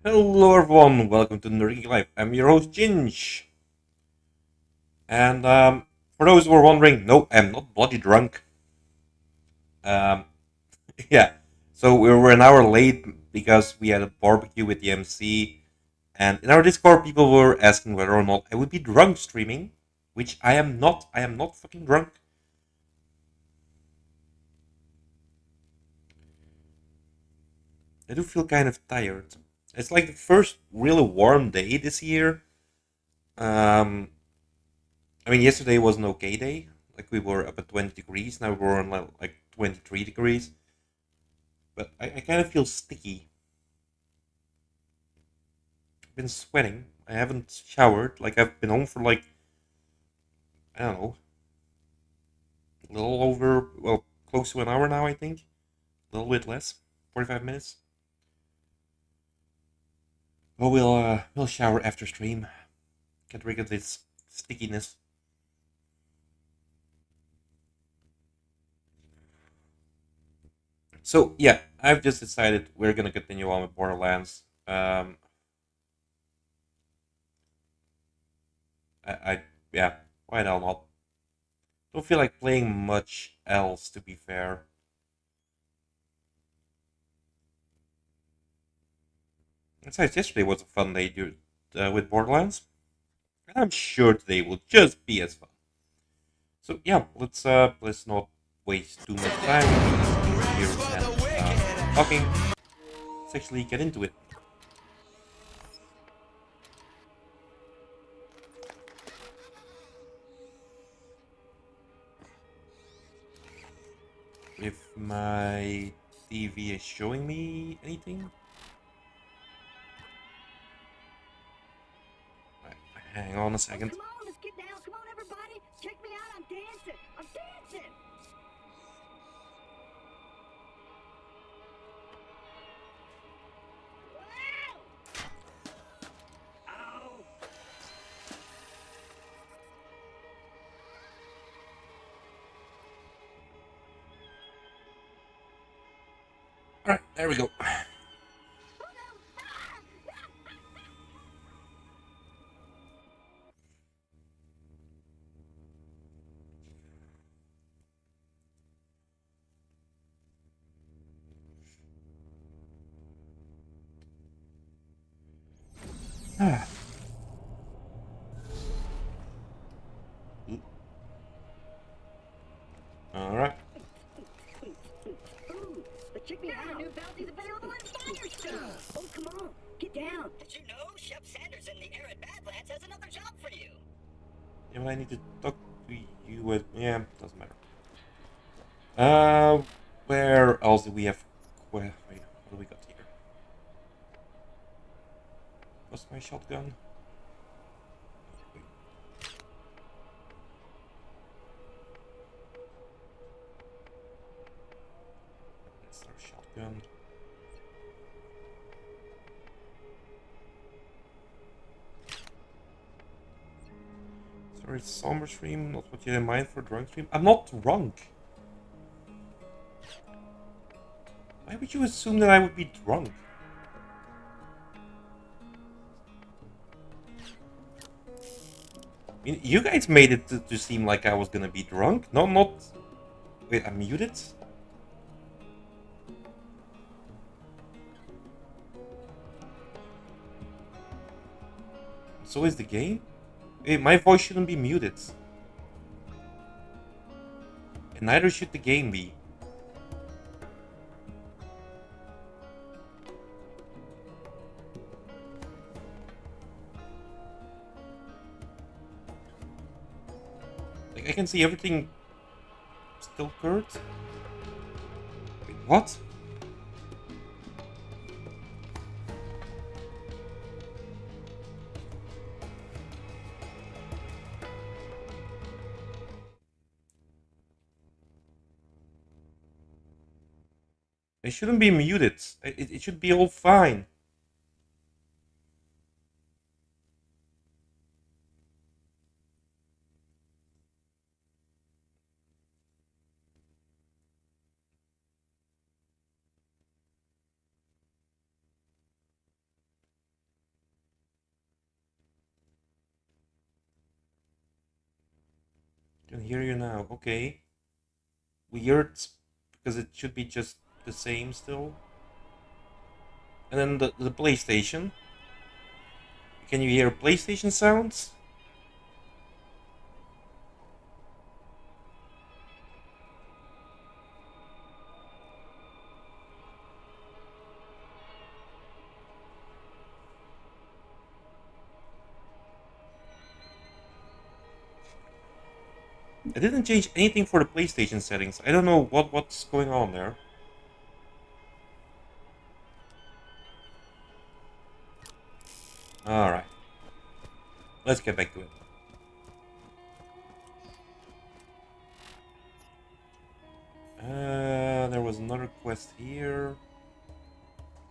Hello everyone, welcome to Nerdy Life. I'm your host Ginge. And for those who are wondering, no, I'm not bloody drunk. Um, yeah, so we were an hour late because we had a barbecue with the MC. And in our Discord, people were asking whether or not I would be drunk streaming, which I am not. I am not fucking drunk. I do feel kind of tired. It's like the first really warm day this year. Um, I mean, yesterday was an okay day. Like we were up at 20 degrees. Now we're on like 23 degrees. But I kind of feel sticky. I've been sweating. I haven't showered. Like I've been home for like, I don't know, a little over, well, close to an hour now, I think. A little bit less, 45 minutes. Well, we'll shower after stream. Get rid of this stickiness. So yeah, I've just decided we're gonna continue on with Borderlands. I yeah, why the hell not? Don't feel like playing much else, to be fair. Besides, yesterday was a fun day with Borderlands, and I'm sure today will just be as fun. So yeah, let's not waste too much time. Here and talking. Let's actually get into it. If my TV is showing me anything, right, hang on a second. Come on, let's get down. Come on, everybody. Check me out. I'm dancing. I'm dancing. Wow! Oh! All right, there we go. Oh no! Ah! All right. Ooh, but check me out. New bounties available in Firestone. Oh, come on. Get down. Did you know Shep Sanders in the Arid Badlands has another job for you? Yeah, but I need to talk to you. Yeah, doesn't matter. Where else do we have? Wait, what do we got here? What's my shotgun? Wait, that's our shotgun. Sorry, somber stream, not what you had in mind for drunk stream. I'm not drunk. Why would you assume that I would be drunk? I mean, you guys made it to seem like I was gonna be drunk. No, not. Wait, I'm muted? So is the game? My voice shouldn't be muted. And neither should the game be. Like, I can see everything still current. Wait, what? It shouldn't be muted. It should be all fine. Can hear you now. Okay. Weird, because it should be just the same still. And then the PlayStation. Can you hear PlayStation sounds? I didn't change anything for the PlayStation settings. I don't know what's going on there. Alright. Let's get back to it. There was another quest here.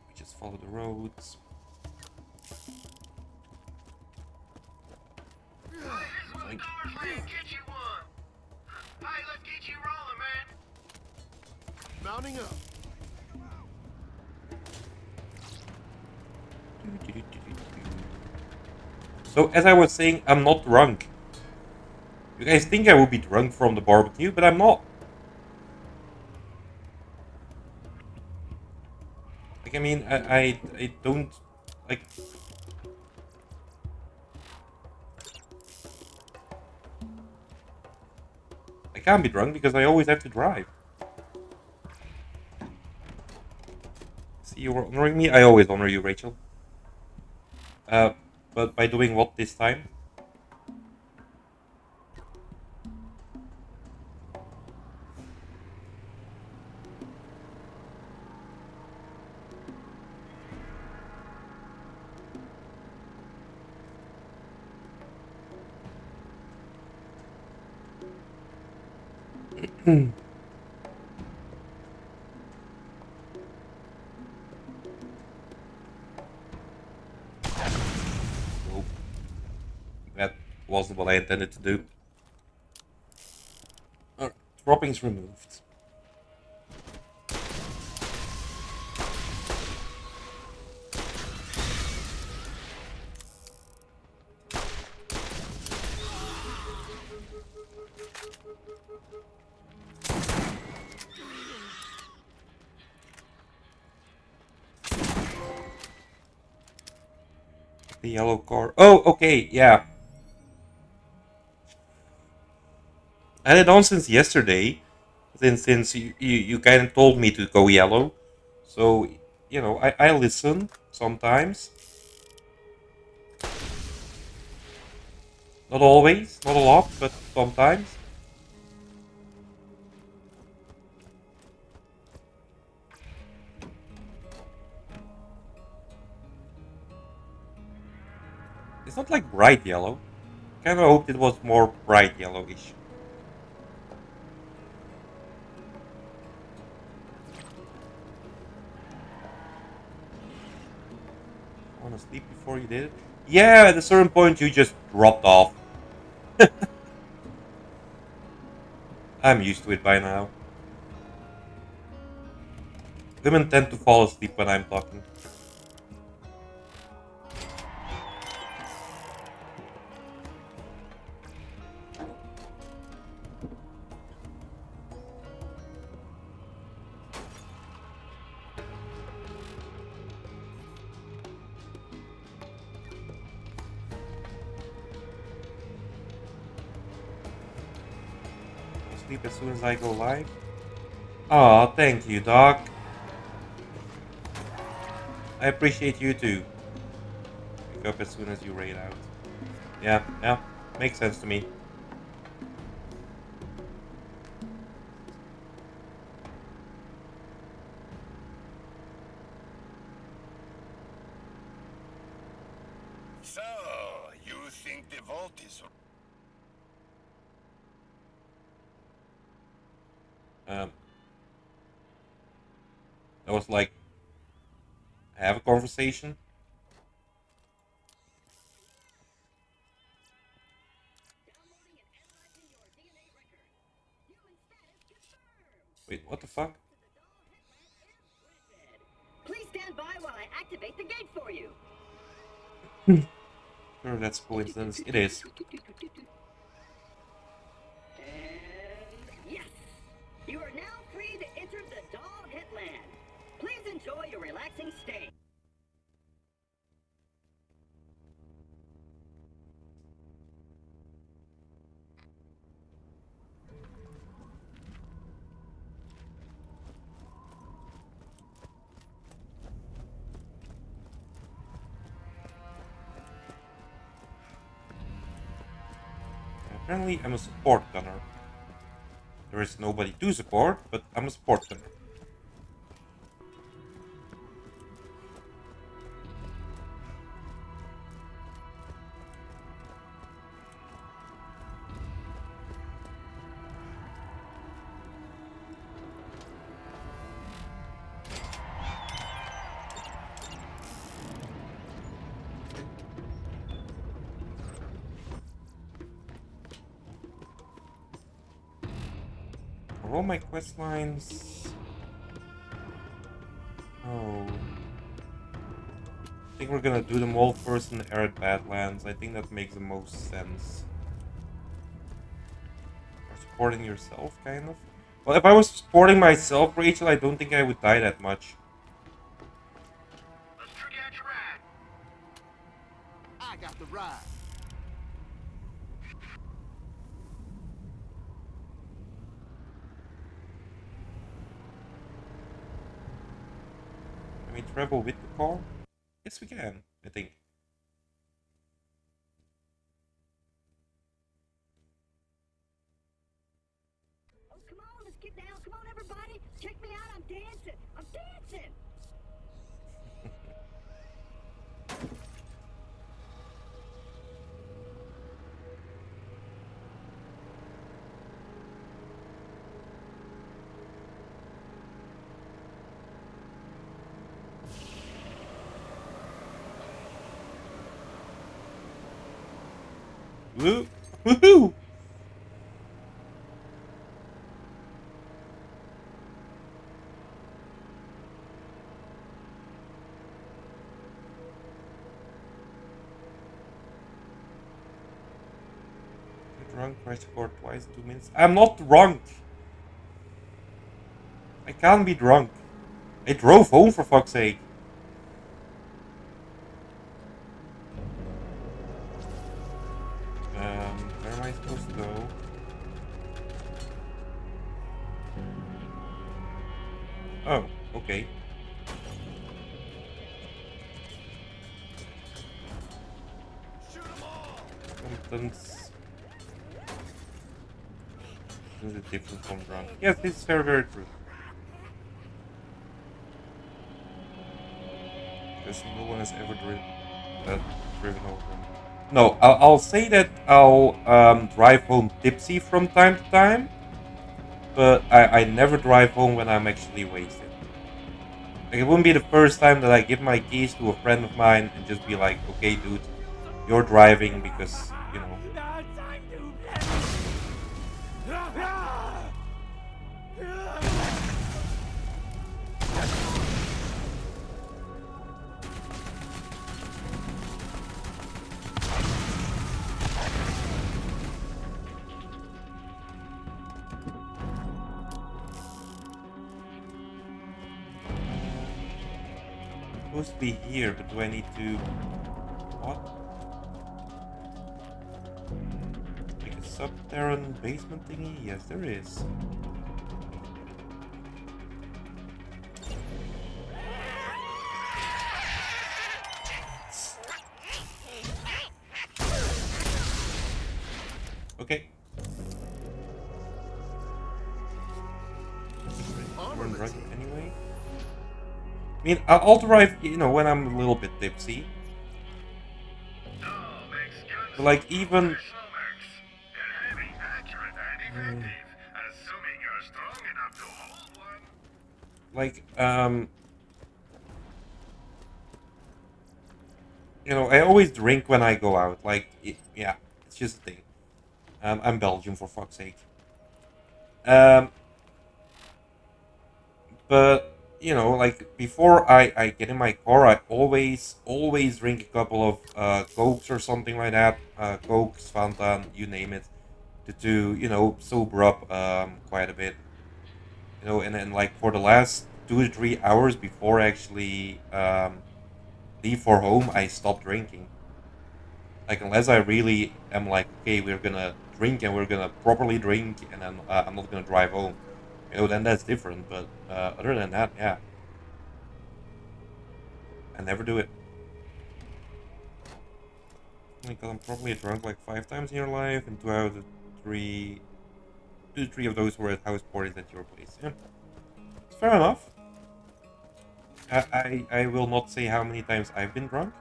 We just follow the roads. Like, Mounting up. so as I was saying, I'm not drunk. You guys think I would be drunk from the barbecue, but I'm not. Like, I mean, I don't, like... I can't be drunk because I always have to drive. See, you were honoring me? I always honor you, Rachel. But by doing what this time? Nope. That wasn't what I intended to do. Alright, droppings removed. The yellow car. Oh, okay, yeah. I had it on since yesterday. Since you kind of told me to go yellow. So, you know, I listen sometimes. Not always, not a lot, but sometimes. It's not like bright yellow. Kind of hoped it was more bright yellowish. Want to sleep before you did it? Yeah, at a certain point you just dropped off. I'm used to it by now. Women tend to fall asleep when I'm talking. Sleep as soon as I go live. Aw, thank you, Doc. I appreciate you too. Wake up as soon as you raid out. Yeah, makes sense to me. So, you think the vault is... I was like, have a conversation. Wait, what the fuck? Please stand by while I activate the gate for you. Sure, that's coincidence. It is. enjoy your relaxing stay. Apparently, I'm a support gunner. There is nobody to support, but I'm a support gunner. Are all my quest lines? Oh. I think we're gonna do them all first in the Arid Badlands. I think that makes the most sense. Or supporting yourself, kind of. Well, if I was supporting myself, Rachel, I don't think I would die that much. Let's trick out your ride. I got the ride. Can we travel with the car? Yes, we can, I think. Oh, come on, let's get down. Come on, everybody. Check me out. I'm dancing. I'm dancing. Woo! Woohoo! Get drunk, I scored twice in 2 minutes. I'm not drunk! I can't be drunk. I drove home for fuck's sake. Where am I supposed to go? Oh, okay. Shoot 'em all. Competence. This is different from drunk. Yes, this is very, very true. Because no one has ever driven over him. No, I'll say that I'll drive home tipsy from time to time, but I never drive home when I'm actually wasted. Like, it wouldn't be the first time that I give my keys to a friend of mine and just be like, okay, dude, you're driving because, you know. Supposed to be here, but do I need to... What? Like a subterranean basement thingy? Yes, there is. Okay. We're in drunk anyway. I mean, I'll drive, you know, when I'm a little bit tipsy. But like, even... Like, you know, I always drink when I go out. Like, yeah, it's just a thing. I'm Belgian, for fuck's sake. But, you know, like, before I get in my car, I always drink a couple of Cokes or something like that. Cokes, Fanta, you name it. To you know, sober up quite a bit. You know, and then, like, for the last 2 to 3 hours before I actually leave for home, I stop drinking. Like, unless I really am like, okay, we're gonna drink and we're gonna properly drink, and then I'm not gonna drive home. Then that's different. But other than that, yeah, I never do it. Because I'm probably drunk like 5 times in your life, and 2 to 3 of those were at house parties at your place. Yeah, it's fair enough. I will not say how many times I've been drunk.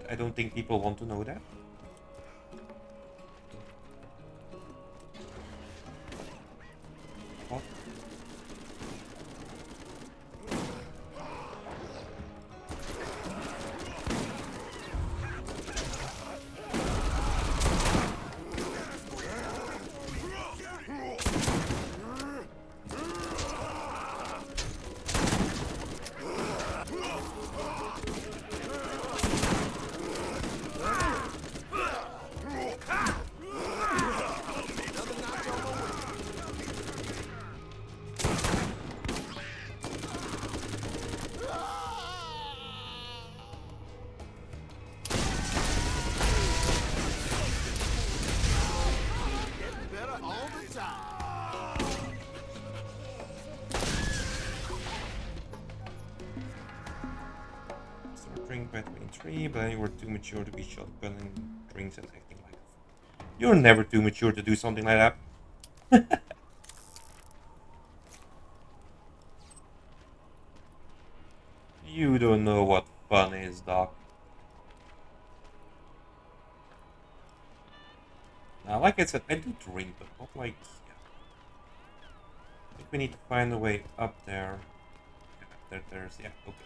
I don't think people want to know that. What? Better all the time. Start drink by 23, but you were too mature to be shotgunning drinks and acting like a fool. You're never too mature to do something like that. You don't know what fun is, Doc. Now, like I said, I do drink, but not like... Yeah. I think we need to find a way up there. Yeah, there's... Yeah, okay.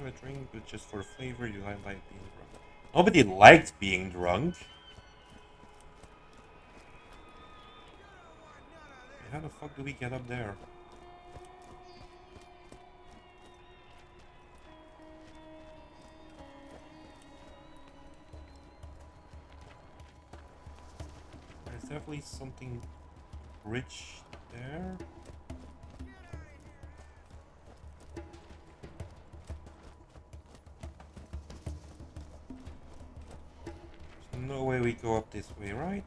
A drink, but just for flavor, you like being drunk. Nobody likes being drunk. How the fuck do we get up there? There's definitely something rich there. No way we go up this way, right?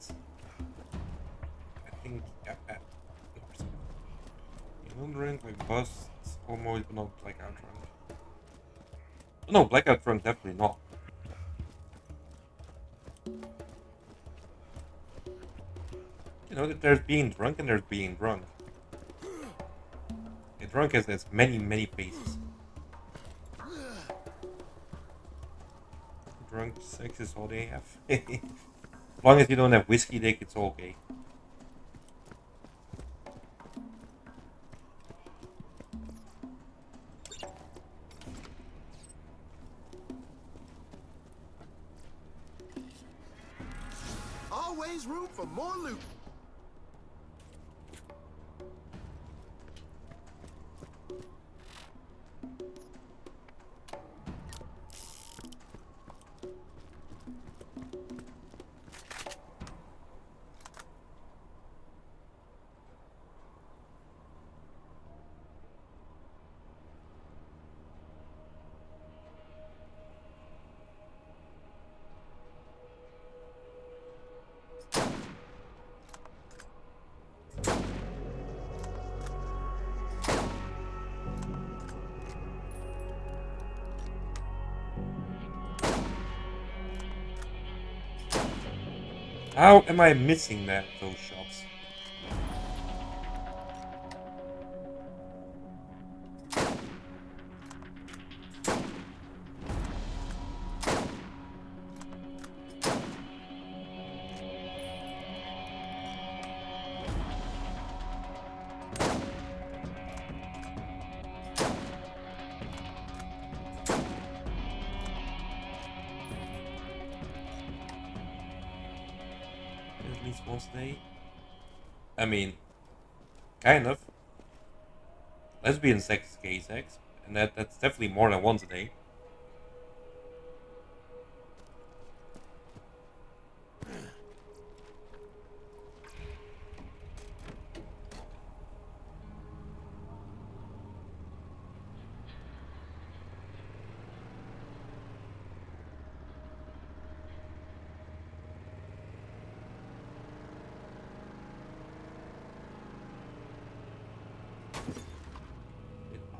I think, yeah, you don't drink like busts, almost, but not blackout drunk. No, blackout drunk, definitely not. You know that there's being drunk and there's being drunk. A drunk has many, many faces. Drunk sex is all they have. As long as you don't have whiskey dick, it's okay. Always room for more loot. How am I missing those shots? things once a day? I mean, kind of. Lesbian sex is gay sex, and that's definitely more than once a day.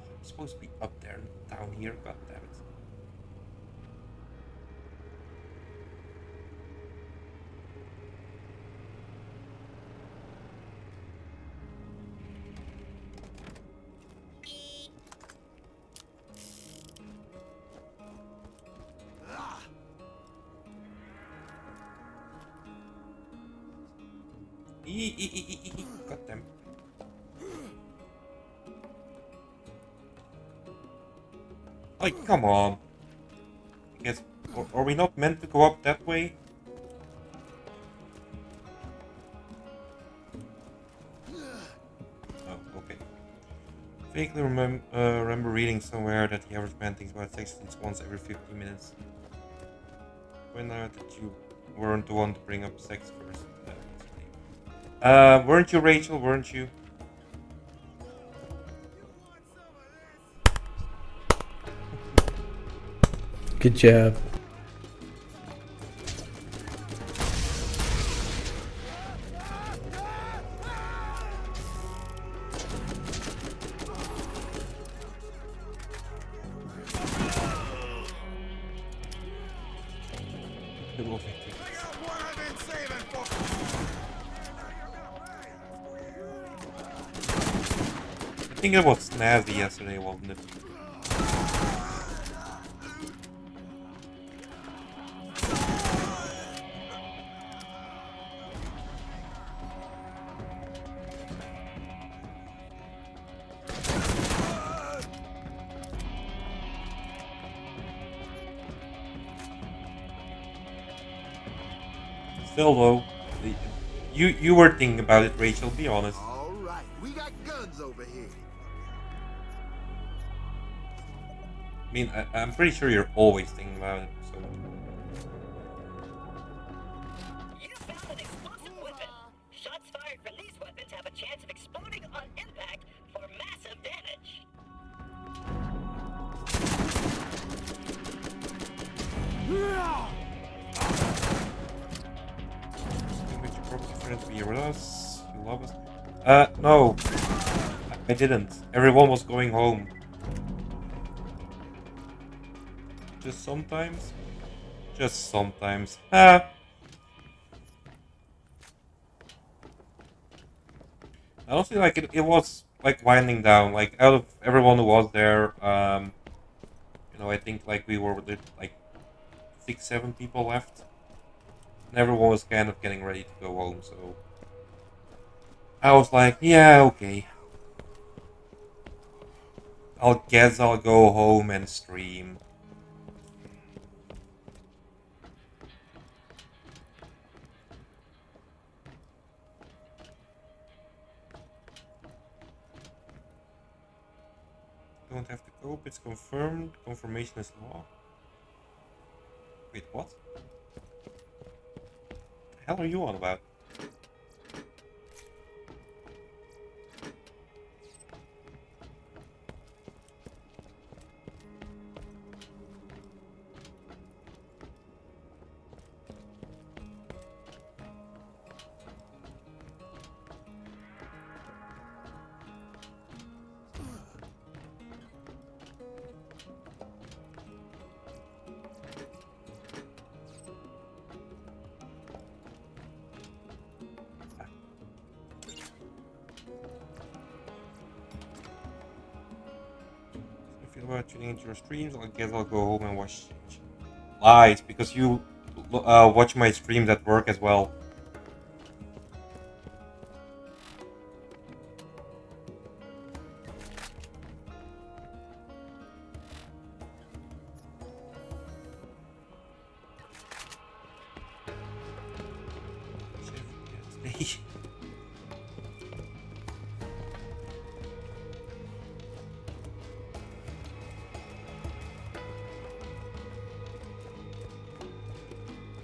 I'm supposed to be up there, down here. God damn it! God damn. Like, come on. I guess, are we not meant to go up that way? Oh, okay. Vaguely remember reading somewhere that the average man thinks about sex once every 50 minutes. When out that you weren't the one to bring up sex first. Weren't you, Rachel? Weren't you? Good job. Double victory. I think it was snazzy yesterday, wasn't it? Still though, you were thinking about it, Rachel. Be honest. All right, we got guns over here. I mean, I'm pretty sure you're always thinking about it. So You found an explosive weapon. Shots fired from these weapons have a chance of exploding on impact for massive damage. you make your property friends be with us. You love us. No, I didn't. Everyone was going home. Just sometimes. Just sometimes. Honestly, like it was like winding down. Like out of everyone who was there, I think like we were with like 6, 7 people left, and everyone was kind of getting ready to go home. So I was like, yeah, okay. I'll go home and stream. Don't have to cope, it's confirmed. Confirmation is law. Wait, what? The hell are you on about? About tuning into your streams, I guess I'll go home and watch. Lies, because you watch my streams at work as well.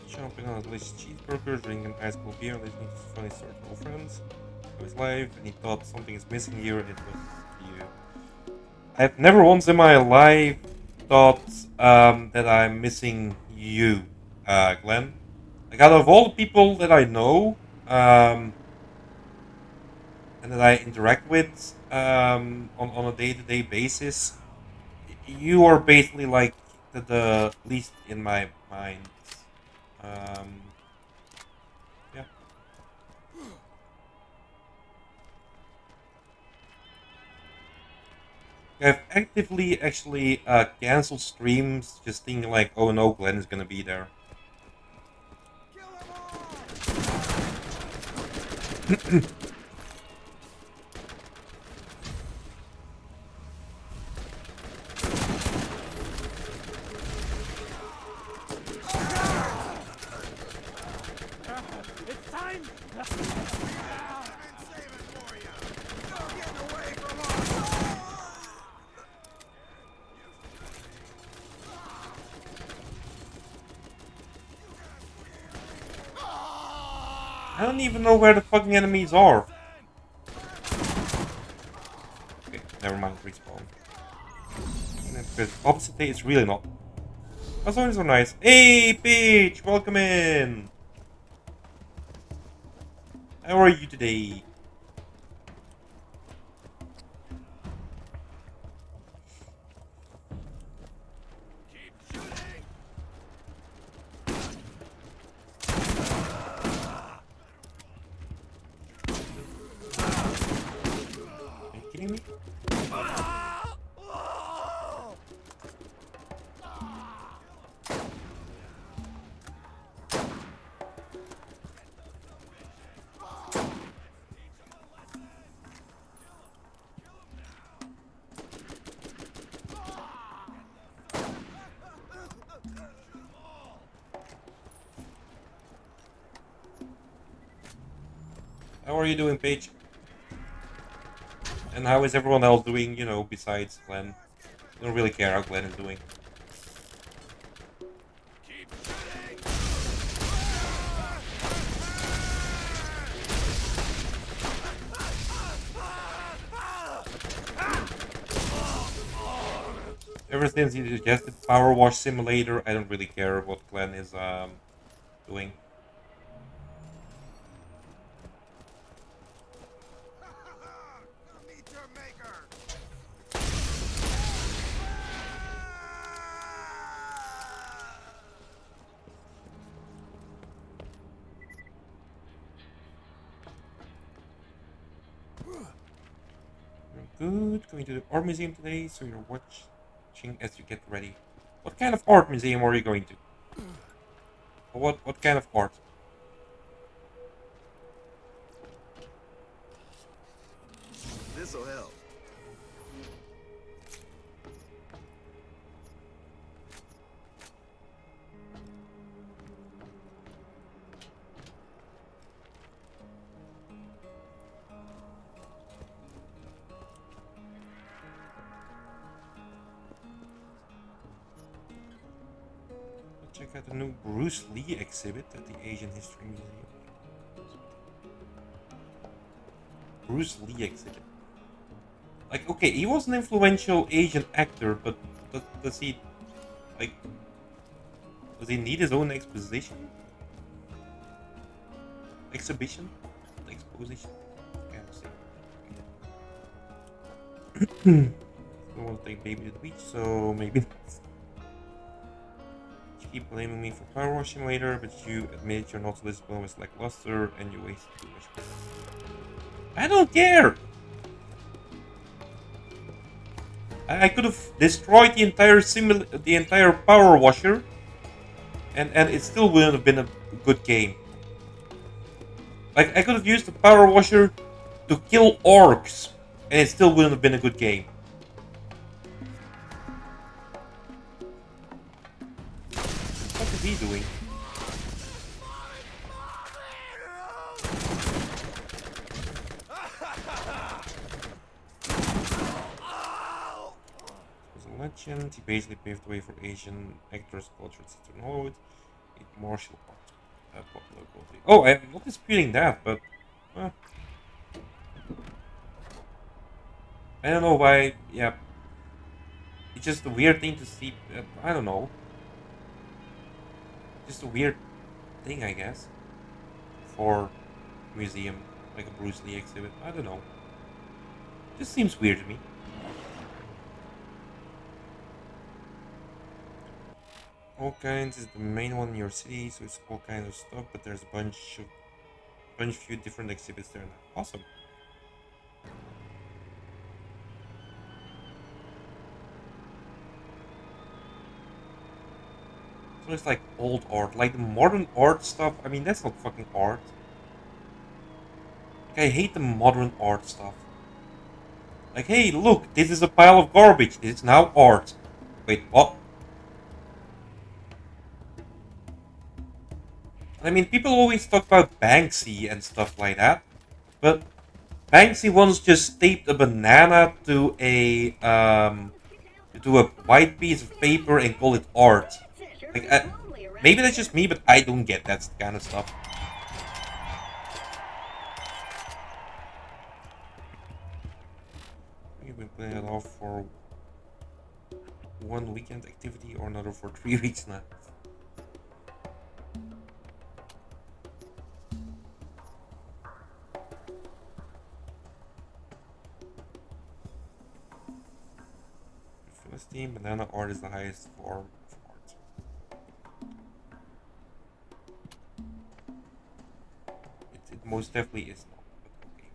Chomping on a delicious cheeseburger, drinking ice cold beer, listening to funny stories from friends of his life, and he thought something is missing here, and it was you. I've never once in my life thought that I'm missing you, Glenn. Like, out of all the people that I know and that I interact with on a day-to-day basis, you are basically like the least in my mind. Yeah. I've actively actually canceled streams just thinking like, oh no, Glenn is gonna be there. It's time! I don't even know where the fucking enemies are. Okay, never mind, respawn. Because opposite day is really not. That's always so nice. Hey, Peach, welcome in. How are you today? Are you kidding me? How are you doing, Paige? And how is everyone else doing, you know, besides Glenn? I don't really care how Glenn is doing. Ever since he suggested Power Wash Simulator, I don't really care what Glenn is doing. Good. Going to the art museum today, so you're watching as you get ready. What kind of art museum are you going to? Or what kind of art? This'll help. Check out the new Bruce Lee exhibit at the Asian History Museum. Bruce Lee exhibit. Like, okay, he was an influential Asian actor, but does he, like, does he need his own exposition? Exhibition? Exposition? Can't say. I want to take baby to the beach, so maybe not. You keep blaming me for Power Wash Simulator, but you admit your not listenable was lackluster and you wasted too much time. I don't care! I could have destroyed the entire Power Washer, and it still wouldn't have been a good game. Like, I could have used the Power Washer to kill orcs, and it still wouldn't have been a good game. What is he doing? legend. He basically paved the way for Asian actors, culture, etc. in Hollywood. Martial arts. Popular quality. Oh, I'm not disputing that, but I don't know why. Yeah, it's just a weird thing to see. I don't know. Just a weird thing, I guess, for museum like a Bruce Lee exhibit. I don't know. Just seems weird to me. All kinds is the main one in your city, so it's all kinds of stuff. But there's a few different exhibits there now. Awesome. So it's like old art, like the modern art stuff. I mean, that's not fucking art. Like, I hate the modern art stuff. Like, hey, look, this is a pile of garbage. This is now art. Wait, what? I mean, people always talk about Banksy and stuff like that, but Banksy once just taped a banana to a white piece of paper and called it art. Like, maybe that's just me, but I don't get that kind of stuff. We've been playing it off for one weekend activity or another for 3 weeks now. Philistine banana art is the highest form of art. It most definitely is not, but okay.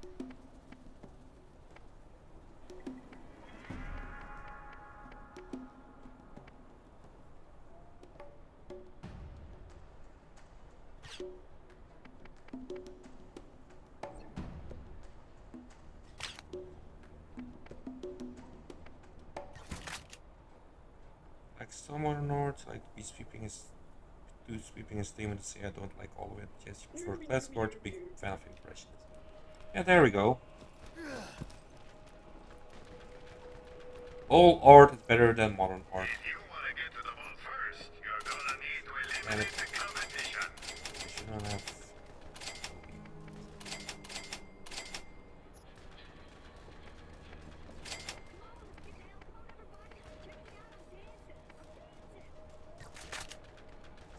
Like some modern arts, like to be sweeping is sweeping a statement to say I don't like all of it. Yes, you prefer classic art, big fan of impressionism. Yeah, there we go. All art is better than modern art. If you want to get to the ball first, you're gonna need to eliminate the competition. We should not have.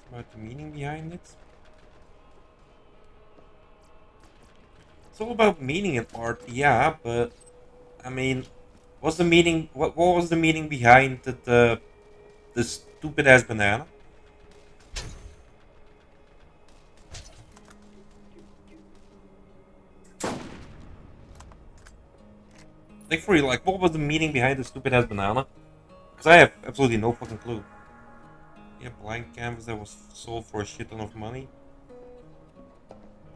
It's about the meaning behind it. It's all about meaning in art, yeah, but I mean, what's the meaning? What was the meaning behind the stupid ass banana? Like for real, like what was the meaning behind the stupid ass banana? Because I have absolutely no fucking clue. Yeah, blank canvas that was sold for a shit ton of money.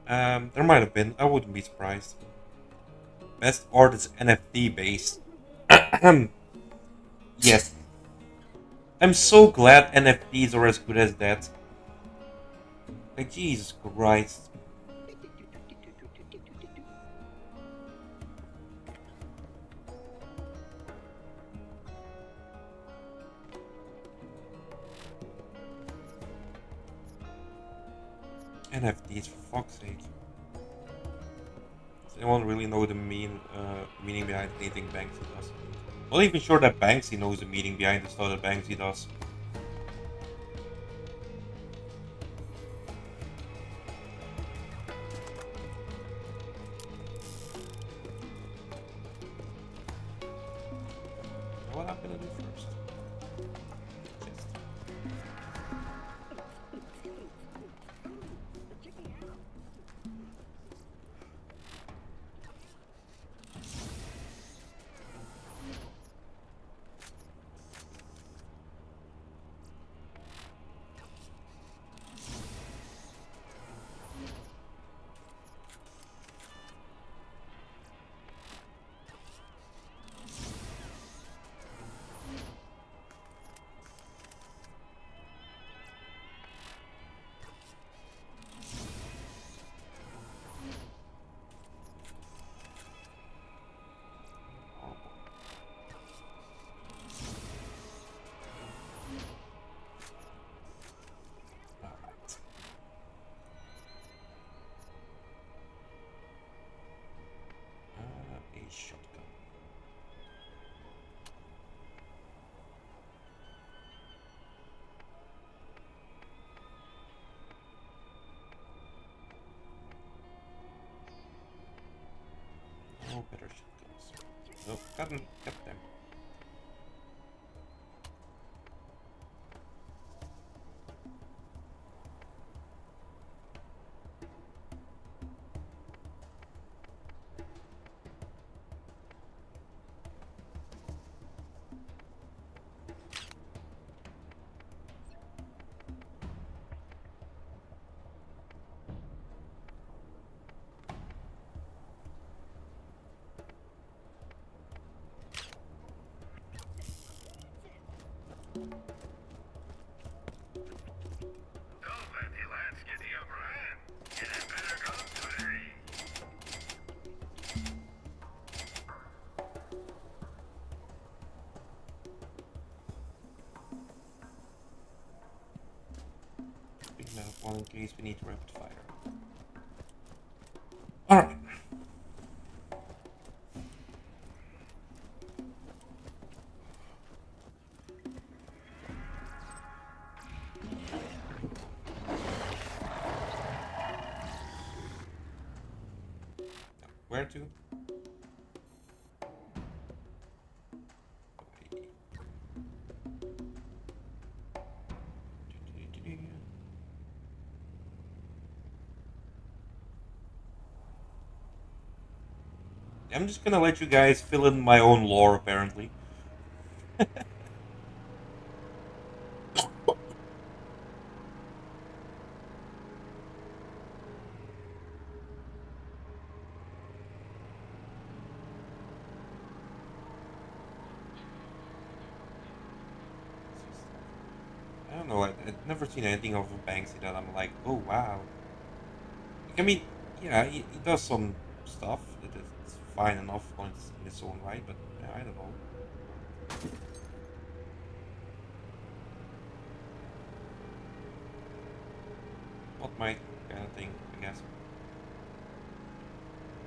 There might have been. I wouldn't be surprised. Best art is NFT based. Yes. I'm so glad NFTs are as good as that. Like, Jesus Christ. NFTs, for fuck's sake. Does anyone really know the meaning behind anything Banksy does? Not even sure that Banksy knows the meaning behind the stuff that Banksy does. What I'm gonna do first? Chest. hadn't kept them. Don't let the lads get the upper hand. You better come today. Big enough one in case we need to rapid fire. Alright. Where to? I'm just gonna let you guys fill in my own lore, apparently. I don't know, I've never seen anything of Banksy that I'm like, oh wow. Like, I mean, yeah, he does some stuff that is fine enough in its own right, but yeah, I don't know. Not my kind of thing, I guess.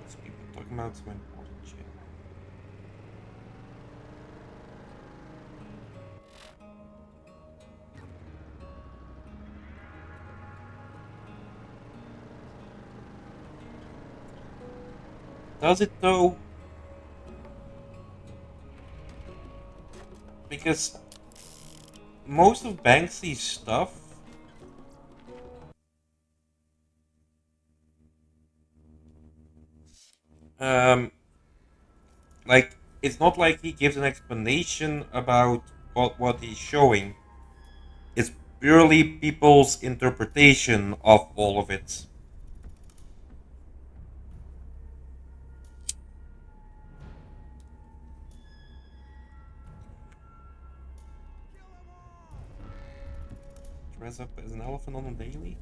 Let's keep talking about some important shit. Does it though? Because most of Banksy's stuff like it's not like he gives an explanation about what he's showing. It's purely people's interpretation of all of it. Dress up as an elephant on a daily?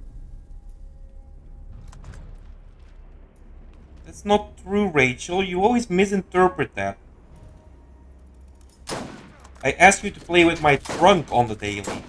That's not true, Rachel. You always misinterpret that. I asked you to play with my trunk on the daily.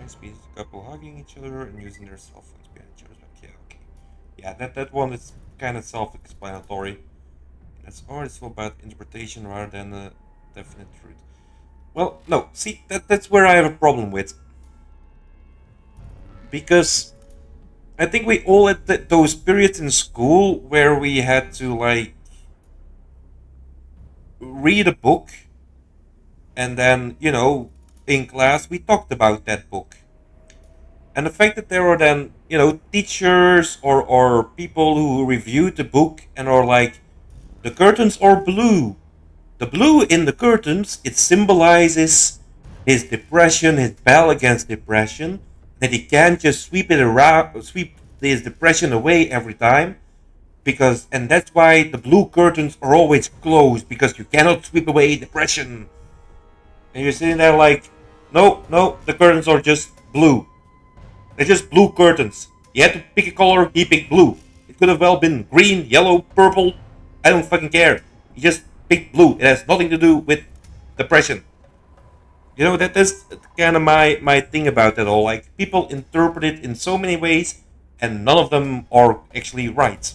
Speed, a couple hugging each other and using their cell phones behind each other's back. Yeah, okay. Yeah, that one is kind of self-explanatory. That's art, it's all about interpretation rather than a definite truth. Well, no, see, that's where I have a problem with. Because I think we all had those periods in school where we had to, like, read a book and then, you know, in class we talked about that book. And the fact that there are then, you know, teachers or people who reviewed the book and are like, the curtains are blue. The blue in the curtains, it symbolizes his depression, his battle against depression, that he can't just sweep his depression away every time. And that's why the blue curtains are always closed, because you cannot sweep away depression. And you're sitting there like, no, the curtains are just blue. They're just blue curtains. He had to pick a color, he picked blue. It could have well been green, yellow, purple. I don't fucking care. He just Big Blue. It has nothing to do with depression. You know, that's kind of my thing about that all. Like, people interpret it in so many ways, and none of them are actually right.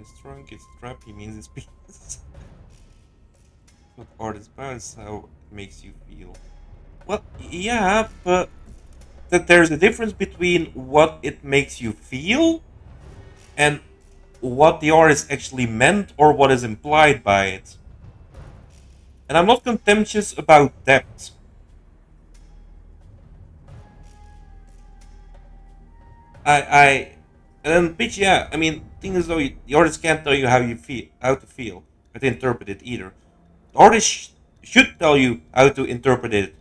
It's drunk, it's trap, he means his penis. What art is about is how it makes you feel. Well, yeah, but that there's a difference between what it makes you feel and what the artist actually meant or what is implied by it. And I'm not contemptuous about depth. And then pitch, yeah. I mean, thing is though, the artist can't tell you how to feel, how to interpret it either. The artist should tell you how to interpret it.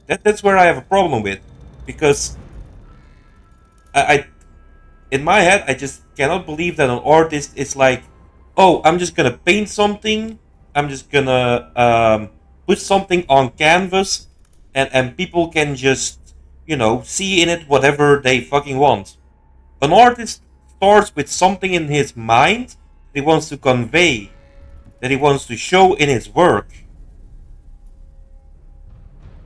That's where I have a problem with, because I in my head I just cannot believe that an artist is like, oh, I'm just gonna paint something, I'm just gonna put something on canvas, and people can just, you know, see in it whatever they fucking want. An artist starts with something in his mind that he wants to convey, that he wants to show in his work.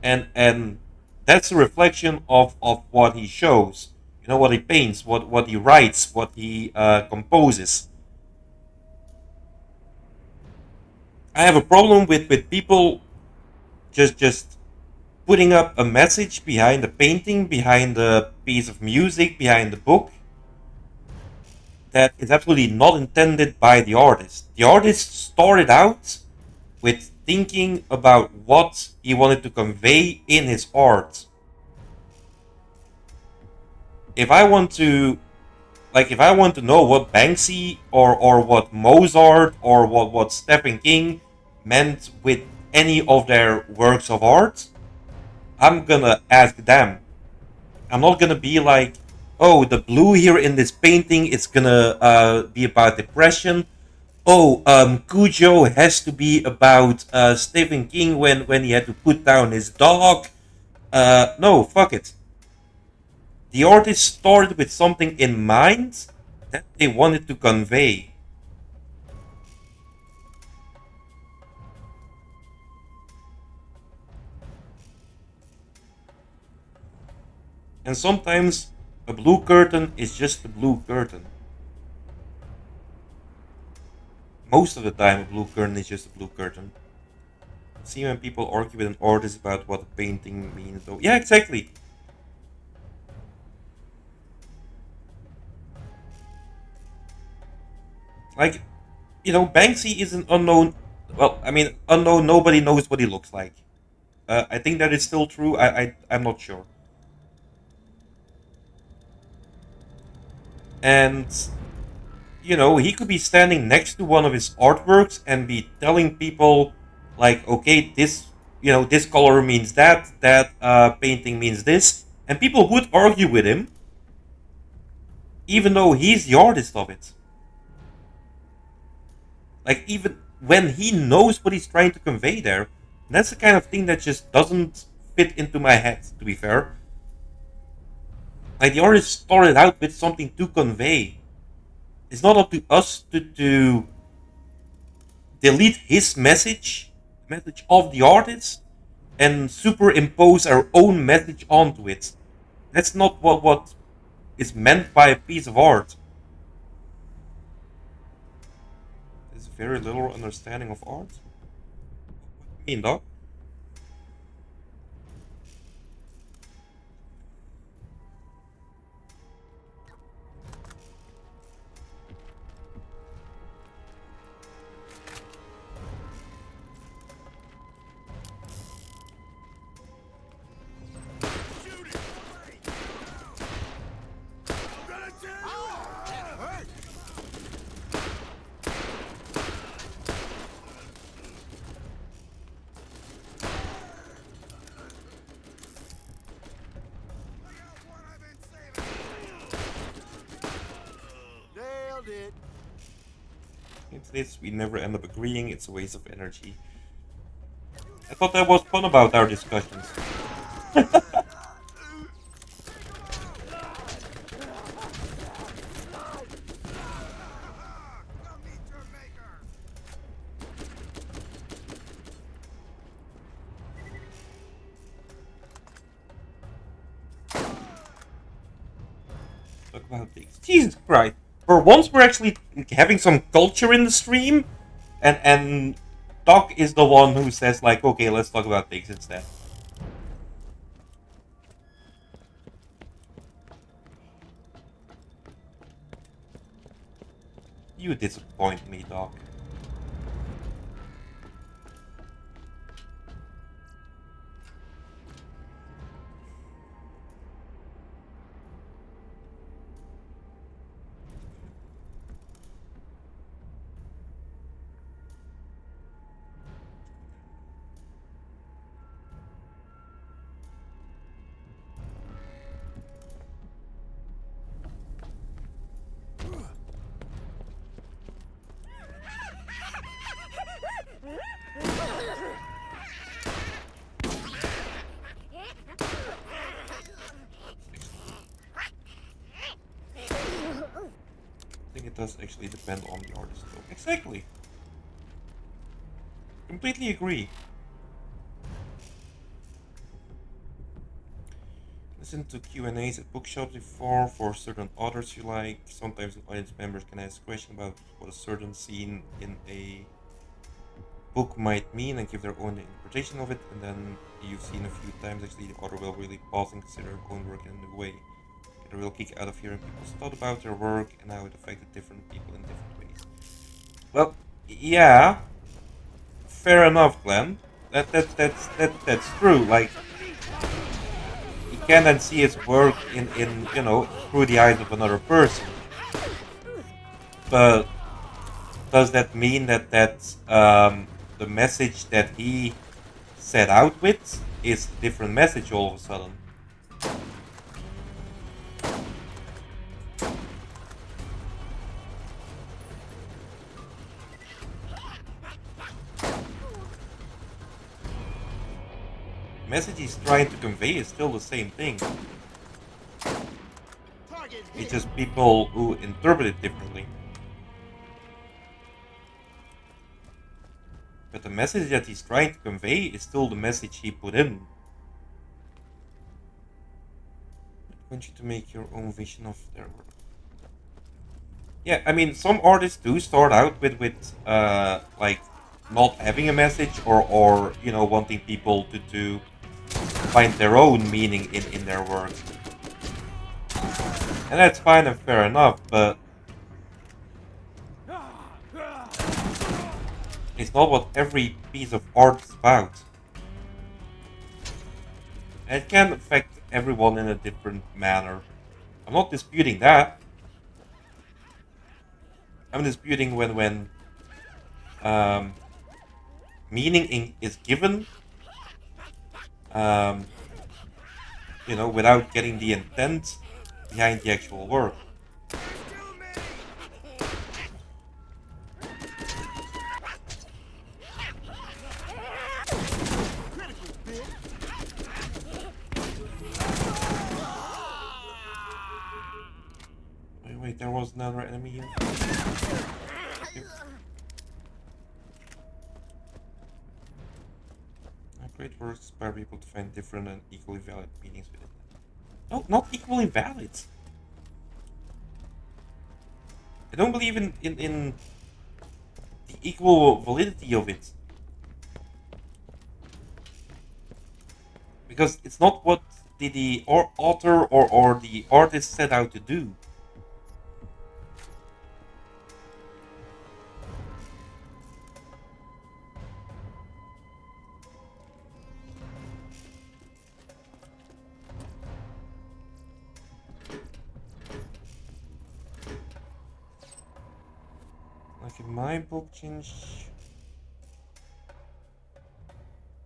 And that's a reflection of what he shows. You know, what he paints, what he writes, what he composes. I have a problem with people just putting up a message behind a painting, behind a piece of music, behind the book, that is absolutely not intended by the artist. The artist started out with thinking about what he wanted to convey in his art. If I want to know what Banksy or what Mozart or what Stephen King meant with any of their works of art, I'm gonna ask them. I'm not gonna be like, oh, the blue here in this painting is gonna be about depression. Oh, Cujo has to be about Stephen King when he had to put down his dog. No, fuck it. The artist started with something in mind that they wanted to convey. And sometimes a blue curtain is just a blue curtain. Most of the time, a blue curtain is just a blue curtain. See when people argue with an artist about what a painting means, though. Yeah, exactly. Like, you know, Banksy is an unknown. Well, I mean, unknown. Nobody knows what he looks like. I think that is still true. I'm not sure. And you know, he could be standing next to one of his artworks and be telling people, like, okay, this, you know, this color means that painting means this, and people would argue with him, even though he's the artist of it. Like, even when he knows what he's trying to convey there, that's the kind of thing that just doesn't fit into my head, to be fair. Like, the artist started out with something to convey. It's not up to us to delete his message, the message of the artist, and superimpose our own message onto it. That's not what is meant by a piece of art. There's very little understanding of art. What do you mean, dog? It's this, we never end up agreeing, it's a waste of energy. I thought that was fun about our discussions. Talk about things. Jesus Christ. For once we're actually having some culture in the stream, and Doc is the one who says like, okay, let's talk about things instead. You disappoint me, Doc. I think it does actually depend on the artist though. Exactly. Completely agree. Listen to Q&As at bookshops before for certain authors you like. Sometimes audience members can ask questions about what a certain scene in a book might mean and give their own interpretation of it, and then you've seen a few times actually the author will really pause and consider their own work in a new way. Get a real kick out of hearing people's thought about their work and how it affected different people in different ways. Well, yeah, fair enough, Glenn. That's true. Like, you can then see his work in you know, through the eyes of another person. But does that mean that the message that he set out with is a different message all of a sudden? The message he's trying to convey is still the same thing. It's just people who interpret it differently. But the message that he's trying to convey is still the message he put in. I want you to make your own vision of their work. Yeah, I mean, some artists do start out with like not having a message or you know, wanting people to find their own meaning in their work. And that's fine and fair enough, but it's not what every piece of art is about. And it can affect everyone in a different manner. I'm not disputing that. I'm disputing when meaning is given, you know, without getting the intent behind the actual work. Wait, there was another enemy here. Great works inspire people to find different and equally valid meanings within them. No, not equally valid. I don't believe in the equal validity of it. Because it's not what the author or the artist set out to do. Like in my book, change.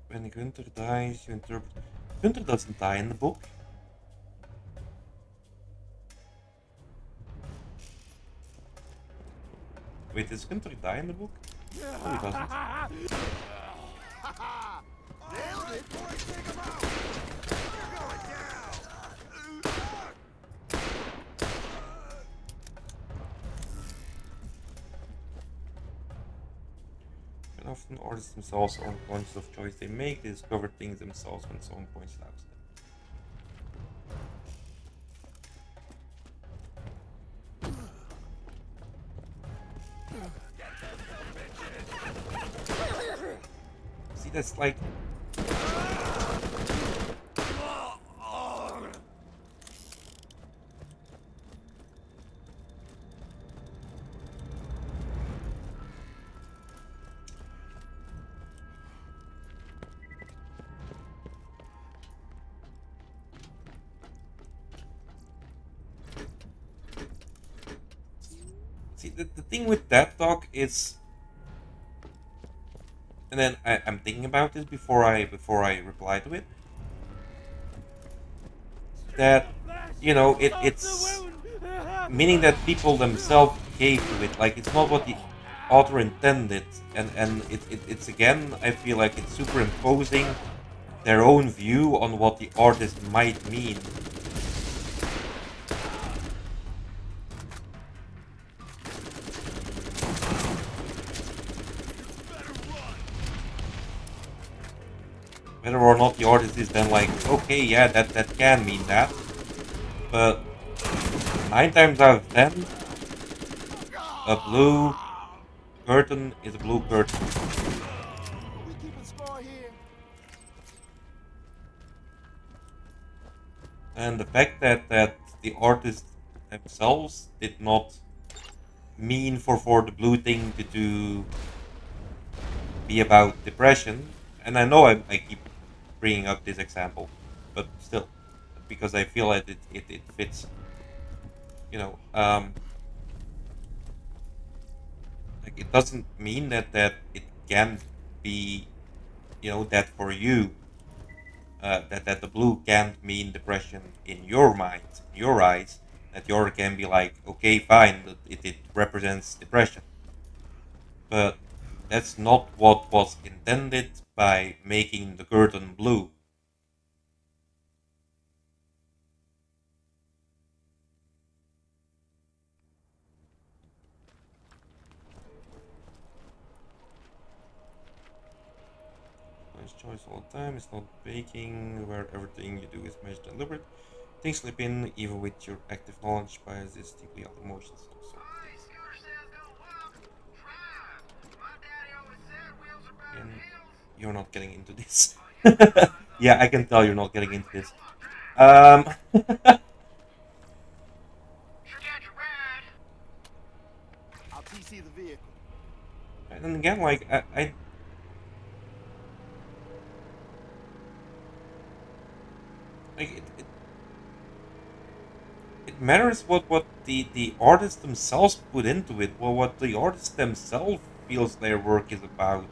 When Gunther dies, you interpret. Gunther doesn't die in the book. Wait, does Gunther die in the book? No, he doesn't. And often artists themselves are unconscious of choice they make. They discover things themselves when someone points it out to them. See, that's like... See, the thing with that talk is... And then I'm thinking about this before I reply to it. That, you know, it's meaning that people themselves gave to it. Like, it's not what the author intended, and it's again, I feel like it's superimposing their own view on what the artist might mean. Whether or not the artist is then like, okay, yeah, that can mean that, but 9 times out of 10, a blue curtain is a blue curtain. We keeping score here. And the fact that the artists themselves did not mean for the blue thing to be about depression, and I know I keep bringing up this example, but still, because I feel that it fits, you know, like it doesn't mean that it can't be, you know, that for you, that the blue can't mean depression in your mind, in your eyes, that your can be like, okay, fine, but it represents depression, but that's not what was intended by making the curtain blue. Nice choice all the time. It's not baking, where everything you do is measured and deliberate. Things slip in, even with your active knowledge. Bias is deeply out of emotions. Also. Hey, scooter says don't walk, drive. My daddy always said wheels are better than And heels. you're not getting into this. Yeah, I can tell you're not getting into this. Forget your ride. I'll TC the vehicle. And again, like I like it matters what the artists themselves put into it, or what the artists themselves feels their work is about.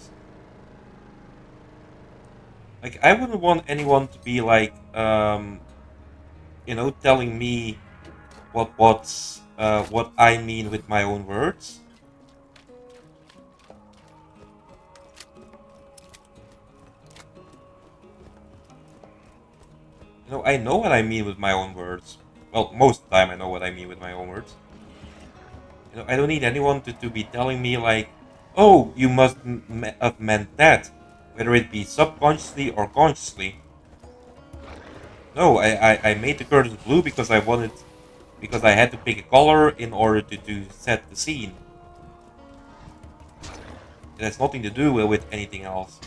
Like, I wouldn't want anyone to be like, you know, telling me what I mean with my own words. You know, I know what I mean with my own words. Well, most of the time I know what I mean with my own words. You know, I don't need anyone to be telling me like, oh, you must have meant that, whether it be subconsciously or consciously. No, I made the curtains blue because because I had to pick a color in order to set the scene. It has nothing to do with anything else.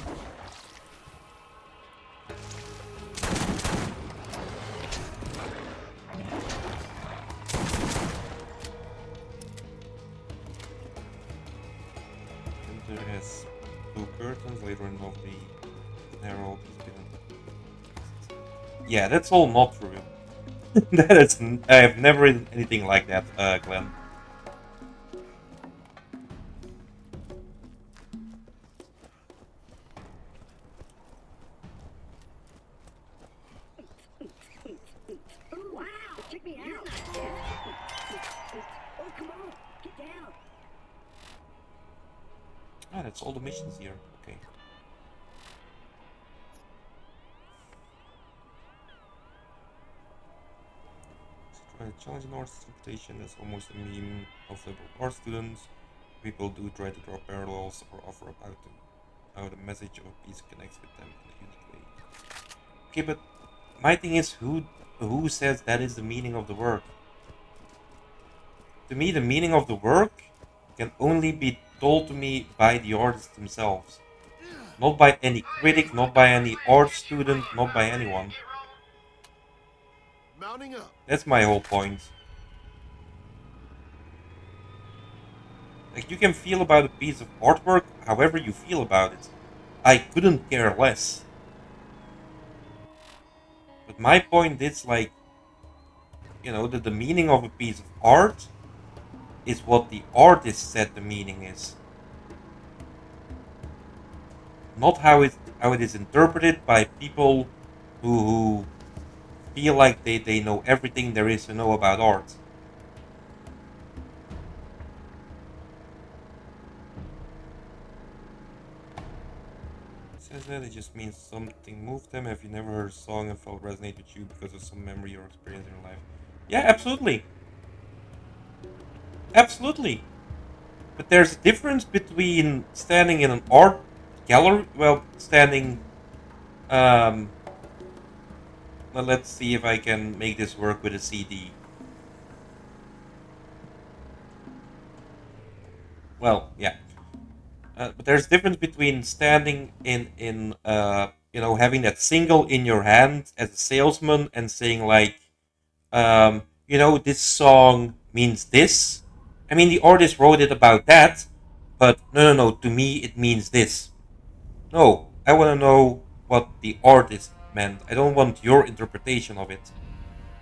Winter has blue curtains, later in of the Herald has been. Yeah, that's all not true. That is, I have never written anything like that, Glenn. Wow, check me out. You're not dead. Oh, come on, get down. Ah, that's all the missions here. Okay. find a challenge in art's interpretation as almost a meme of liberal art students. People do try to draw parallels or offer about how the message of a piece connects with them in a unique way. Okay, but my thing is, who says that is the meaning of the work? To me, the meaning of the work can only be told to me by the artists themselves. Not by any critic, not by any art student, not by anyone. Mounting up. That's my whole point. Like, you can feel about a piece of artwork however you feel about it. I couldn't care less. But my point is, like, you know, that the meaning of a piece of art is what the artist said the meaning is. Not how it is interpreted by people who feel like they know everything there is to know about art. It says that it just means something moved them. Have you never heard a song and felt resonate with you because of some memory or experience in your life? Yeah, absolutely. Absolutely. But there's a difference between standing in an art gallery, well, standing, well, let's see if I can make this work with a CD. Well, yeah. But there's a difference between standing in you know, having that single in your hand as a salesman and saying like, you know, this song means this. I mean, the artist wrote it about that, but no, to me it means this. No, I want to know what the artist meant. I don't want your interpretation of it.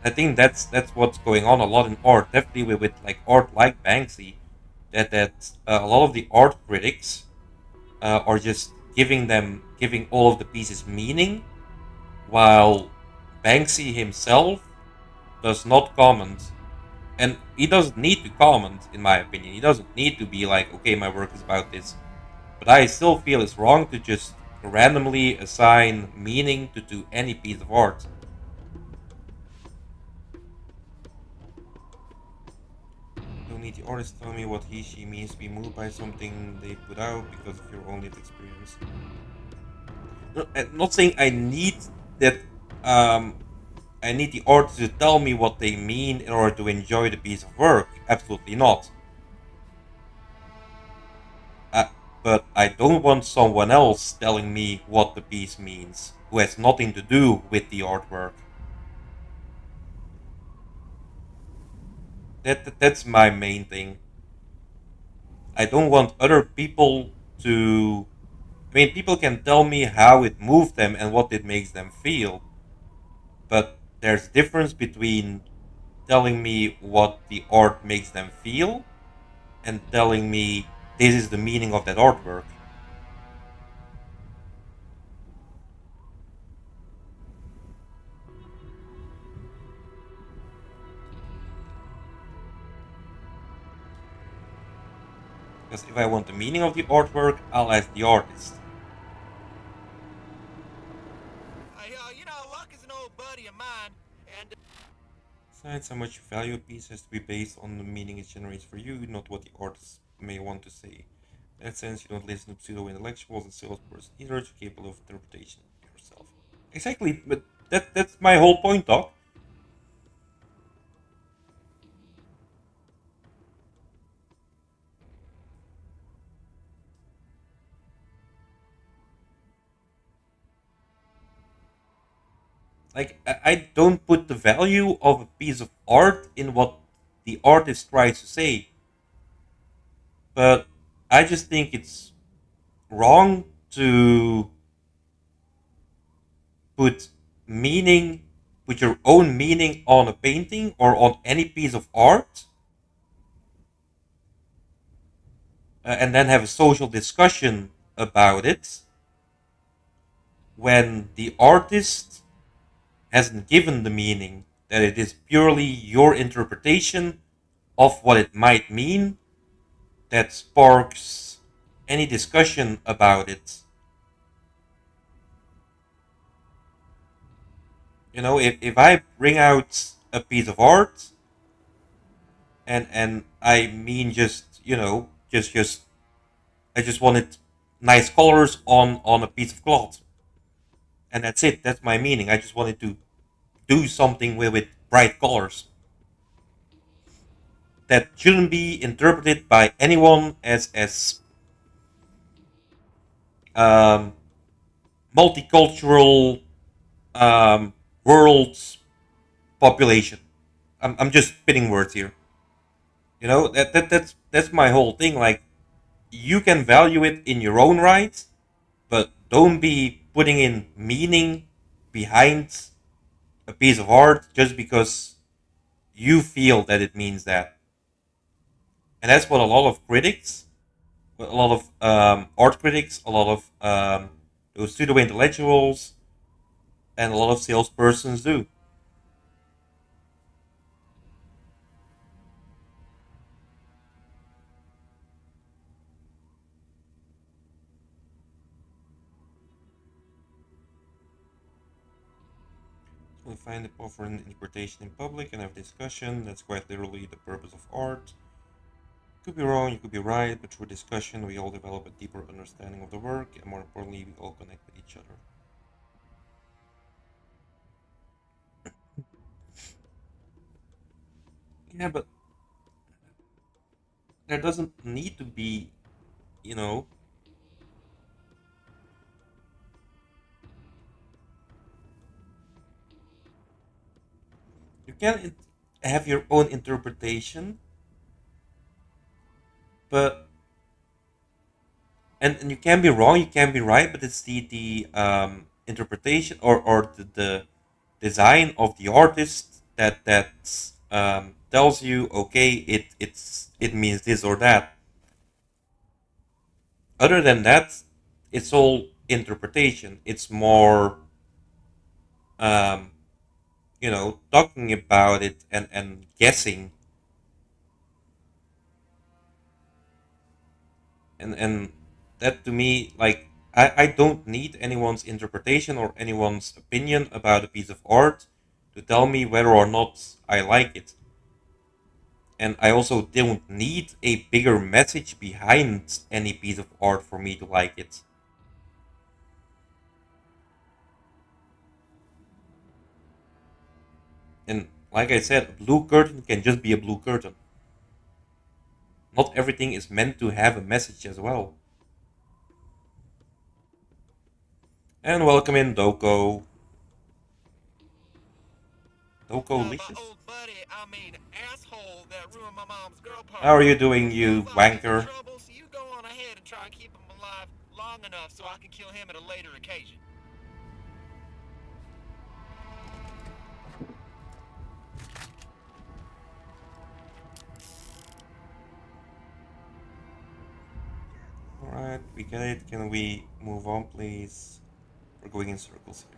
I think that's what's going on a lot in art, definitely with like art like Banksy, that a lot of the art critics are just giving all of the pieces meaning, while Banksy himself does not comment. And he doesn't need to comment, in my opinion. He doesn't need to be like, okay, my work is about this. But I still feel it's wrong to just randomly assign meaning to any piece of art. Don't need the artist tell me what he, she means to be moved by something they put out because of your own lived experience. No, I'm not saying I need that, I need the artist to tell me what they mean in order to enjoy the piece of work. Absolutely not. But I don't want someone else telling me what the piece means, who has nothing to do with the artwork. That's my main thing. I don't want other people to... I mean, people can tell me how it moved them and what it makes them feel. But there's a difference between telling me what the art makes them feel and telling me this is the meaning of that artwork. Because if I want the meaning of the artwork, I'll ask the artist. You know, Luck is an old buddy of mine, and Besides, how much you value a piece has to be based on the meaning it generates for you, not what the artist may want to say. In that sense, you don't listen to pseudo-intellectuals and salesperson either, you're capable of interpretation yourself. Exactly, but that's my whole point, Doc. Like, I don't put the value of a piece of art in what the artist tries to say. But I just think it's wrong to put meaning, put your own meaning on a painting or on any piece of art, and then have a social discussion about it when the artist hasn't given the meaning, that it is purely your interpretation of what it might mean that sparks any discussion about it. You know, if I bring out a piece of art and I mean just I just wanted nice colors on a piece of cloth, and that's it. That's my meaning. I just wanted to do something with bright colors. That shouldn't be interpreted by anyone as um, multicultural world's population. I'm just spitting words here. You know that's my whole thing. Like you can value it in your own right, but don't be putting in meaning behind a piece of art just because you feel that it means that. And that's what a lot of critics, a lot of art critics, a lot of those pseudo intellectuals, and a lot of salespersons do. We find the offer an interpretation in public and have discussion. That's quite literally the purpose of art. You could be wrong, you could be right, but through discussion, we all develop a deeper understanding of the work, and more importantly, we all connect with each other. Yeah, but there doesn't need to be, you know, you can have your own interpretation, but and you can be wrong, you can be right, but it's the interpretation or the design of the artist that tells you okay it means this or that. Other than that, it's all interpretation. It's more um, talking about it and guessing and that to me like I don't need anyone's interpretation or anyone's opinion about a piece of art to tell me whether or not I like it. And I also don't need a bigger message behind any piece of art for me to like it. And like I said, a blue curtain can just be a blue curtain. Not everything is meant to have a message as well. And welcome in Doko. Doko My Licious. old buddy, I mean asshole that ruined my mom's girl party. How are you doing, you If I'm in wanker? trouble, so you go on ahead and try and keep him alive long enough so I can kill him at a later occasion. Alright, we get it. Can we move on, please? We're going in circles here.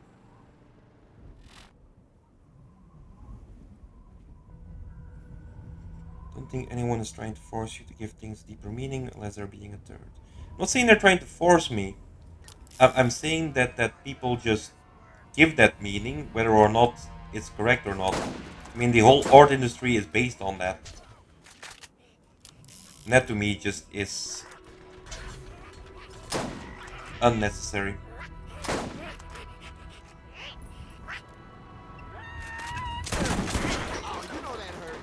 Don't think anyone is trying to force you to give things deeper meaning unless they're being a third. I'm not saying they're trying to force me. I'm saying that people just give that meaning, whether or not it's correct or not. I mean, the whole art industry is based on that. And that to me just is unnecessary. Oh, you know that hurt.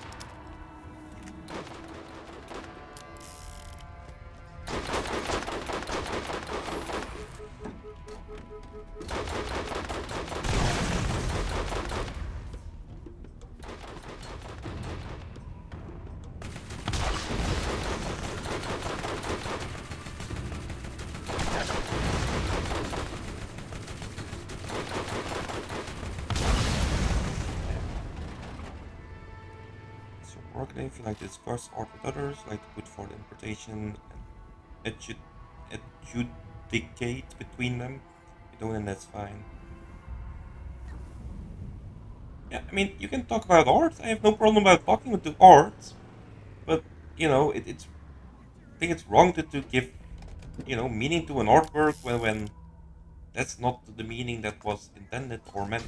So work if you like to discuss art with others, like to put forward interpretation and adjudicate between them. If you don't, then that's fine. Yeah, I mean, you can talk about art. I have no problem about talking with the art, but it's I think it's wrong to give meaning to an artwork when that's not the meaning that was intended or meant.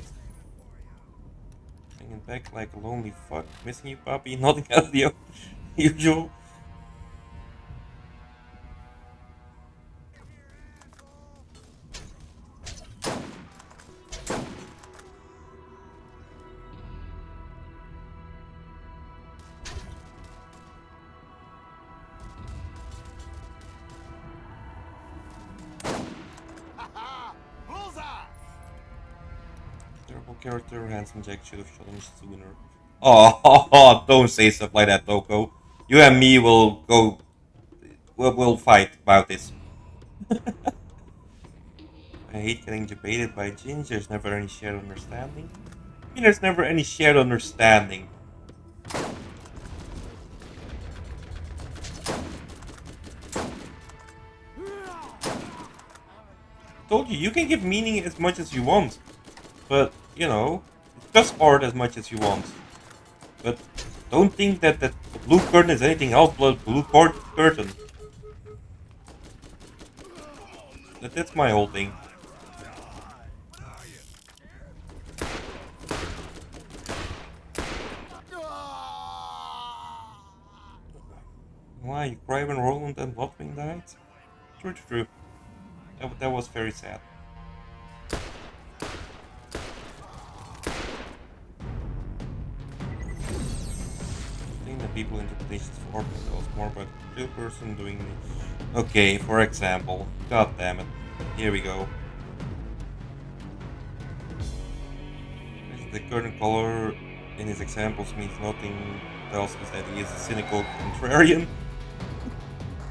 Hanging back like a lonely fuck, missing you, puppy, nothing out of the usual. Bullseye! Terrible character, handsome Jack should have shot him sooner. Oh, don't say stuff like that, Toko. You and me will go. We'll fight about this. I hate getting debated by Ginge. There's never any shared understanding. I mean, there's never any shared understanding. Told you, you can give meaning as much as you want. But, you know, discuss art as much as you want. But don't think that the blue curtain is anything else but a blue curtain. That's my whole thing. Why, you cry when Roland and Bloodwing died? True. That was very sad. I think the people interpretations for tell us more about the real person doing it. Okay, for example. God damn it. Here we go. The current color in his examples means nothing else is that he is a cynical contrarian.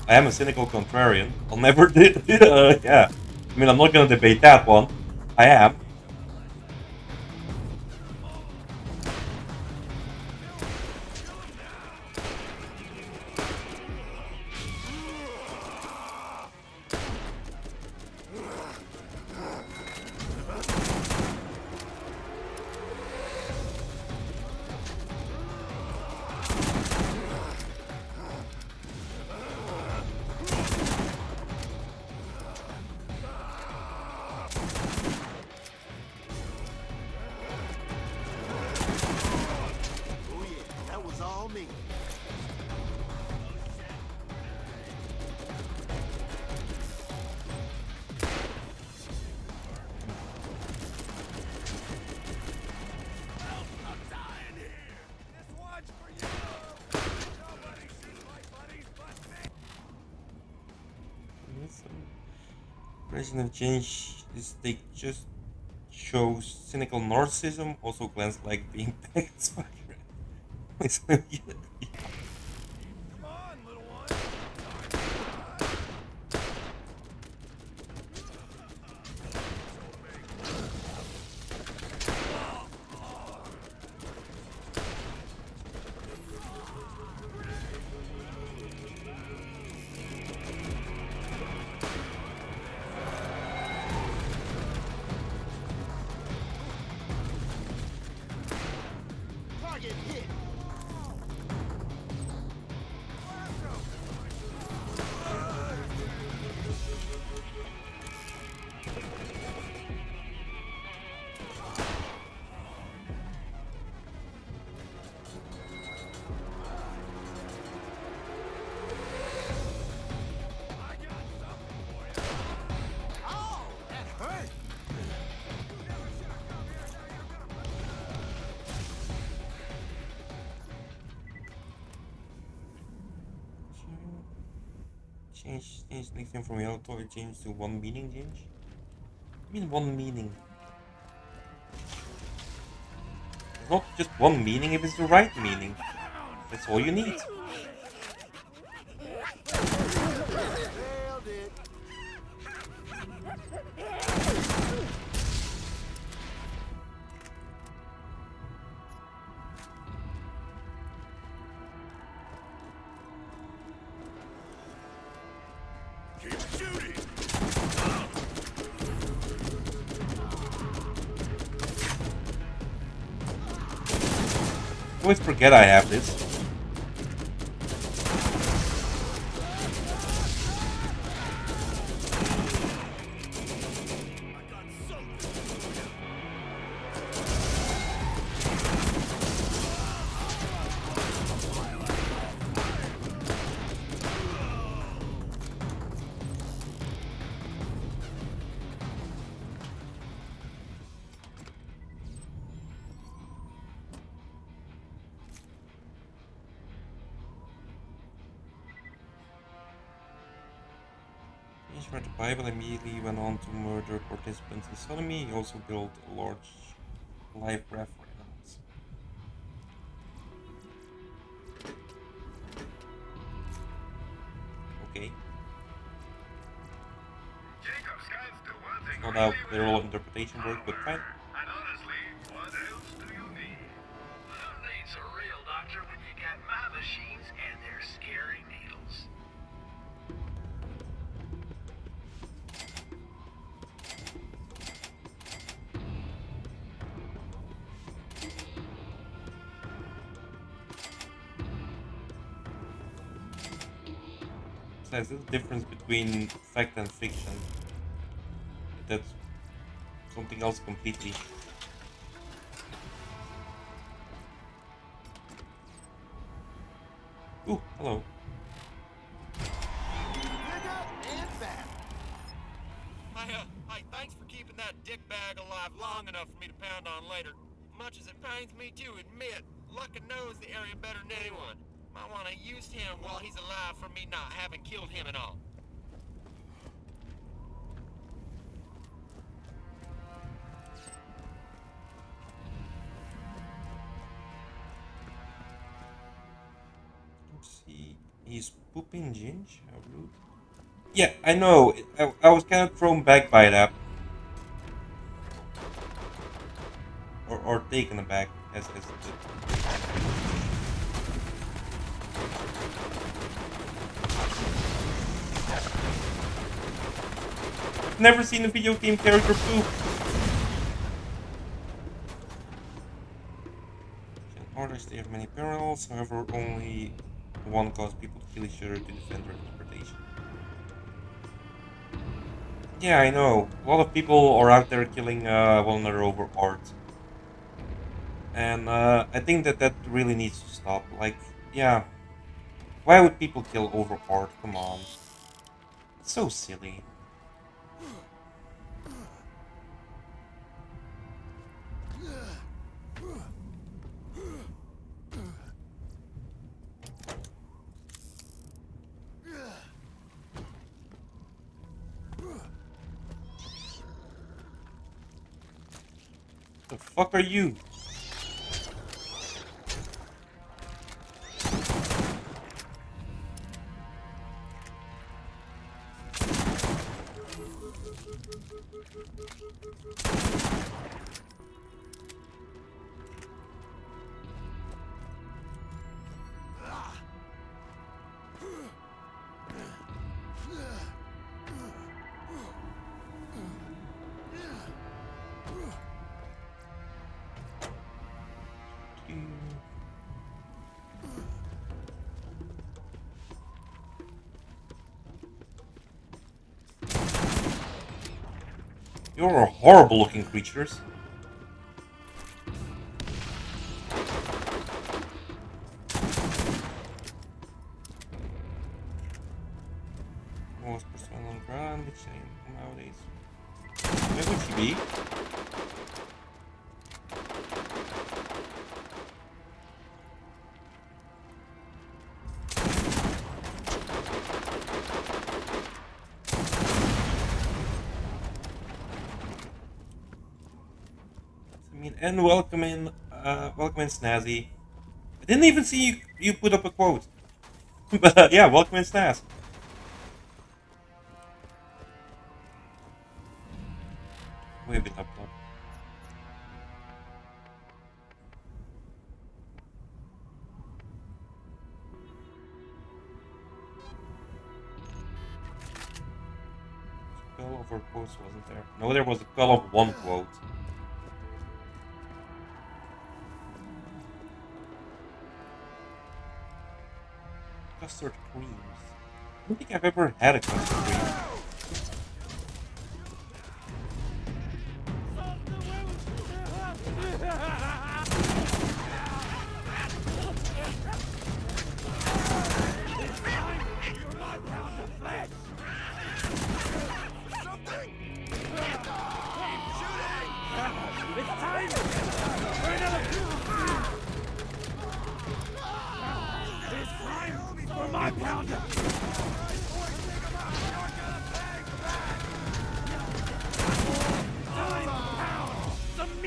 I am a cynical contrarian. I'll never yeah. I mean, I'm not gonna debate that one. I am. Oh yeah, that was all me. Version of change is they just shows cynical narcissism, also glance like being packed. Target hit. Oh, that hurt. Change nickname from yellow toy change to one meaning change? I mean one meaning. It's not just one meaning if it's the right meaning. That's all you need. Nailed it. Keep shooting! I always forget I have this. I got something. He read the Bible and immediately went on to murder participants in sodomy. He also built a large live raft for animals. Okay. Jacob's guides to one thing Not how really their well. whole interpretation work, but fine. And honestly, what else do you need? Who needs a real doctor when you got my machines and their scary needles? Besides, there's a difference between fact and fiction. That's something else completely. Ooh, hello. Hey, thanks for keeping that dick bag alive long enough for me to pound on later. Much as it pains me to admit, Luckin knows the area better than anyone. Might want to use him while he's alive for me not having killed him and all. Let's see. He's pooping Ginge? How rude. Yeah, I know. I was kind of thrown back by that. Or taken aback as I've never seen a video game character poop. In orders, they have many parallels, however, only one causes people to kill each other to defend their interpretation. Yeah, I know. A lot of people are out there killing one another over art. And I think that really needs to stop. Like, yeah. Why would people kill over art? Come on. It's so silly. The fuck are you? You're horrible looking creatures. Most person on the ground, which nowadays. Where would she be? And welcome in Snazzy. I didn't even see you put up a quote. But yeah, welcome in Snaz. Way a bit up top. Call of our quotes wasn't there. No, there was a call of one quote. Custard creams. I don't think I've ever had a custard cream.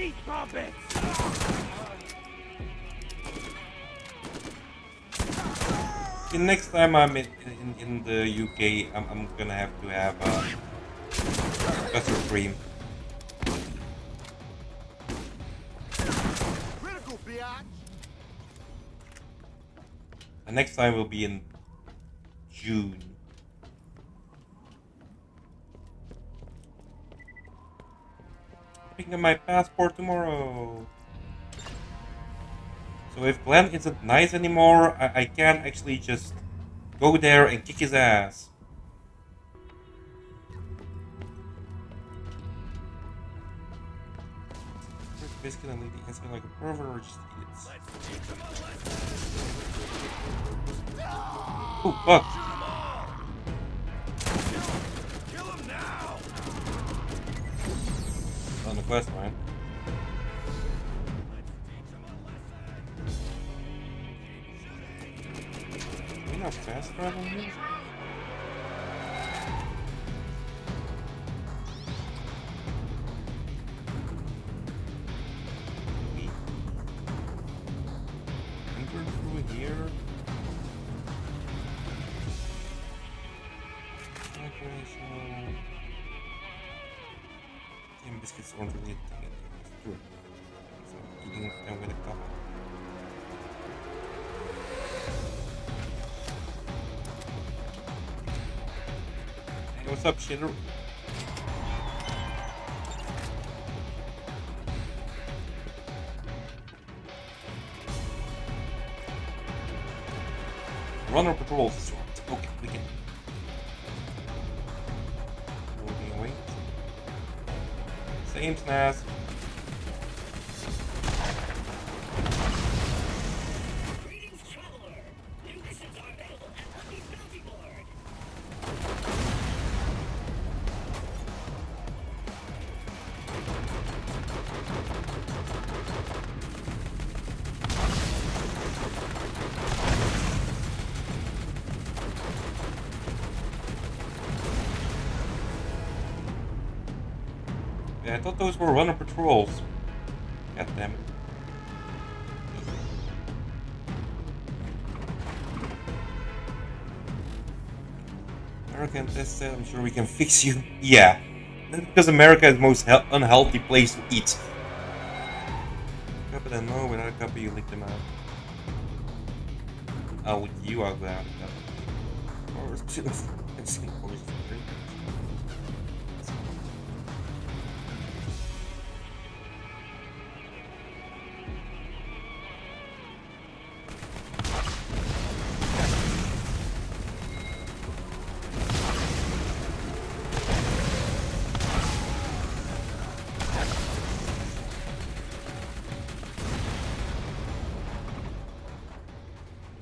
speed bump it! The next time I'm in the UK, I'm gonna have to have custard cream. Critical, biatch! The next time will be in June. Picking up my passport tomorrow. So if Glenn isn't nice anymore, I can't actually just go there and kick his ass. First biscuit and leave the inside like a pervert or just eat it. Oh, fuck. Kill him now! On the quest line. Are we not fast traveling here? We enter through here. Okay, so damn biscuits aren't really a thing anymore. It's true. So I'm eating them with a cup. Hey, what's up, shitter? Runner patrols is right. Okay, we can. Moving away. Same snaz. Greetings, traveler. New missions are available at Lucky Bounty Board. Yeah, I thought those were runner patrols. God damn it. American test said, I'm sure we can fix you. Yeah. That's because America is the most unhealthy place to eat. Cup it and no, without a cup you lick them out. Oh, with you I'll go out. Or I've seen horses drink.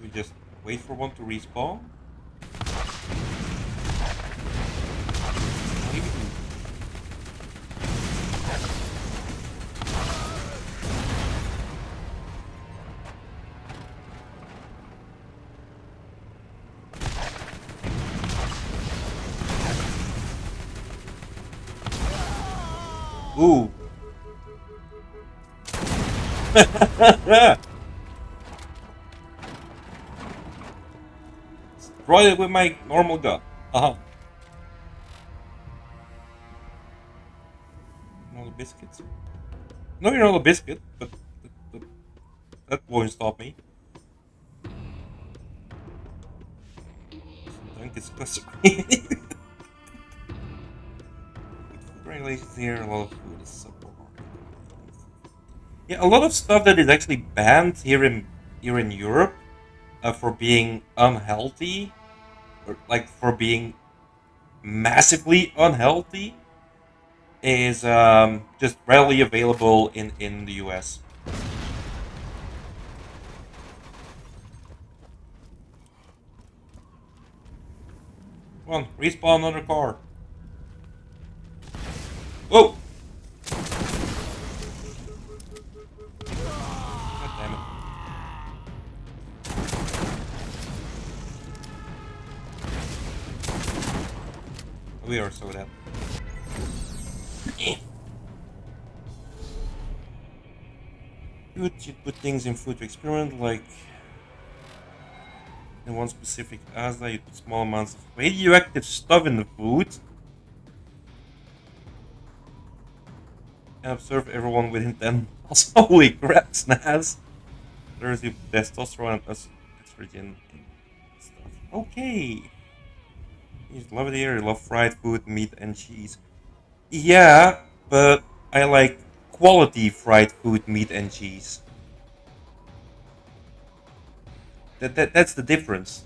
We just wait for one to respawn. Maybe we- Ooh. Destroy it with my normal gun. Uh-huh. Another biscuits. No, you're not a biscuit, but that won't stop me. Dunk is custard. Regulations here, a lot of food is subpar. Yeah, a lot of stuff that is actually banned here in Europe for being unhealthy, or like for being massively unhealthy, is just readily available in the US. Come on, respawn another car. Whoa! God damn it. We are so dead. You'd put things in food to experiment, like in one specific Asda, you'd put small amounts of radioactive stuff in the food and observe everyone within 10 miles. Holy crap, snaz! There's the testosterone and estrogen and stuff. Okay. You just love it here, you love fried food, meat, and cheese. Yeah, but I like quality fried food, meat, and cheese. That's the difference.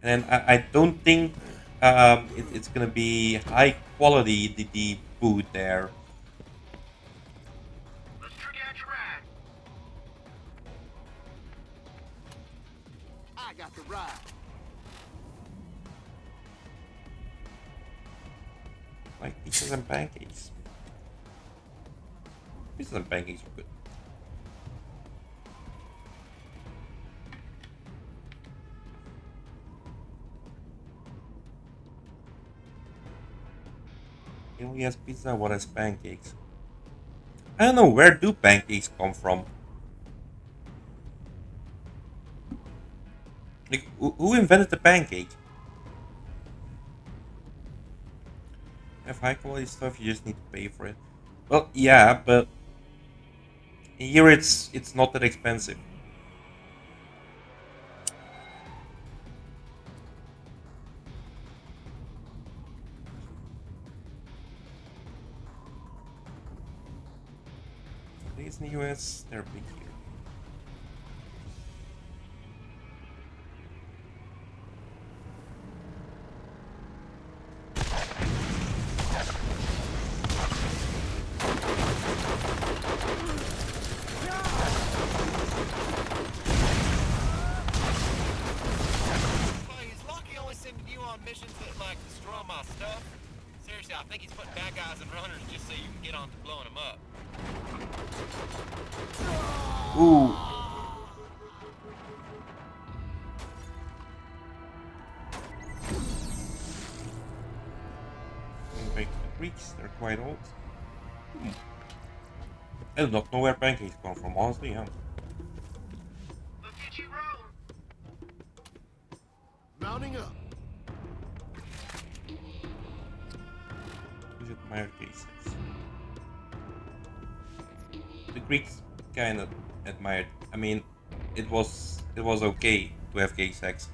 And I don't think it's gonna be high quality the food there. Let's trick out your ride. I got the ride. Like pizzas and pancakes. Pizzas and pancakes are good. He only has pizza, what has pancakes? I don't know, where do pancakes come from? Like, who invented the pancake? Have high quality stuff, you just need to pay for it. Well, yeah, but here it's not that expensive. These in the US, they're big here. Well, he's lucky only sending you on missions that, like, destroy my stuff. Seriously, I think he's putting bad guys and runners just so you can get on to blowing them up. Ooh. Going back to the Greeks, they're quite old. I do not know where pancakes come from, honestly. Yeah. Let's get you rolling. Mounting up. Who's admired cases? The Greeks kind of admired. I mean, it was okay to have gay sex.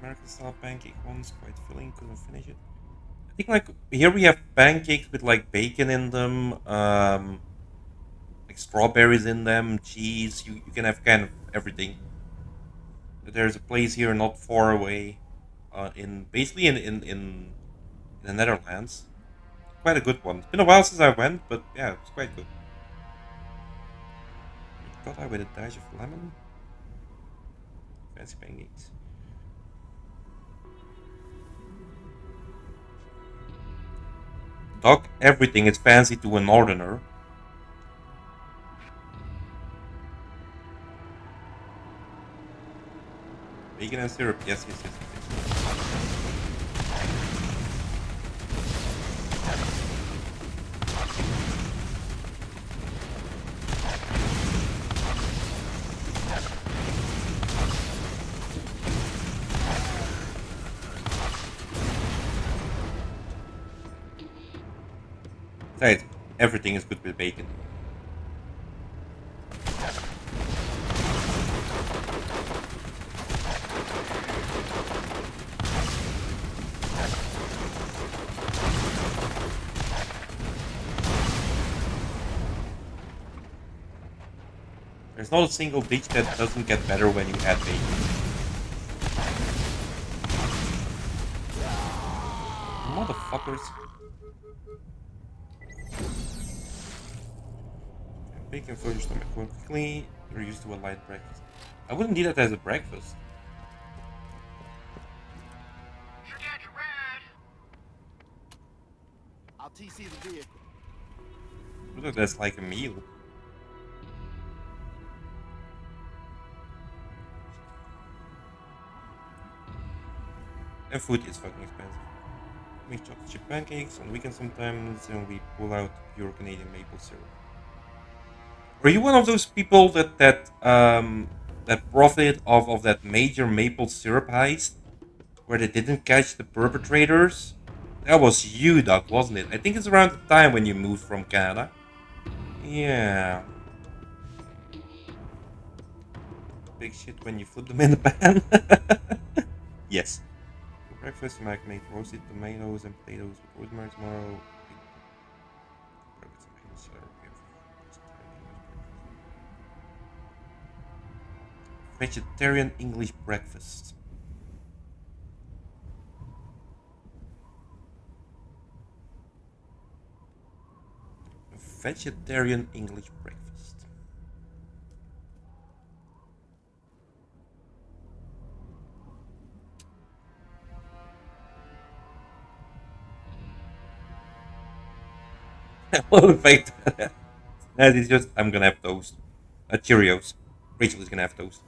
American style pancake once, quite filling, couldn't finish it. I think like here we have pancakes with like bacon in them, like strawberries in them, cheese. You can have kind of everything. There's a place here not far away, in basically in the Netherlands. Quite a good one. It's been a while since I went, but yeah, it's quite good. Ricotta with a dash of lemon. Fancy pancakes. Doc, everything is fancy to a northerner. Bacon and syrup, yes, yes, yes, yes. Besides, everything is good with bacon. There's not a single dish that doesn't get better when you add bacon. Motherfuckers. Bacon fills your stomach quickly. You're used to a light breakfast. I wouldn't eat that as a breakfast. Trick out your ride. I'll TC the vehicle. I feel like that's like a meal. And food is fucking expensive. Make chocolate chip pancakes on weekends sometimes, and we pull out pure Canadian maple syrup. Are you one of those people that profited off of that major maple syrup heist, where they didn't catch the perpetrators? That was you, Doc, wasn't it? I think it's around the time when you moved from Canada. Yeah. Big shit when you flip them in the pan. Yes. For breakfast, I make roasted tomatoes and potatoes with rosemary tomorrow. Vegetarian English breakfast. Vegetarian English breakfast. Well, in fact, that is just, I'm gonna have toast. Cheerios. Rachel is gonna have toast.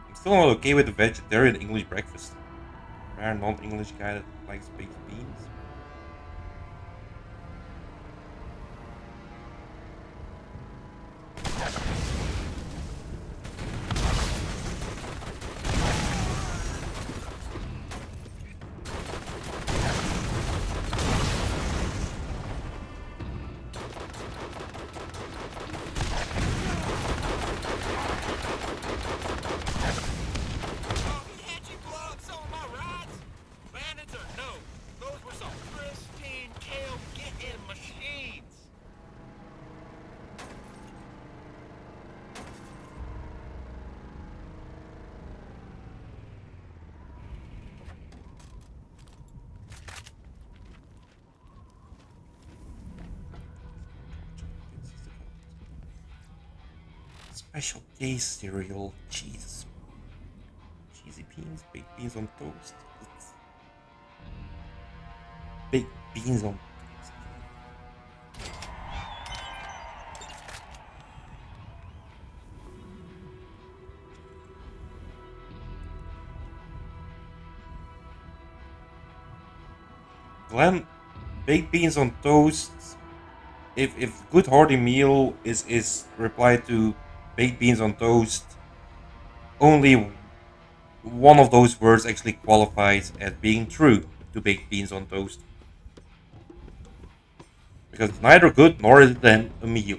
I'm still not okay with the vegetarian English breakfast. Rare non-English guy that likes baked beans. Oh, he had you blow up some of my rides? Bandits or no? Those were some pristine kale get-in machines. Special K cereal. Jesus. Cheesy beans, baked beans on toast. Baked beans on toast. Glenn, baked beans on toast. If good hearty meal is replied to baked beans on toast, only one of those words actually qualifies as being true to baked beans on toast. Because it's neither good nor is it then a meal.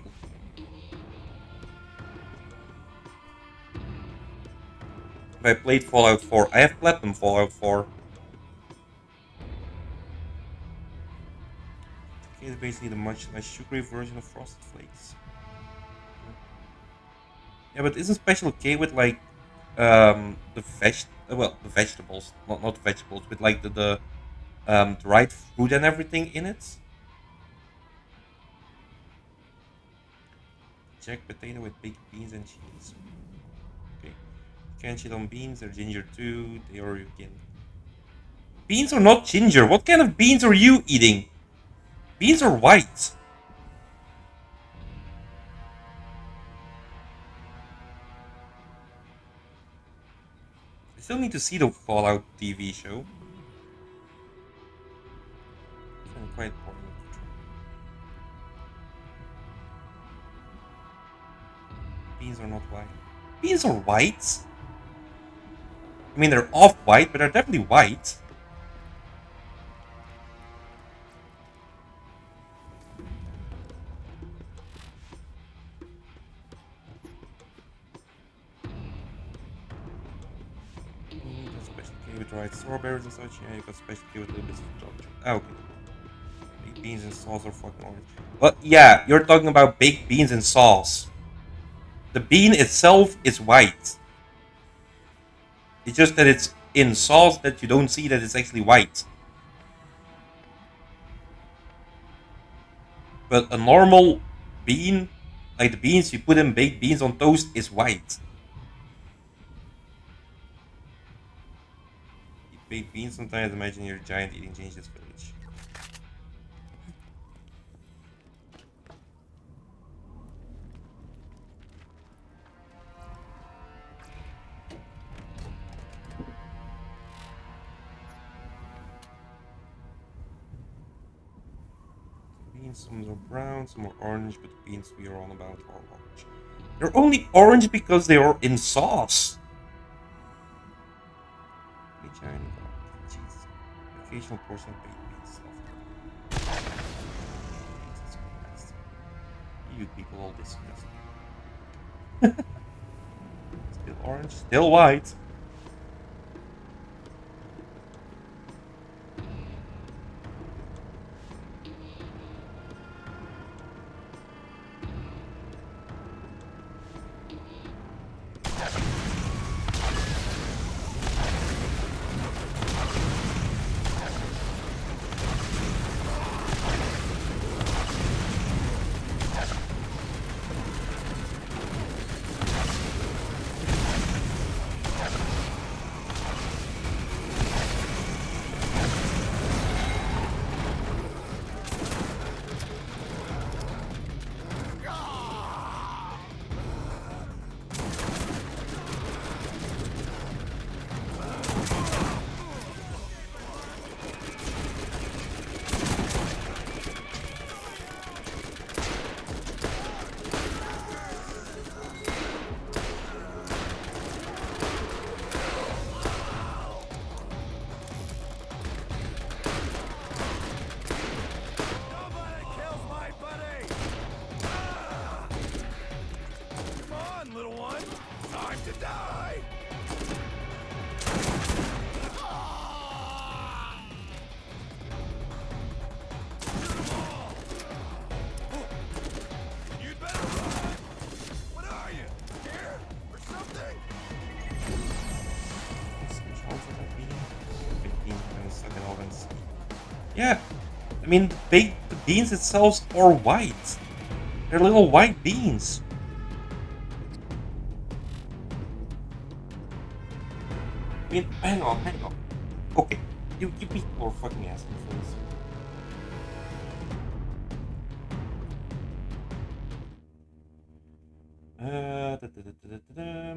If I played Fallout 4, I have platinum Fallout 4. It's basically the much less sugary version of Frosted Flakes. Yeah, but isn't Special K with like the vegetables, not vegetables, with like the dried fruit and everything in it? Jack potato with baked beans and cheese. Okay. Can't shit on beans, they're ginger too, you can. Beans are not ginger, what kind of beans are you eating? Beans are white. I still need to see the Fallout TV show. I'm quite bored. Beans are not white. Beans are white? I mean, they're off-white, but they're definitely white. Special K with dried strawberries and such. Yeah, you got special K with a little bit of chocolate. Okay. Baked beans and sauce are fucking orange. Well, yeah, you're talking about baked beans and sauce. The bean itself is white. It's just that it's in sauce that you don't see that it's actually white. But a normal bean, like the beans you put in baked beans on toast, is white. Eat baked beans sometimes, imagine you're a giant eating Ginger's village. beans. Some are brown, some are orange, but the beans we are on about are orange. They're only orange because they are in sauce. Cheese. Occasional portion of baked beans. Jesus Christ. You people all disgusting. Still orange, still white. Nobody kills my buddy! Come on, little one! Time to die! You'd better run! What are you? Scared? Or something? Yeah, I mean, the beans themselves are white. They're little white beans. I mean, hang on. Okay, you people are fucking asking for this. Da.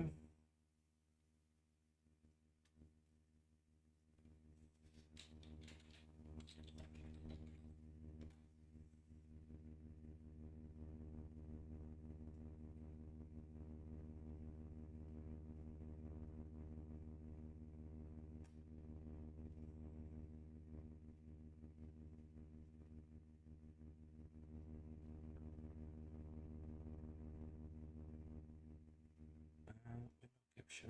Capture.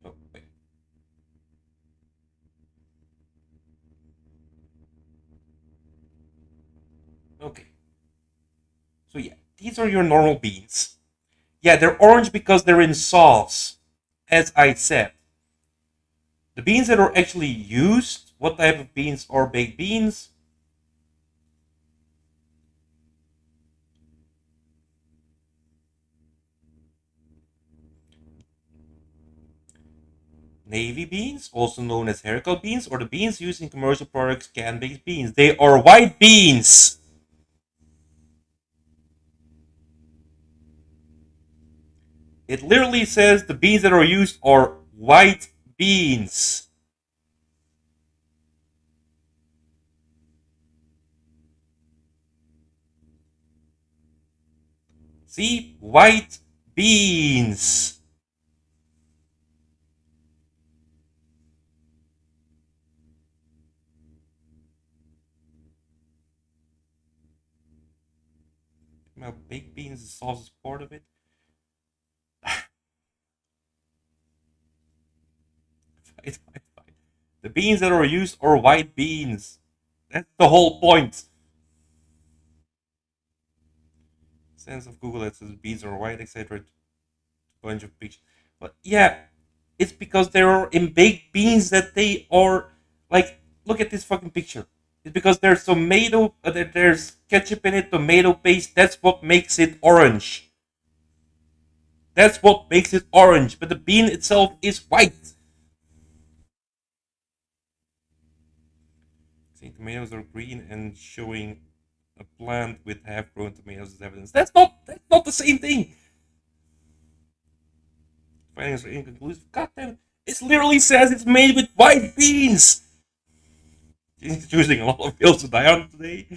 Oh, wait. Okay. So yeah, these are your normal beans. Yeah, they're orange because they're in sauce, as I said. The beans that are actually used, what type of beans are baked beans? Navy beans, also known as haricot beans, or the beans used in commercial products, canned baked beans. They are white beans. It literally says the beans that are used are white beans. See? White beans. Now, baked beans, the sauce is part of it. Fine. The beans that are used are white beans. That's the whole point. Sense of Google that says beans are white, etc. Bunch of pictures. But yeah, it's because there are in baked beans that they are like. Look at this fucking picture. It's because there's tomato, there's ketchup in it, tomato paste. That's what makes it orange. But the bean itself is white. Saying tomatoes are green and showing a plant with half-grown tomatoes as evidence. That's not the same thing. Findings are inconclusive. Goddamn, it literally says it's made with white beans. He's choosing a lot of hills to die on today.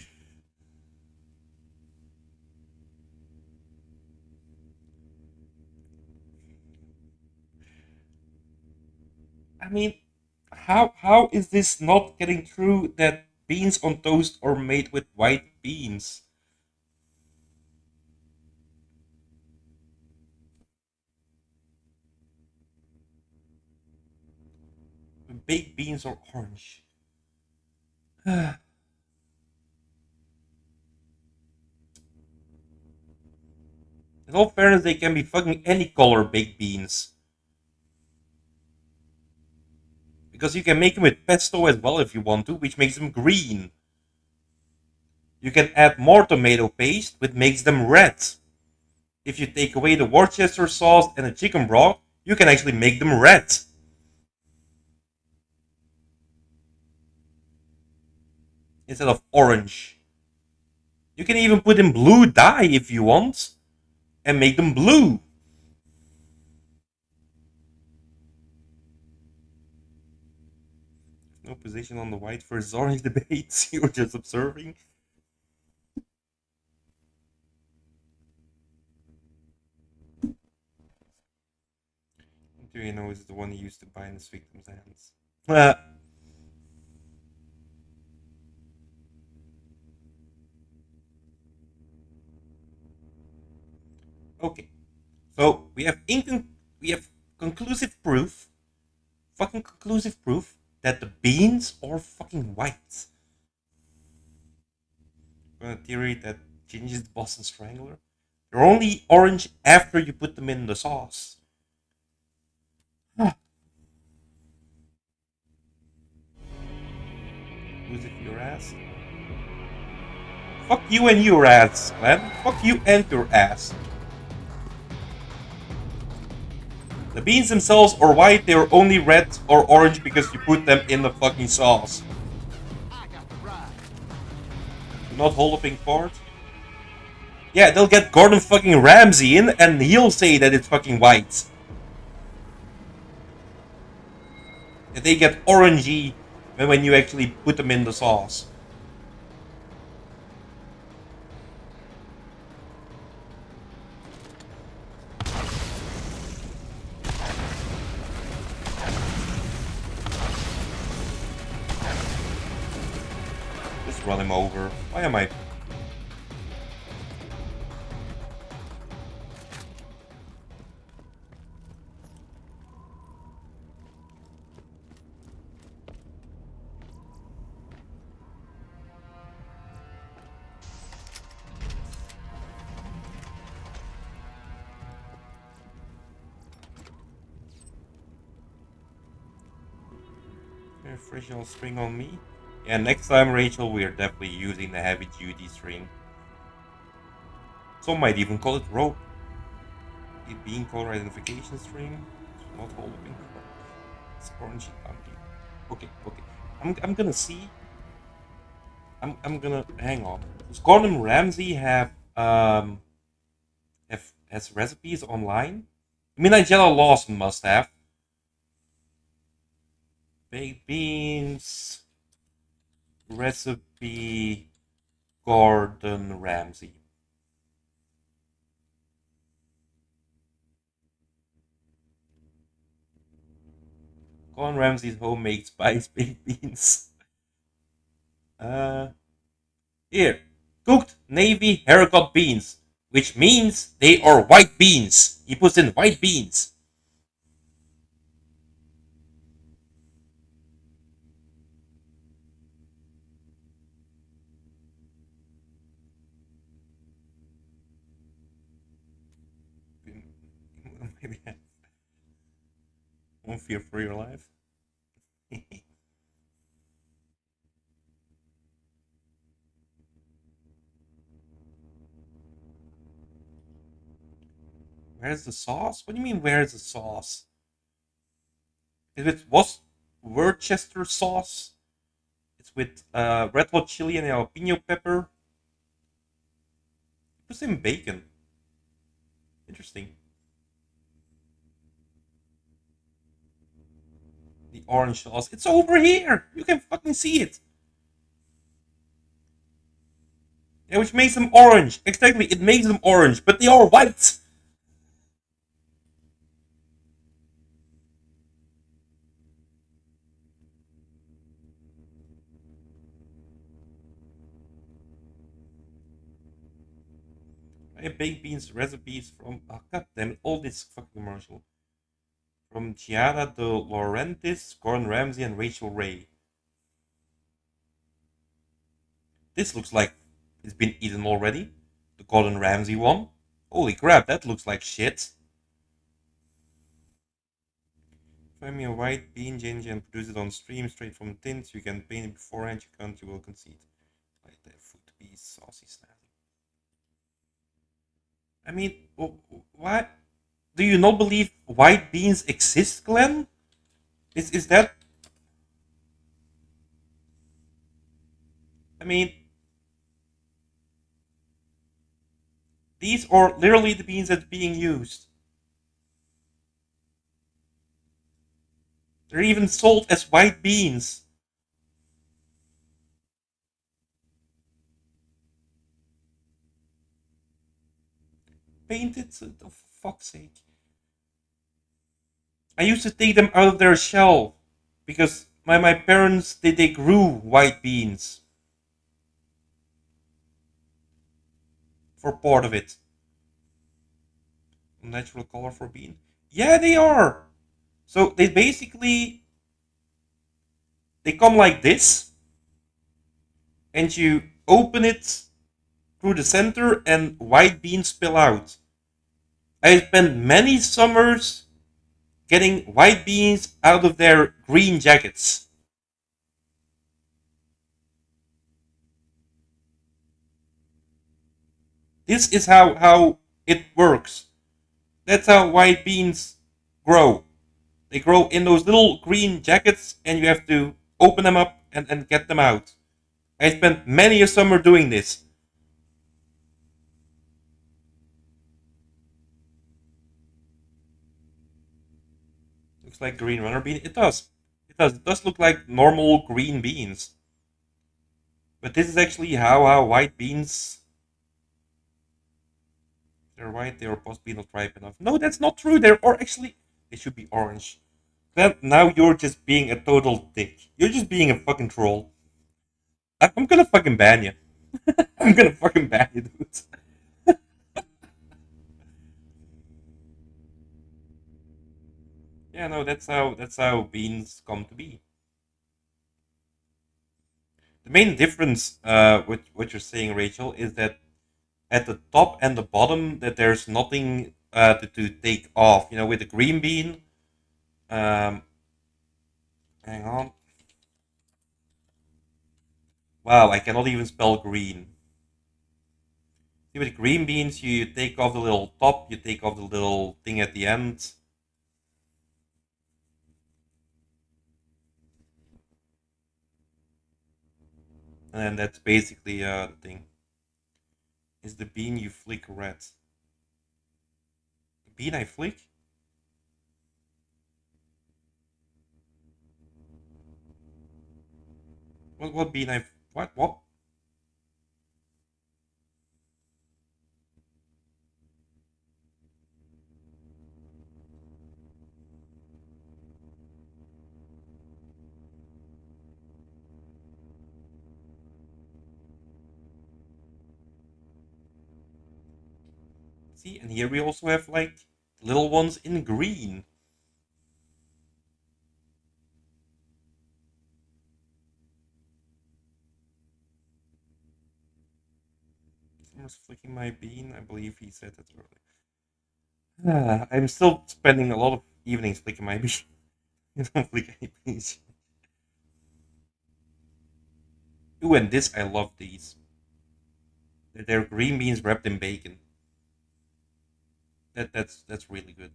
I mean, how is this not getting through that beans on toast are made with white beans? Baked beans are orange. In all fairness, they can be fucking any color baked beans. Because you can make them with pesto as well if you want to, which makes them green. You can add more tomato paste, which makes them red. If you take away the Worcester sauce and the chicken broth, you can actually make them red. Instead of orange. You can even put in blue dye if you want and make them blue. No position on the white versus orange debate. You're just observing. Do you know is the one he used to bind his victim's hands? Okay, so we have conclusive proof, fucking conclusive proof that the beans are fucking white. A theory that changes the Boston Strangler. They're only orange after you put them in the sauce. Who's it your ass? Fuck you and your ass, man. Fuck you and your ass. The beans themselves are white, they are only red or orange because you put them in the fucking sauce. Do not hold a pink part. Yeah, they'll get Gordon fucking Ramsay in and he'll say that it's fucking white. And they get orangey when you actually put them in the sauce. Just run him over. Why am I... Original string on me. Yeah, next time, Rachel, we are definitely using the heavy duty string. Some might even call it rope. It being color identification string. Not holding. It's orangey. Okay. I'm gonna see. I'm gonna hang on. Does Gordon Ramsay have has recipes online? I mean, Nigella Lawson must have. Baked beans recipe Gordon Ramsay. Gordon Ramsay's homemade spiced baked beans. Here, cooked navy haricot beans, which means they are white beans. He puts in white beans. Maybe won't fear for your life. Where's the sauce? What do you mean, where's the sauce? If it was Worcester sauce, it's with red hot chili and jalapeno pepper. Put some bacon. Interesting. The orange sauce. It's over here! You can fucking see it! Yeah, which makes them orange. Exactly, it makes them orange, but they are white! I have baked beans recipes from... Oh, god damn it, all this fucking commercial. From Giada De Laurentiis, Gordon Ramsay, and Rachel Ray. This looks like it's been eaten already. The Gordon Ramsay one. Holy crap, that looks like shit. Find me a white bean ginger and produce it on stream straight from tins. You can paint it beforehand, you can't, you will concede. Like the food to be saucy snazzy. I mean, what? Do you not believe white beans exist, Glenn? Is that... I mean... These are literally the beans that's being used. They're even sold as white beans. Painted, for fuck's sake. I used to take them out of their shell because my parents they grew white beans for part of it. Natural color for bean. Yeah, they are. So they basically they come like this, and you open it through the center, and white beans spill out. I spent many summers getting white beans out of their green jackets. This is how it works. That's how white beans grow. They grow in those little green jackets, and you have to open them up and get them out. I spent many a summer doing this. Looks like green runner bean. It does. It does. It does look like normal green beans. But this is actually how white beans... They're white, they are possibly not ripe enough. No, that's not true. They should be orange. Then now you're just being a total dick. You're just being a fucking troll. I'm gonna fucking ban you. I'm gonna fucking ban you, dude. Yeah, no, that's how beans come to be. The main difference with what you're saying, Rachel, is that at the top and the bottom that there's nothing to take off. You know, with the green bean. Hang on. Wow, I cannot even spell green. See, with green beans, you take off the little top, you take off the little thing at the end. And that's basically the thing. Is the bean you flick red? The bean I flick? What bean I... What? See, and here we also have like little ones in green. Someone's flicking my bean. I believe he said that earlier. I'm still spending a lot of evenings flicking my bean. You don't flick any beans. Ooh, and this, I love these. They're green beans wrapped in bacon. That's really good.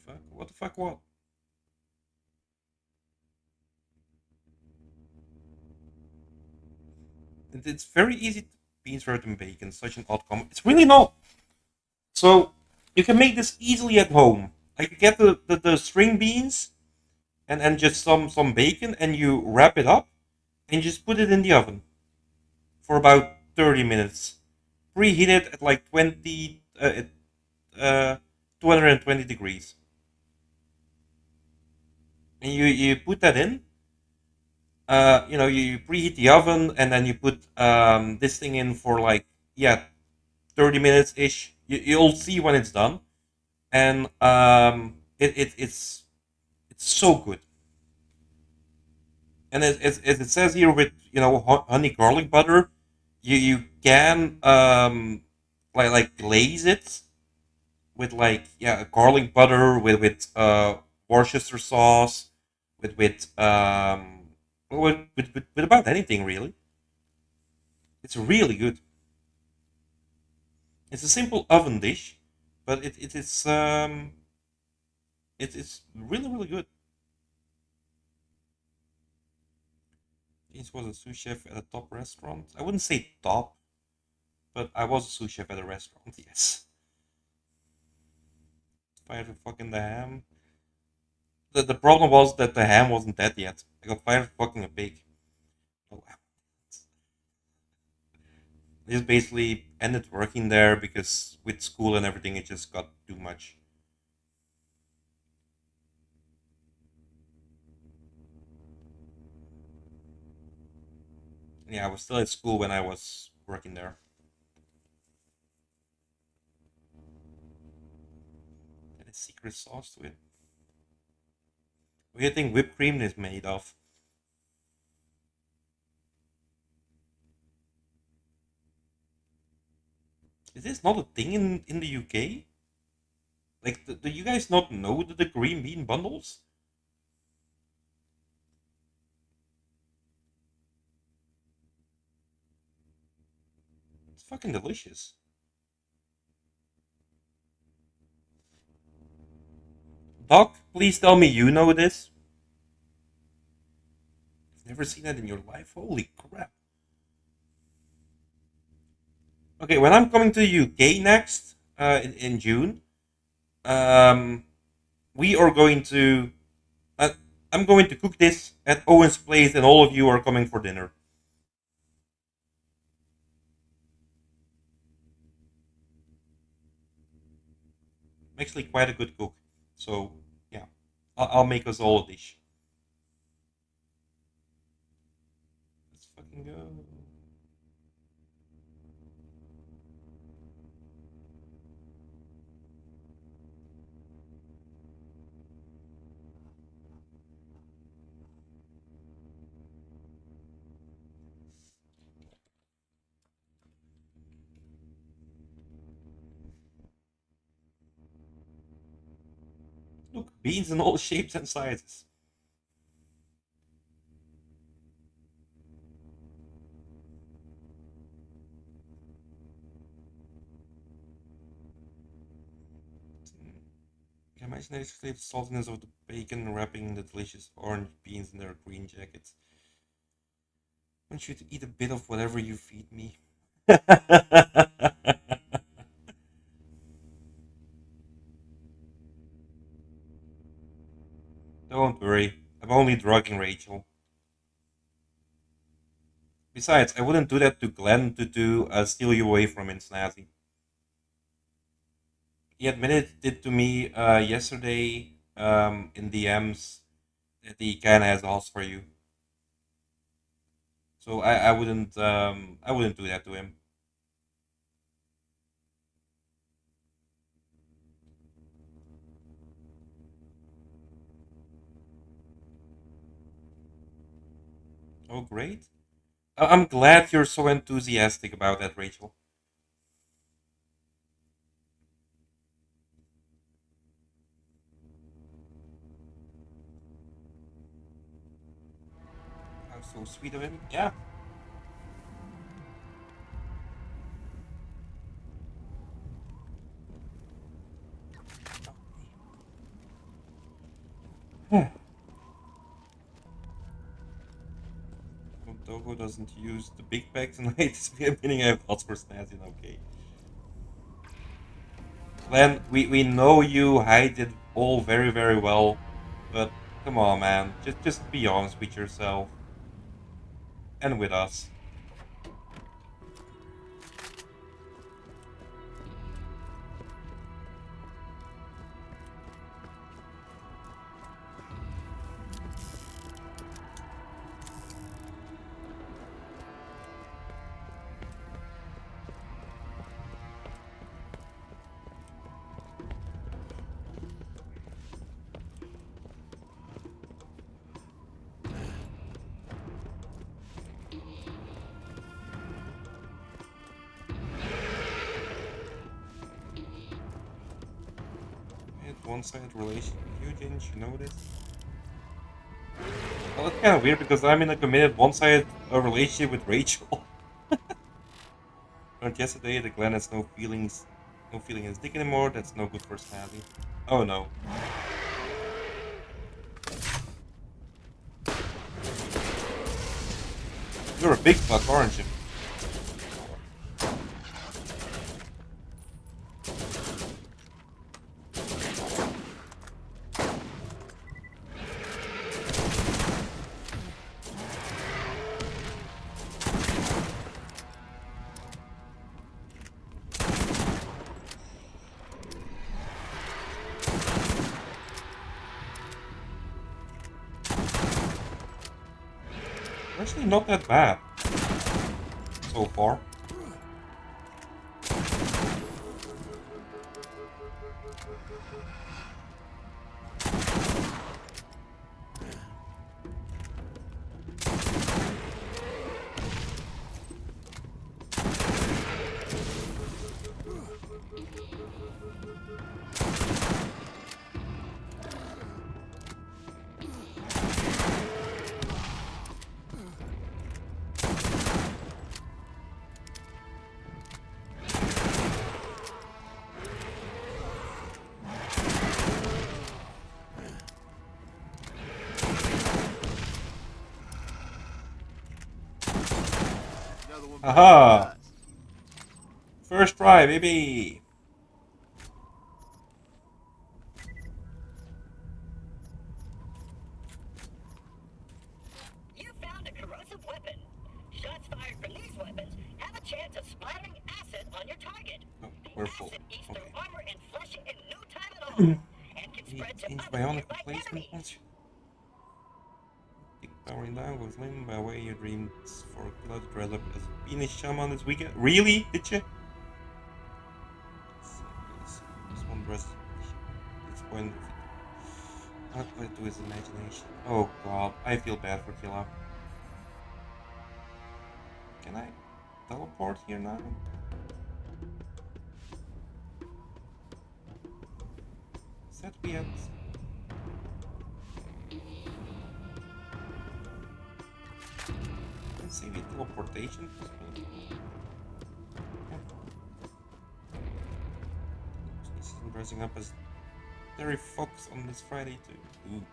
fuck? What the fuck? What? It's very easy to beans wrapped in bacon, such an odd comment. It's really not. So you can make this easily at home. Like you get the string beans and just some bacon and you wrap it up and just put it in the oven for about 30 minutes. Preheat it at like 220 degrees. And you put that in. You preheat the oven and then you put this thing in for like 30 minutes ish. You'll see when it's done, and it's so good. And as it says here with honey garlic butter, you can like glaze it with garlic butter with Worcester sauce with about anything really. It's really good. It's a simple oven dish, but it's really really good. This was a sous chef at a top restaurant. I wouldn't say top, but I was a sous chef at a restaurant. Yes. Fired for fucking the ham. The problem was that the ham wasn't dead yet. I got fired for fucking a pig. Oh, I just basically ended working there because with school and everything, it just got too much. Yeah, I was still at school when I was working there. And a secret sauce to it. What do you think whipped cream is made of? Is this not a thing in the UK? Like, do you guys not know the green bean bundles? It's fucking delicious. Doc, please tell me you know this. You've never seen that in your life? Holy crap. Okay, when I'm coming to the UK next, in June, um, we are going to. Uh, I'm going to cook this at Owen's place, and all of you are coming for dinner. I'm actually quite a good cook, so yeah, I'll make us all a dish. Let's fucking go. Look, beans in all shapes and sizes. Can you imagine the saltiness of the bacon wrapping the delicious orange beans in their green jackets? I want you to eat a bit of whatever you feed me. Don't worry, I'm only drugging Rachel. Besides, I wouldn't do that to Glenn to steal you away from him, Snazzy. He admitted it to me yesterday in DMs that he kind of has a house for you. So I wouldn't do that to him. Oh, great. I'm glad you're so enthusiastic about that, Rachel. How so sweet of him. Yeah. doesn't use the big bags and heights, meaning I have odds for snazzy. Okay. Glenn, we know you hide it all very, very well, but come on, man. Just be honest with yourself. And with us. One-sided relation with you, didn't you notice? Well, that's kind of weird because I'm in a committed one-sided relationship with Rachel. Learned yesterday that Glenn has no feeling in his dick anymore. That's no good for Snazzy. Oh no. You're a big fuck, aren't you? Actually not that bad so far. Aha! First try, baby! You found a corrosive weapon. Shots fired from these weapons have a chance of splattering acid on your target. Oh, The we're full. acid eats Okay. through armor and fleshing in no time at all, and can spread to Change other bionic nearby replacement enemies. once you keep powering down with Lynn by way your dreams for Cloud to dress up as a penis shaman this weekend. Really? Did you? This one dress it's point not quite to his imagination. Oh god, I feel bad for Killa. Can I teleport here now? Set me at let's see the teleportation possibility. Yeah. He's dressing up as Terry Fox on this Friday too. Ooh.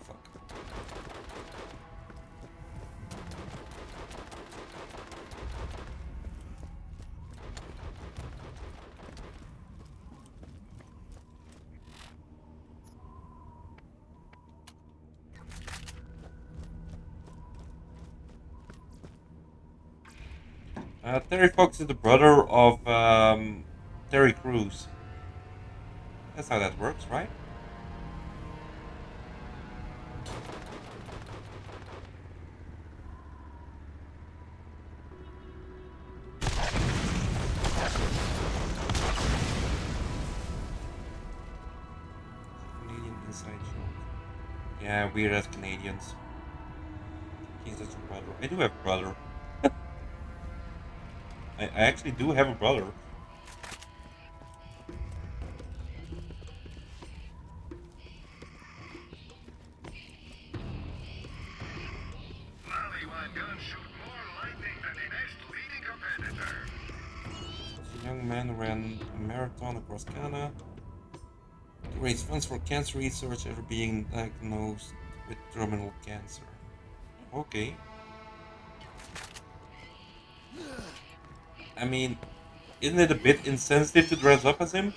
Fuck. Terry Fox is the brother of Terry Crews. That's how that works, right? Canadian inside joke. Yeah, weird as Canadians. He's such a brother. I do have a brother. I actually do have a brother. Lallywine guns shoot more lightning than the next leading competitor. A young man ran a marathon across Canada to raise funds for cancer research after being diagnosed with terminal cancer. Okay. I mean, isn't it a bit insensitive to dress up as him?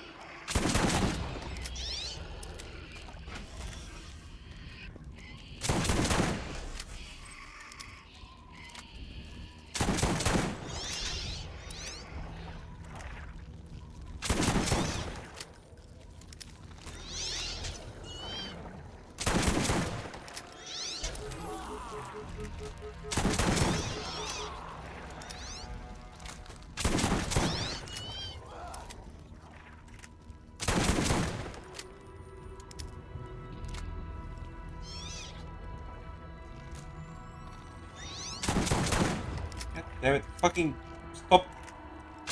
God damn it, fucking stop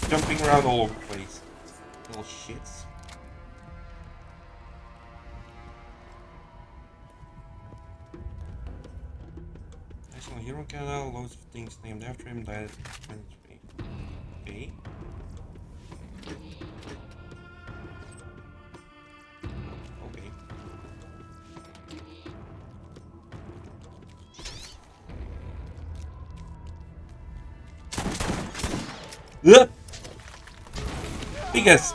jumping around all over the place. Little shits. National Hero Canada, loads of things named after him, died at 23. Okay. Okay. Ugh! Biggest!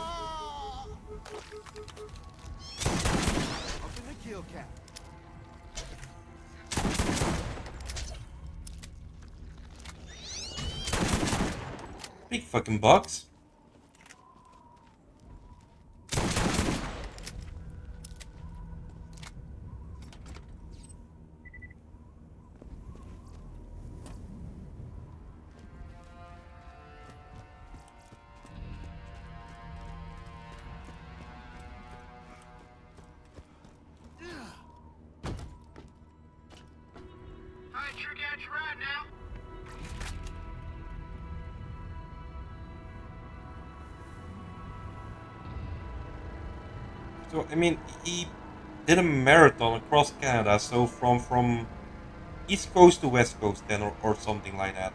Big fucking box. I sure got you right now. So, I mean, he did a marathon across Canada, so from East Coast to West Coast then, or something like that.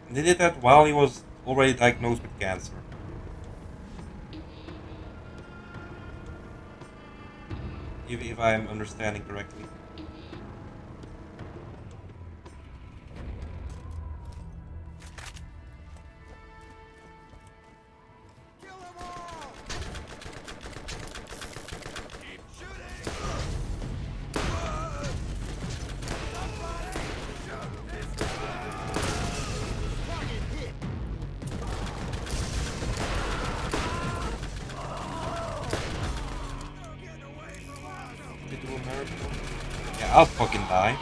And they did that while he was already diagnosed with cancer. If I'm understanding correctly. Did you do a marathon? Yeah, I'll fucking die.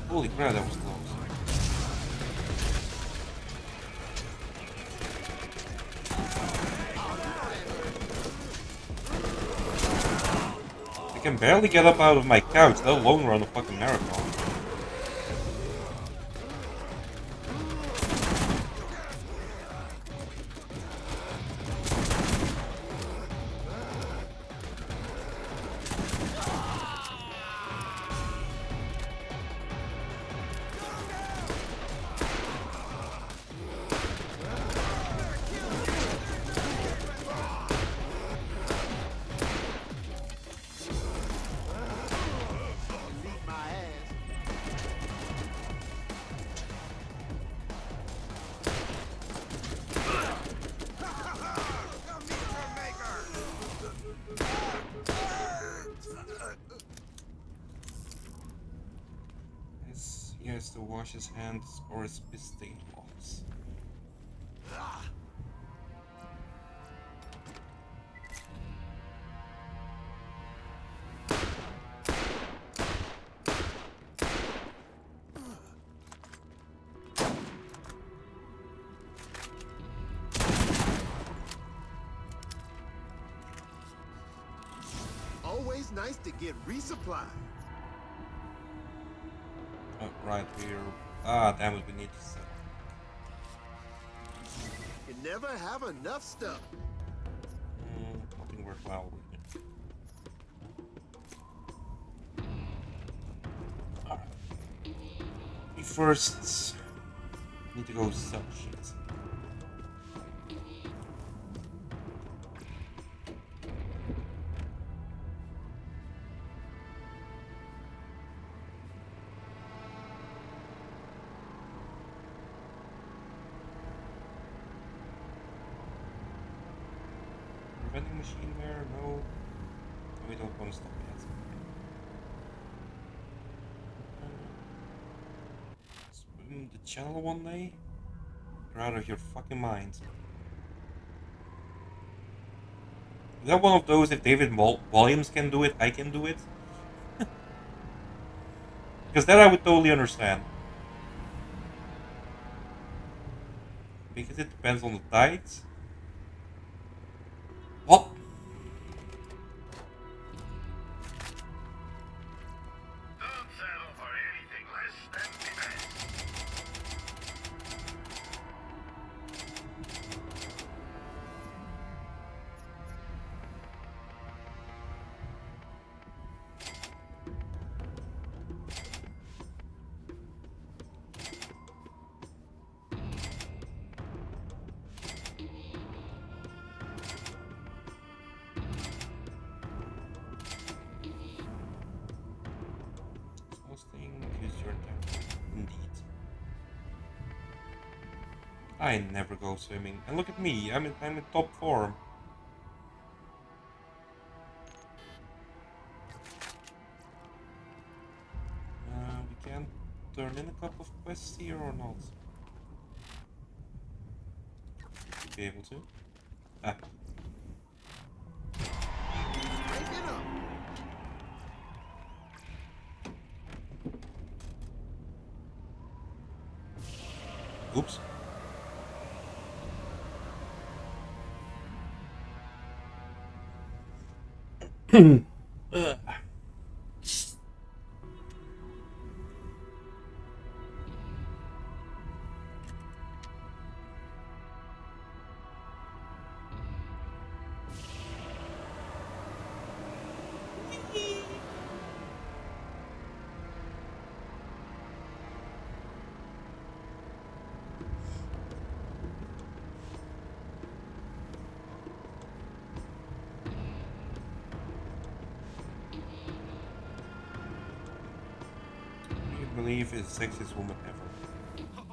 Holy crap, that was close. I can barely get up out of my couch, let alone run a fucking marathon. He has to wash his hands or his piss stained palms. Always nice to get resupplied. Oh, right, we're... Ah, damn it, we need to sell. You never have enough stuff. Nothing worthwhile with it. Alright. first need to go sell shit. Vending machine there? No. We don't want to stop yet. Swim the channel one day? You're out of your fucking mind. Is that one of those, if David Williams can do it, I can do it? Because that I would totally understand. Because it depends on the tides. What? Don't settle for anything less than the best. Indeed. I never go swimming. And look at me, I'm in top form. We can turn in a couple of quests here or not? Should be able to. Ah. Break it up. Oops. Believe is the sexiest woman ever.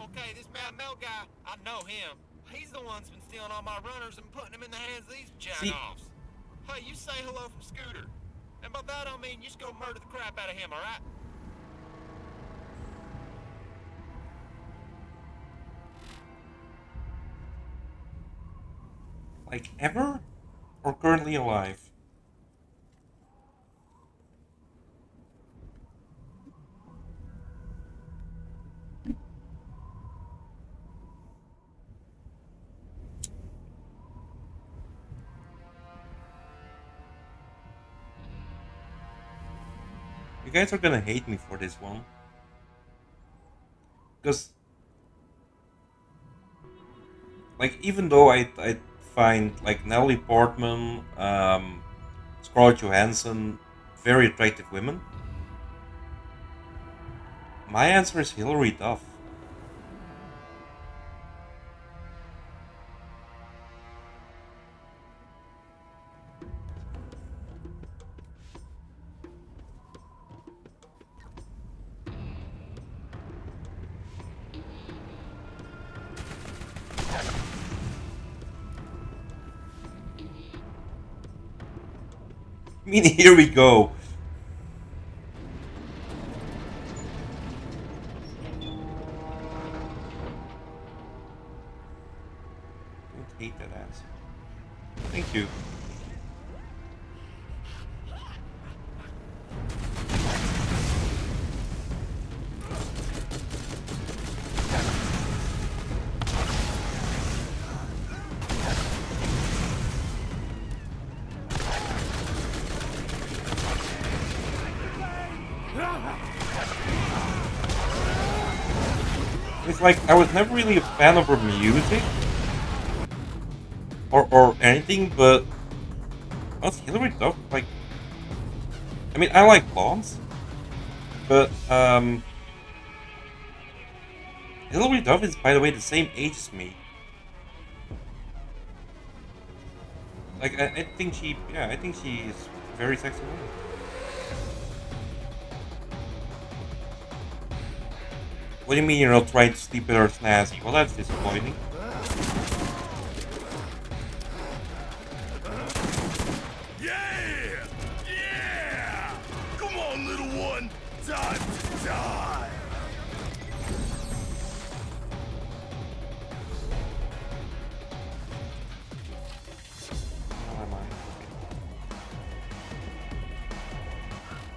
Okay, this Mad Mel guy, I know him. He's the one that's been stealing all my runners and putting them in the hands of these jack-offs. Hey, you say hello from Scooter. And by that I mean you just go murder the crap out of him, alright? Like ever? Or currently alive? You guys are gonna hate me for this one. Because, like, even though I find, like, Natalie Portman, Scarlett Johansson very attractive women, my answer is Hilary Duff. I mean, here we go. Don't hate that ass. Thank you. It's like, I was never really a fan of her music or anything, but what's Hilary Duff like? I mean, I like blondes, but Hilary Duff is, by the way, the same age as me. Like, I think she, yeah, I think she is a very sexy woman. What do you mean you're not trying to sleep with her snazzy? Well, that's disappointing. Yeah! Yeah! Come on, little one! Time to die! Oh, am I?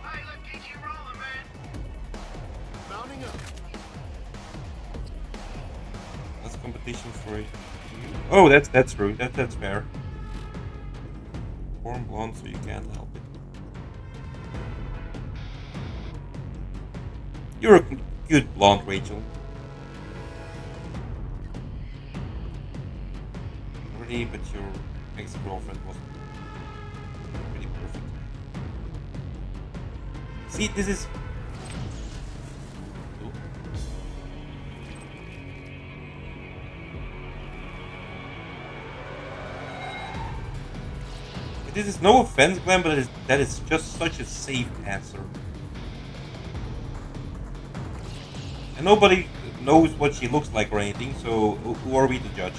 Hey, let's get you rolling, man! Mounting up. That's competition for you. Oh, that's true. That's fair. Born blonde, so you can't help it. You're a cute blonde, Rachel. Pretty, but your ex-girlfriend was pretty perfect. See, this is. Ooh. This is no offense, Glenn, but that is just such a safe answer. And nobody knows what she looks like or anything, so who are we to judge?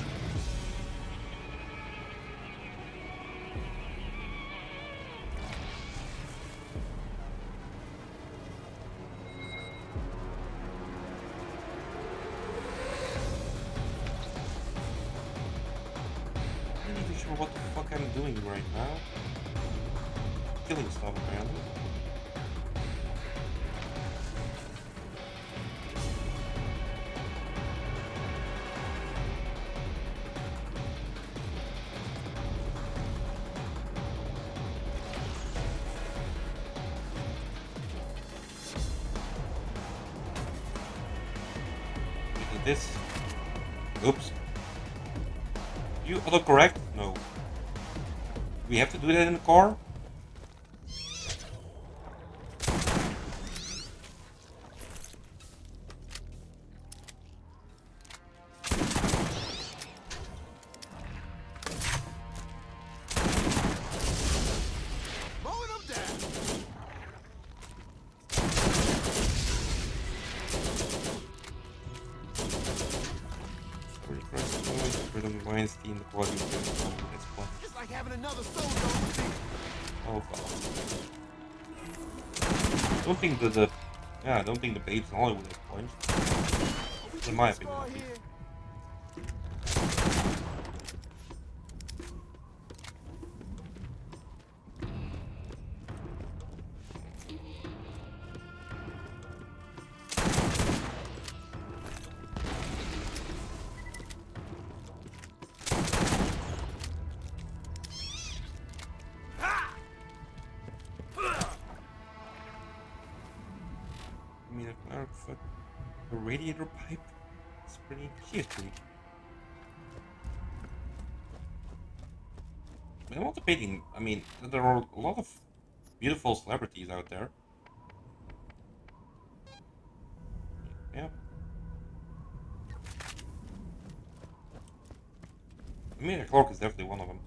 I'm not even sure what the fuck I'm doing right now. Killing stuff, apparently. Look at this. Oops. You autocorrect? No. Do we have to do that in the car? Mowing them down. Weinstein, the quality of the it's It's like having another soldier on the team. Oh god. I don't think the yeah, I don't think the babes in Hollywood is punched. In my opinion, at least. I mean, a radiator pipe. It's pretty. She is pretty. But I'm not debating. I mean, there are a lot of beautiful celebrities out there. Yeah. Emilia Clarke is definitely one of them.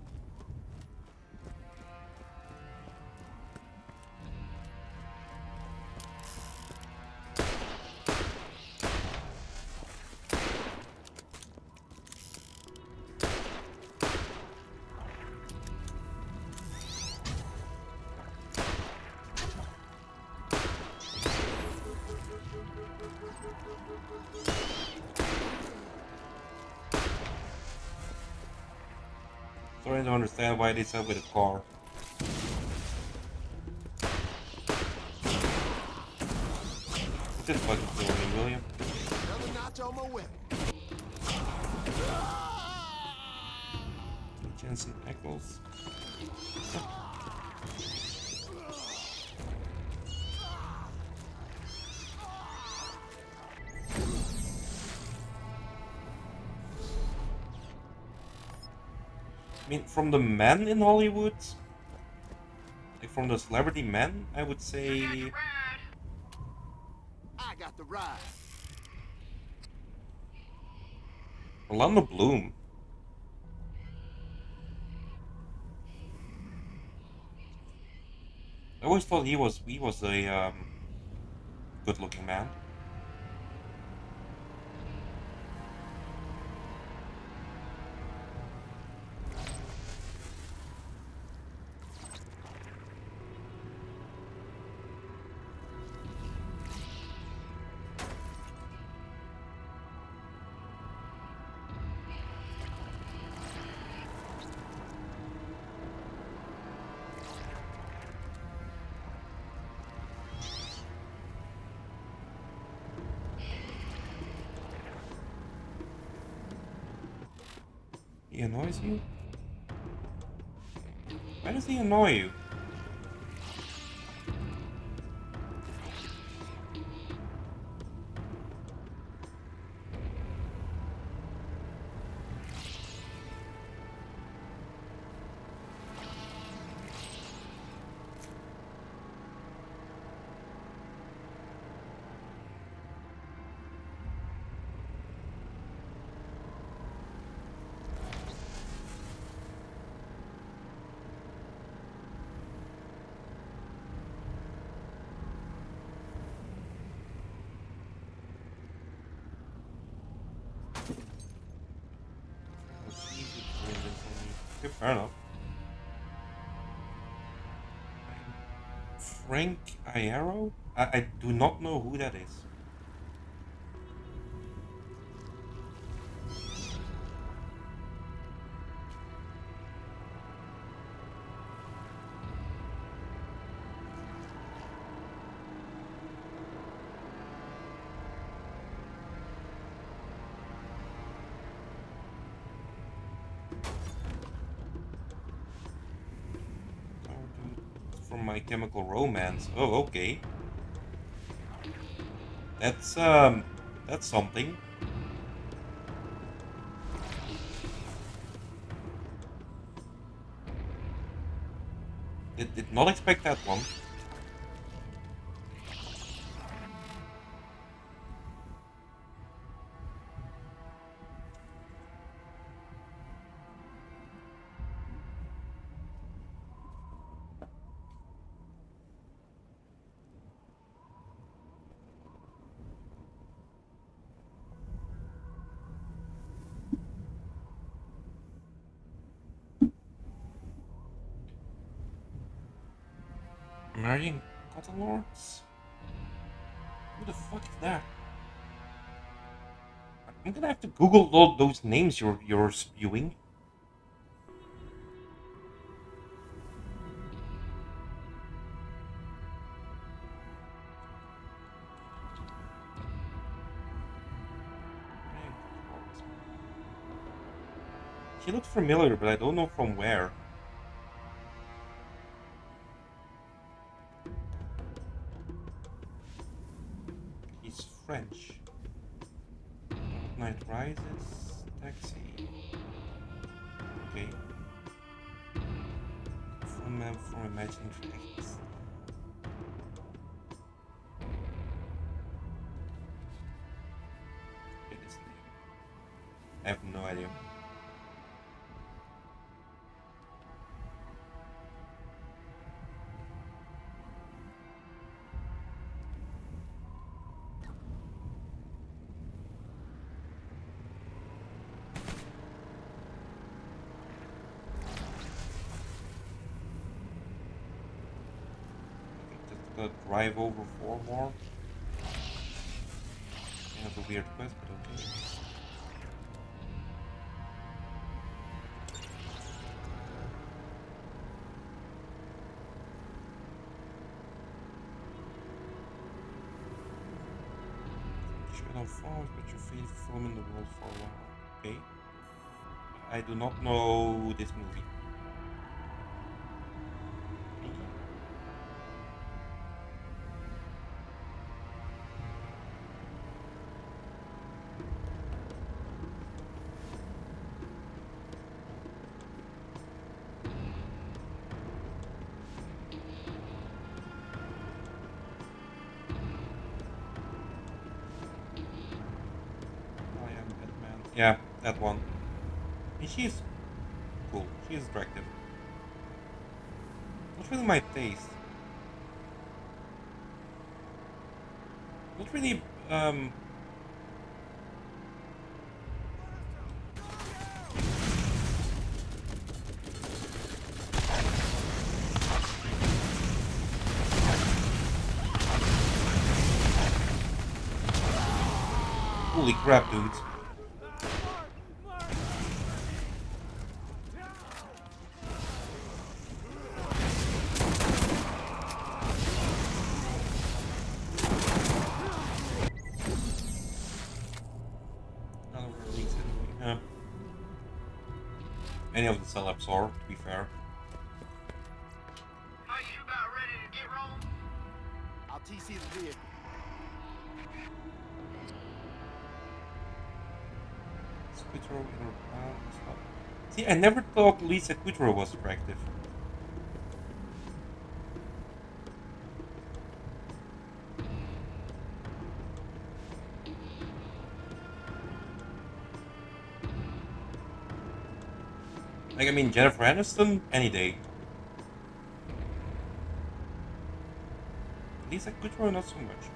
Starting to understand why they said with a car. Just fucking kill me, William. Another notch on my weapon. Jensen Ackles. I mean, from the men in Hollywood, like from the celebrity men, I would say I got the ride. Orlando Bloom. I always thought he was a good-looking man. He annoys you? Why does he annoy you? Okay, fair enough. Frank Iero? I do not know who that is. From My Chemical Romance. Oh, okay. That's something. Did not expect that one. Marrying Cotton Lords? Who the fuck is that? I'm gonna have to Google all those names you're spewing. He looked familiar, but I don't know from where. He's French. Night Rises, Taxi. Okay. From Imagining Facts. Get his name. I have no idea. Drive over 4 more. Kind of a weird quest, but okay. Shadow falls, but your faith from in the world for a while. Okay. I do not know this movie. I am Batman. Yeah. That one. And she's cool. She's attractive. Not really my taste. Not really, holy crap, dudes. Another release anyway. Yeah. Any of the celebs are, to be fair. Are you about ready to get rolling? I'll TC the vehicle. Squidrow in her stop. See, I never thought Lisa Kudrow was attractive. Like, I mean, Jennifer Aniston, any day. Lisa Kudrow, not so much.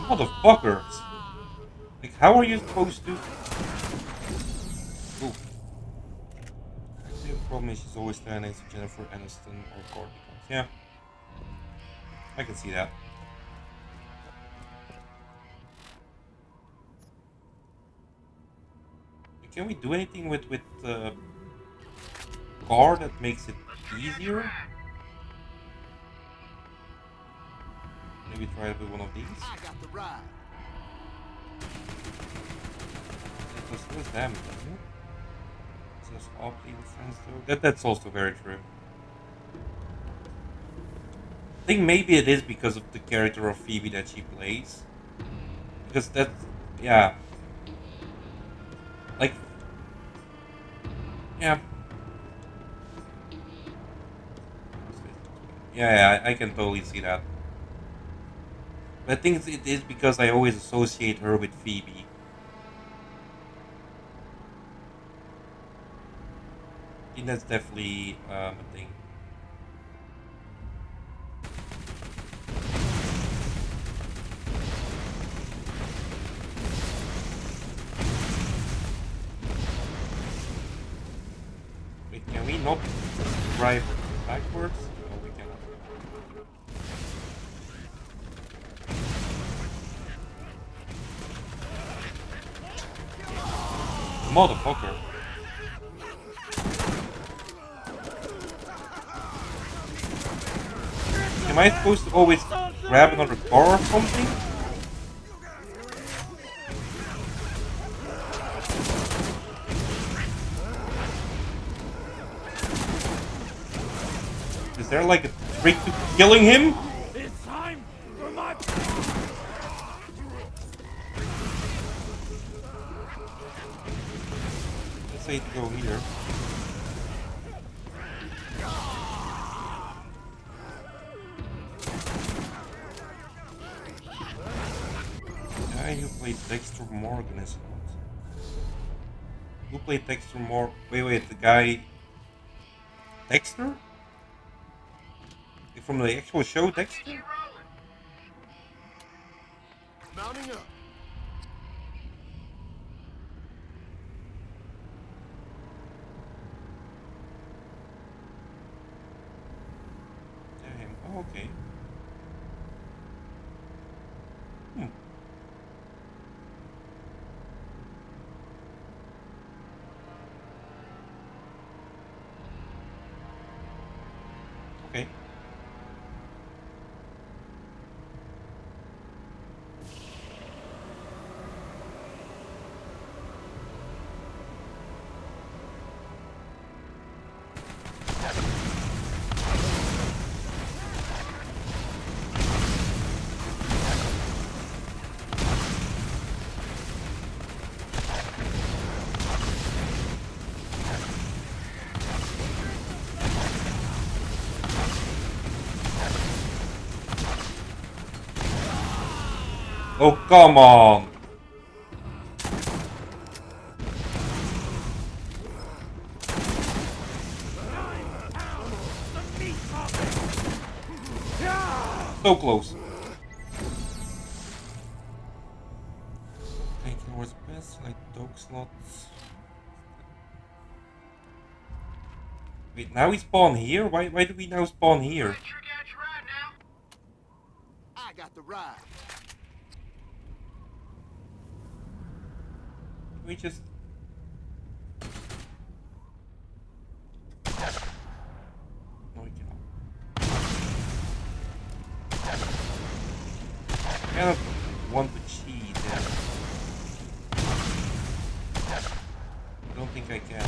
Motherfuckers! Like, how are you supposed to? Ooh. The problem is she's always standing next to Jennifer Aniston or Courtney Cox. Yeah. I can see that. Can we do anything with car that makes it easier? Maybe try with one of these. I got the ride. It does less damage, doesn't it? It says Opti with friends though. That's also very true. I think maybe it is because of the character of Phoebe that she plays. Because that's, yeah. Like, yeah. Yeah, I can totally see that. But I think it is because I always associate her with Phoebe. I think that's definitely a thing. Wait, can we not drive backwards? No, we cannot. Motherfucker. Am I supposed to always grab another car or something? Is there like a trick to killing him? It's time for my... Let's say to go here. The guy who played Dexter Morgan is not. Who played Dexter Morgan? Wait, the guy... Dexter? From the actual show, Dexter? Mounting up. Damn. Oh, okay. Okay. Oh, come on! So close. Thank you was best, like dog slots. Wait, now we spawn here? Why do we now spawn here? Sure got you right now. I got the ride. We just... No, we cannot. I kind of want to cheat there. I don't think I can.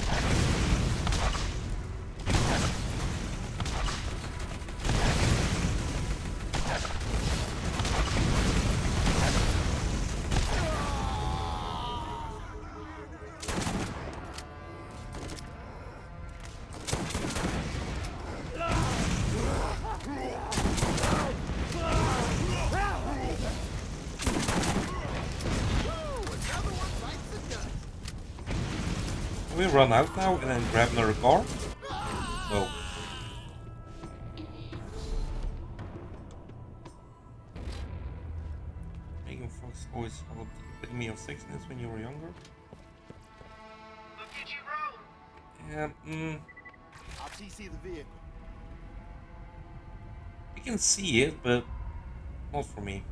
We run out now and then grab another car? No. Megan Fox always followed the epitome of sexiness when you were younger. Look at you roll. Yeah, I'll TC the vehicle. you can see it, but not for me.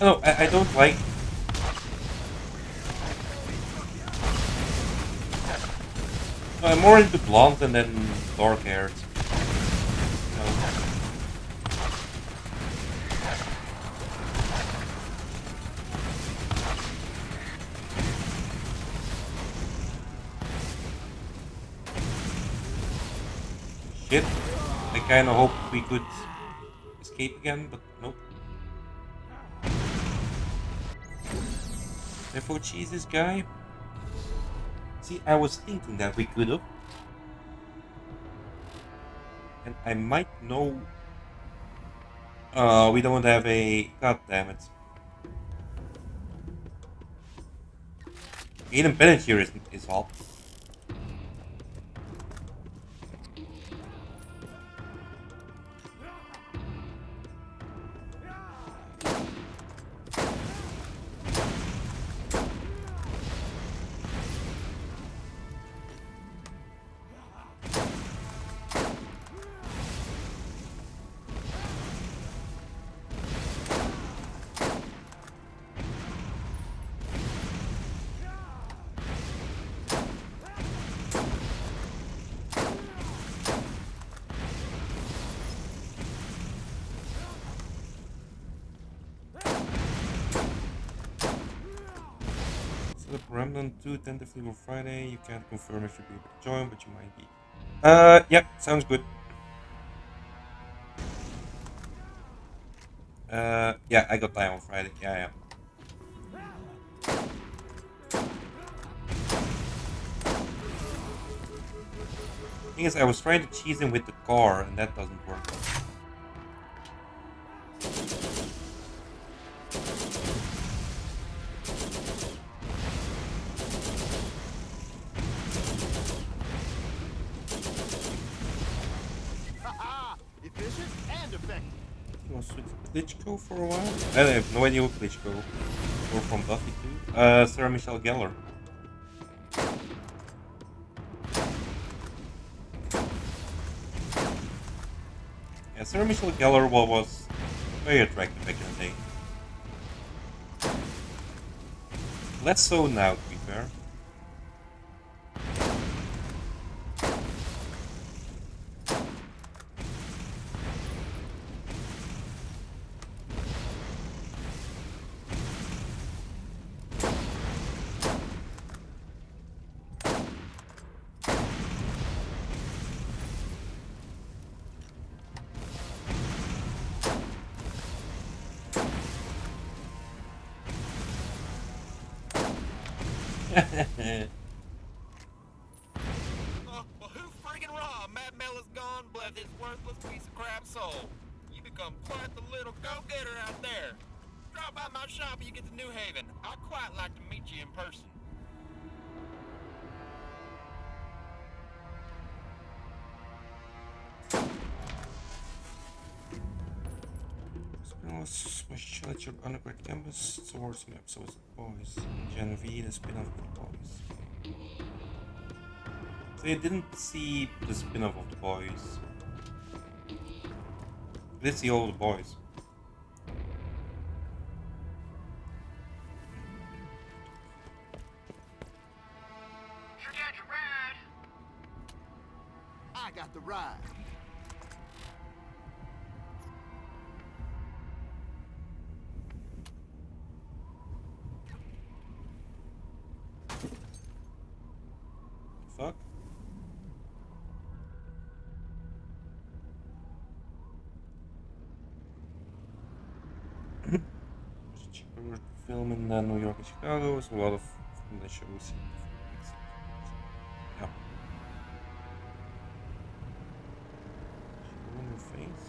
No, I don't like... No, I'm more into blonde and then dark haired. Shit. I kinda hoped we could escape again, but nope. Defo cheese this guy. See, I was thinking that we could have. And I might know... we don't have a... God damn it. Aiden Bennett here is hot. Remnant 2 tentatively for Friday. You can't confirm if you'll be able to join, but you might be. Yeah, sounds good. Yeah, I got time on Friday. Yeah. Thing is, I was trying to cheese him with the car, and that doesn't work. Efficient and effective. He was with Klitschko for a while. I have no idea who Klitschko. Or from Buffy too. Sarah Michelle Gellar. Yeah, Sarah Michelle Gellar was very attractive back in the day. Less so now, to be fair. Well, who friggin' robbed Matt Mellon's gone, bless his worthless piece of crap soul? You become quite the little go-getter out there. Drop by my shop when you get to New Haven. I'd quite like to meet you in person. Let your undergrad campus towards me episodes of The Boys. Gen V, the spin-off of The Boys. They didn't see the spin-off of The Boys. They did see all The Boys. You got your ride. I got the ride. Fuck. It's cheaper to film in New York and Chicago. There's a lot of film that shows. Yeah. Show on your face.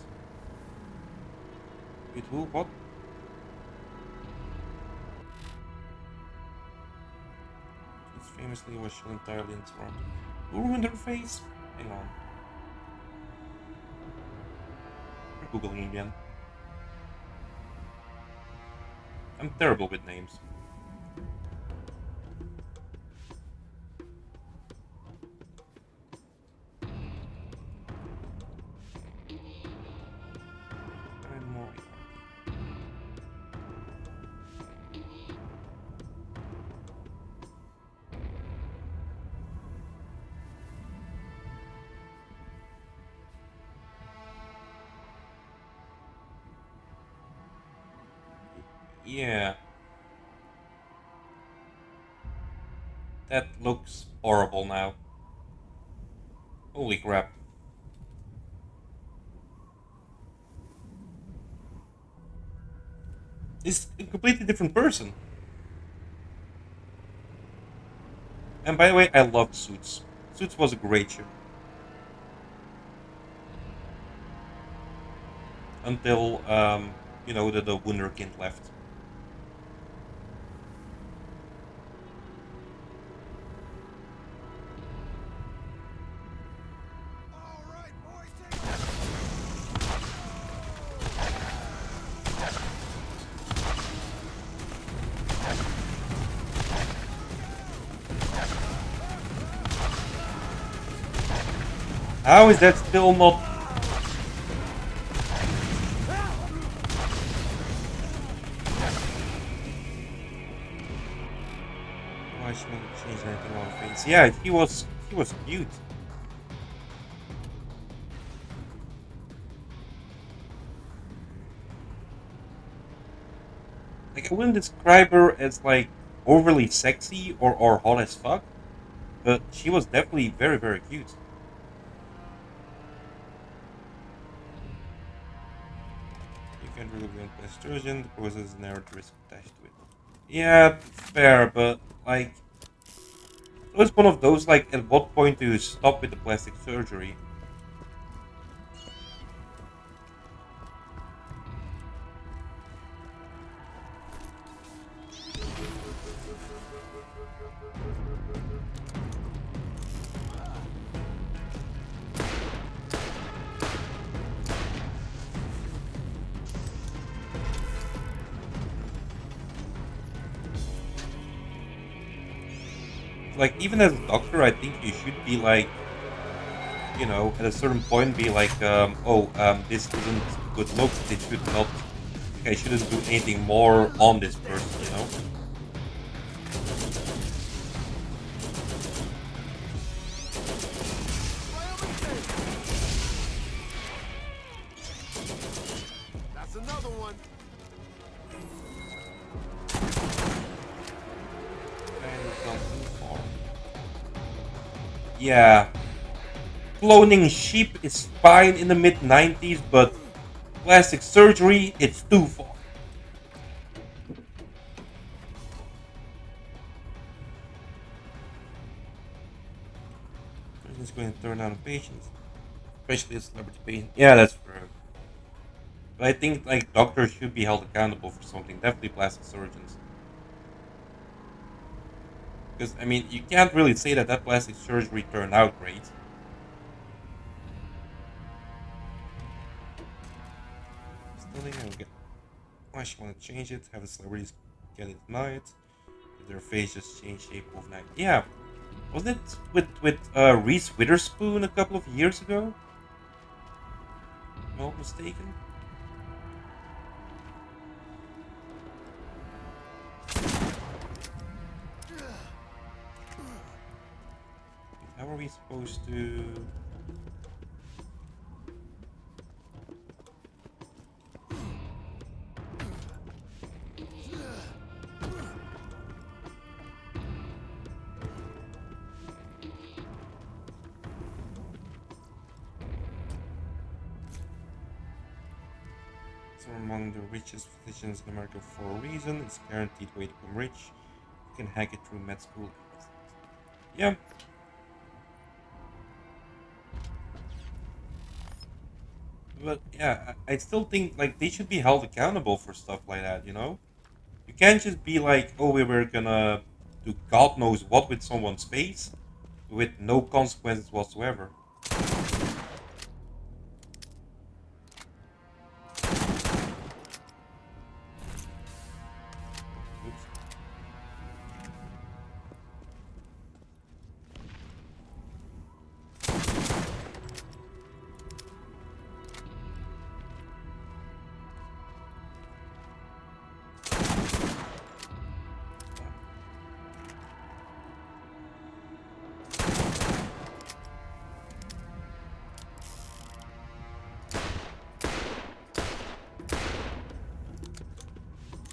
Wait, who? What? Famously was shown entirely in Toronto. Who ruined her face? Hang on. We're Googling again. I'm terrible with names. And more. Yeah. That looks horrible now. Holy crap. It's a completely different person. And by the way, I loved Suits. Suits was a great show. Until, you know, the Wunderkind left. How is that still not... Why should I change anything on face? Yeah, he was cute. Like, I wouldn't describe her as like overly sexy or hot as fuck, but she was definitely very, very cute. You can't really be a surgeon, the process is narrow risk attached to it. Yeah, fair, but like, it was one of those, like, at what point do you stop with the plastic surgery? Like, even as a doctor, I think you should be like, you know, at a certain point be like, this isn't a good look, it should not, I shouldn't do anything more on this person, you know? That's another one. Yeah. Cloning sheep is fine in the mid-90s, but plastic surgery, it's too far. Surgeon's going to turn down patients, especially a celebrity patient. Yeah, that's true. But I think like doctors should be held accountable for something. Definitely plastic surgeons. Because I mean, you can't really say that that plastic surgery turned out great. Stunning. Okay. Why she want to change it? Have the celebrities get it tonight? Did their face just change shape overnight? Yeah. Wasn't it with Reese Witherspoon a couple of years ago? Am I not mistaken? How are we supposed to... So among the richest physicians in America for a reason. It's a guaranteed way to become rich. You can hack it through med school. Yeah. But yeah, I still think like they should be held accountable for stuff like that, you know? You can't just be like, oh, we were gonna do God knows what with someone's face with no consequences whatsoever. Oops.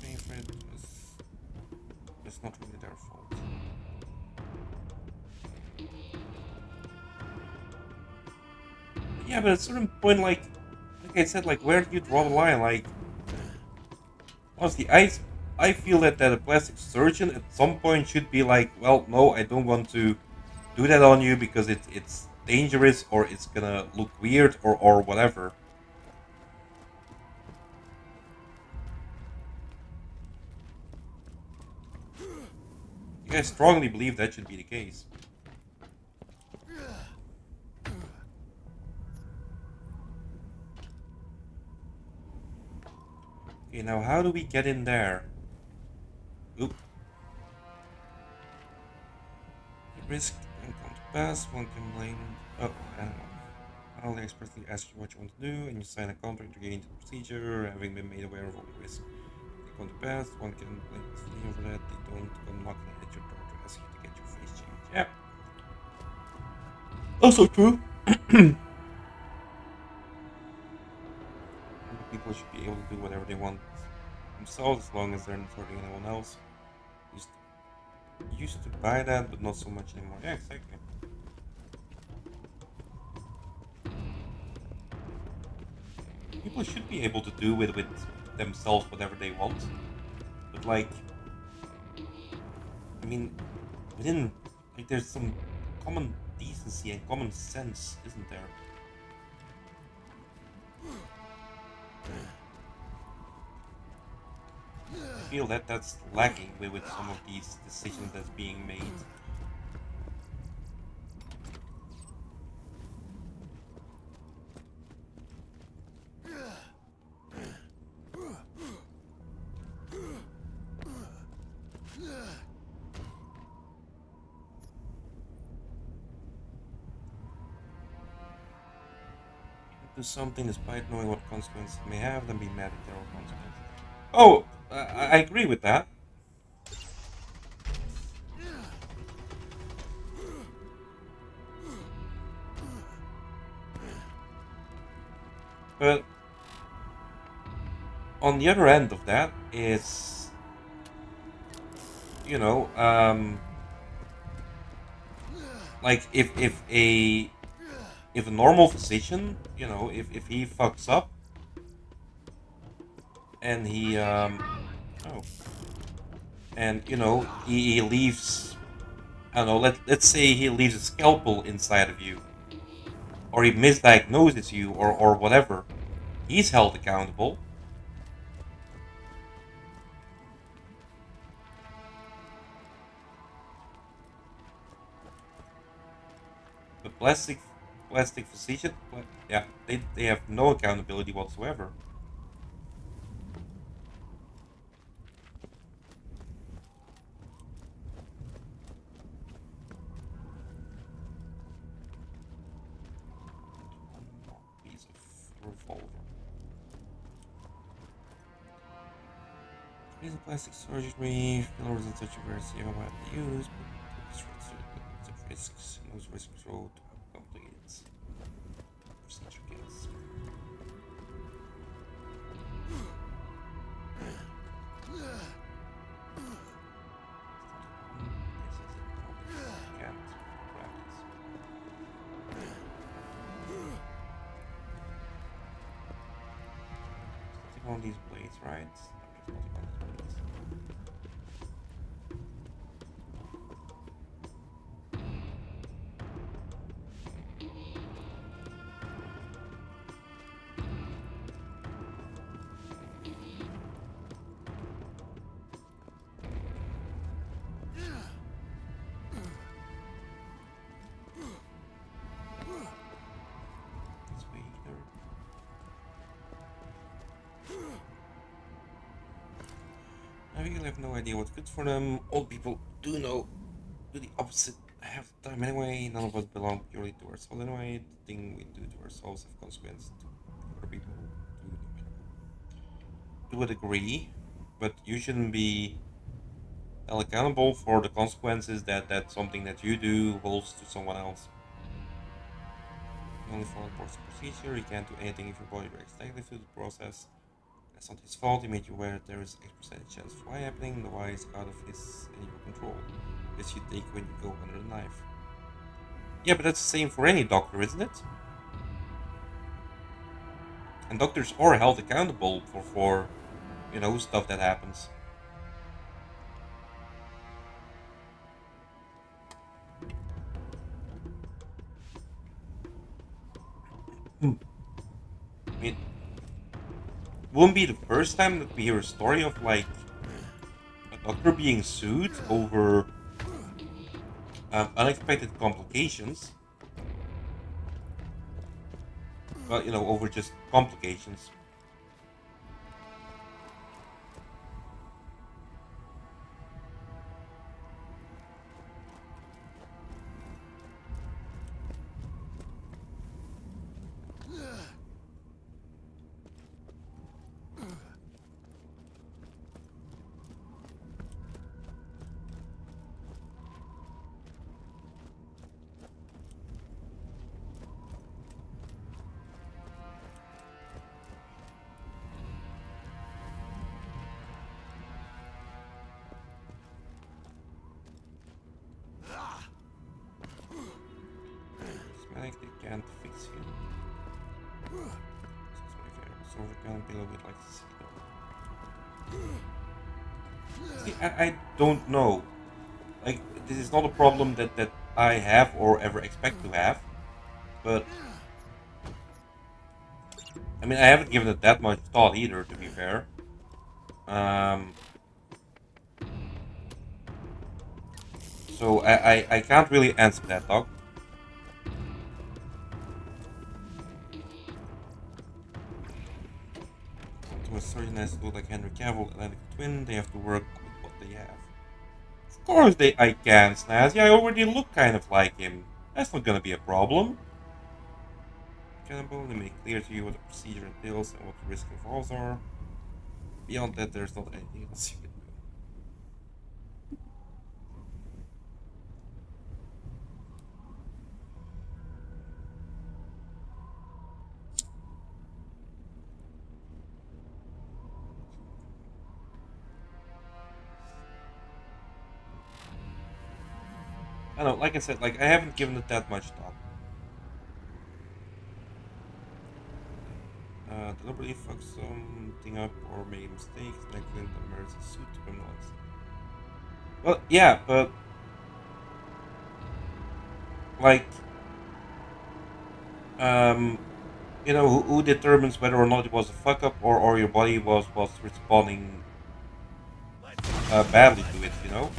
Favorite is it's not really their fault. Yeah, but at a certain point, like I said, like where do you draw the line? Like honestly, I feel that a plastic surgeon at some point should be like, well, no, I don't want to do that on you because it's dangerous or it's gonna look weird or whatever. I strongly believe that should be the case. Okay, now how do we get in there? Oop. The risk and come to pass, one can blame... Oh, hang on. I'll expressly ask you what you want to do, and you sign a contract to get into the procedure, having been made aware of all the risks. They come to pass, one can blame the city over that, they don't come knocking at your door to ask you to get your face changed. Yeah. Also true. People should be able to do whatever they want themselves as long as they're not hurting anyone else. Used to buy that, but not so much anymore. Yeah, exactly. People should be able to do with themselves whatever they want. But like, I mean, within, like, there's some common decency and common sense, isn't there? I feel that that's lacking with some of these decisions that's being made. Do something despite knowing what consequences it may have, then be mad at their own consequences. Oh, I agree with that. But on the other end of that is, you know, like if a normal physician, you know, if he fucks up and he and you know he leaves, I don't know, let's say he leaves a scalpel inside of you, or he misdiagnoses you or whatever, He's held accountable. But plastic physician, yeah, they have no accountability whatsoever. Piece of revolver. Piece of plastic surgery, fillers and such a very safe and widely used, but the risks, those risks road to complicated procedure kits. Can't practice. Take one of these blades, right? I really have no idea what's good for them. Old people do the opposite half the time anyway. None of us belong purely to ourselves anyway. The thing we do to ourselves have consequences to other people to a degree, but you shouldn't be held accountable for the consequences that something that you do holds to someone else. You only follow the procedure. You can't do anything if your body reacts negatively to the process. That's not his fault. He made you aware that there is a 8% chance of why happening. The why is out of his and your control. This you take when you go under the knife. Yeah, but that's the same for any doctor, isn't it? And doctors are held accountable for stuff that happens. I mean, wouldn't be the first time that we hear a story of like a doctor being sued over unexpected complications. Well, over just complications. They can't fix him. So we can be a little bit like this. See, I don't know. Like, this is not a problem that I have or ever expect to have. But I mean, I haven't given it that much thought either, to be fair. So I can't really answer that, dog. To a certain as to like Henry Cavill and Identical Twin, they have to work with what they have. Of course I can, Snazzy. I already look kind of like him. That's not gonna be a problem. Accountable, they make clear to you what the procedure entails and what the risk involves are. Beyond that, there's not anything else you can do. I don't know, like I said, like I haven't given it that much thought. Deliberately fuck something up or made mistakes, negligent that merits a suit to criminalize. Well, yeah, but like, you know, who determines whether or not it was a fuck up or your body was responding badly to it, you know?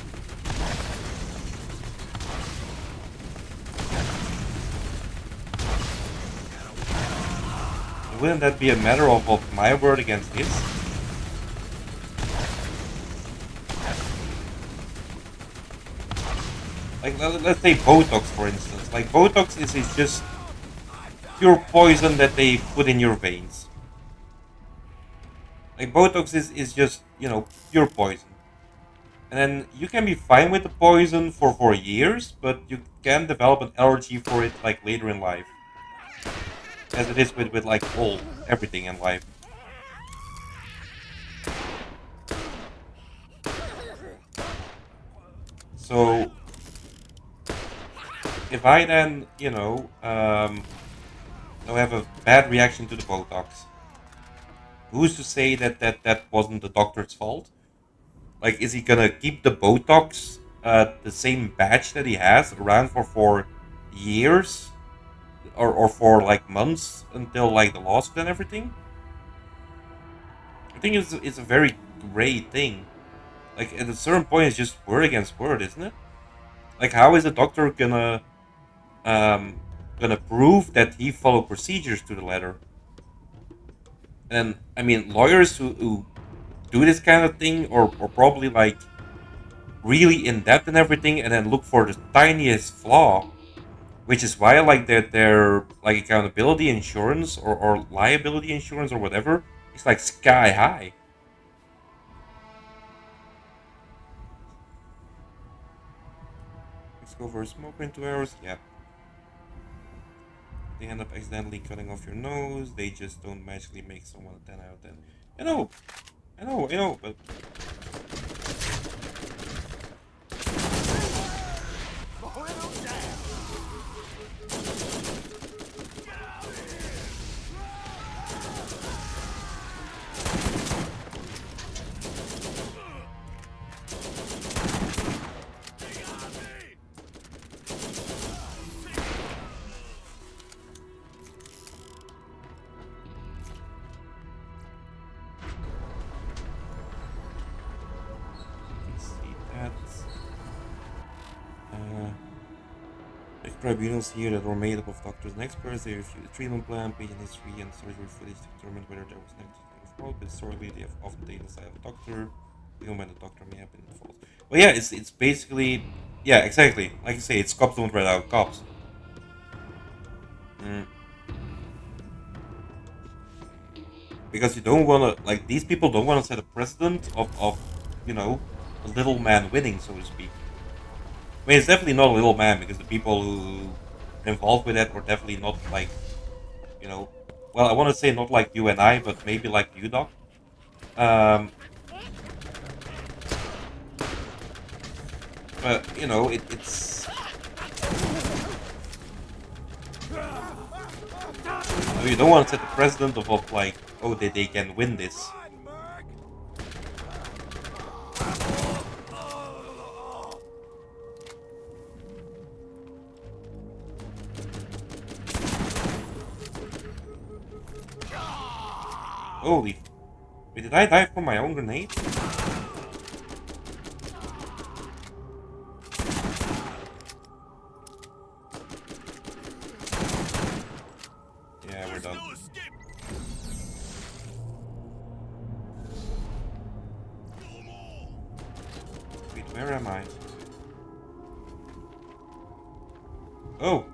Wouldn't that be a matter of my word against his? Like, let's say Botox, for instance. Like, Botox is just pure poison that they put in your veins. Like, Botox is just, you know, pure poison. And then you can be fine with the poison for years, but you can develop an allergy for it, like, later in life. As it is with like, everything in life. So, if I then, you know, have a bad reaction to the Botox, who's to say that wasn't the doctor's fault? Like, is he gonna keep the Botox, the same batch that he has around for years, or for like months until like the lawsuit and everything? I think it's a very gray thing. Like, at a certain point, it's just word against word, isn't it? Like, how is a doctor um gonna prove that he followed procedures to the letter? And I mean, lawyers who do this kind of thing, or probably like really in depth and everything, and then look for the tiniest flaw, which is why like their like accountability insurance or liability insurance or whatever is like sky high. Let's go for a smoke in 2 hours. Yeah. They end up accidentally cutting off your nose. They just don't magically make someone a 10 out of 10. I know, but tribunals here that were made up of doctors and experts. They reviewed the treatment plan, patient history, and surgery footage to determine whether there was negligence involved. But historically, they have often taken the side of the doctor, even when the doctor may have been at fault. Well, yeah, it's basically, yeah, exactly. Like you say, it's cops don't rat out cops. Because you don't want to, like, these people don't want to set a precedent of, you know, a little man winning, so to speak. I mean, it's definitely not a little man, because the people who are involved with that were definitely not like, you know, well, I want to say not like you and I, but maybe like you, Doc. But, you know, it's... You don't want to set the precedent of like, oh, they can win this. Holy... Wait, did I die from my own grenade? Yeah, we're done. Wait, where am I? Oh!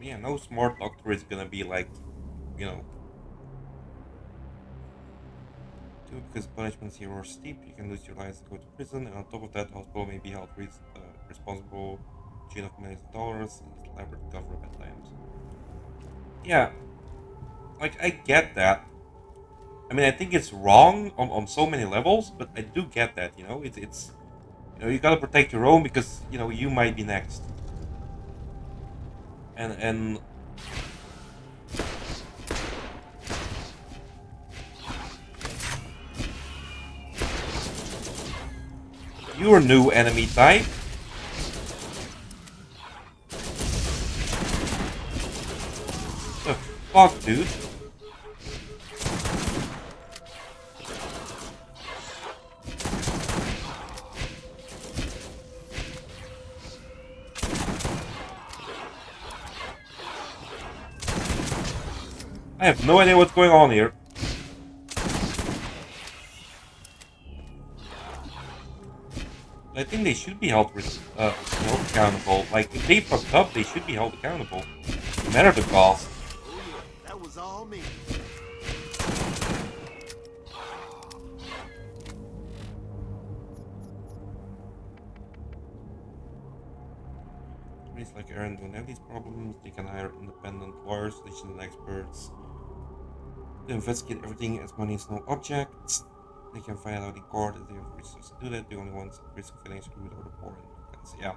Yeah, no smart doctor is gonna be like, you know, because punishments here are steep. You can lose your license and go to prison, and on top of that, the hospital may be held responsible, chain of millions of dollars, and elaborate cover-up at times. Yeah, like, I get that, I mean, I think it's wrong on so many levels, but I do get that, you know? It's you know, you gotta protect your own because, you know, you might be next. And you're a new enemy type. The fuck, dude? I have no idea what's going on here. I think they should be held, held accountable. Like, if they fucked up, they should be held accountable. No matter the cost. Oh yeah, that was all me. Companies like Aaron don't have these problems. They can hire independent lawyers, licensed experts. They investigate everything as money is no object. They can find out in court if they have resources to do that. The only ones at risk of getting screwed are the poor and applicants. Yeah.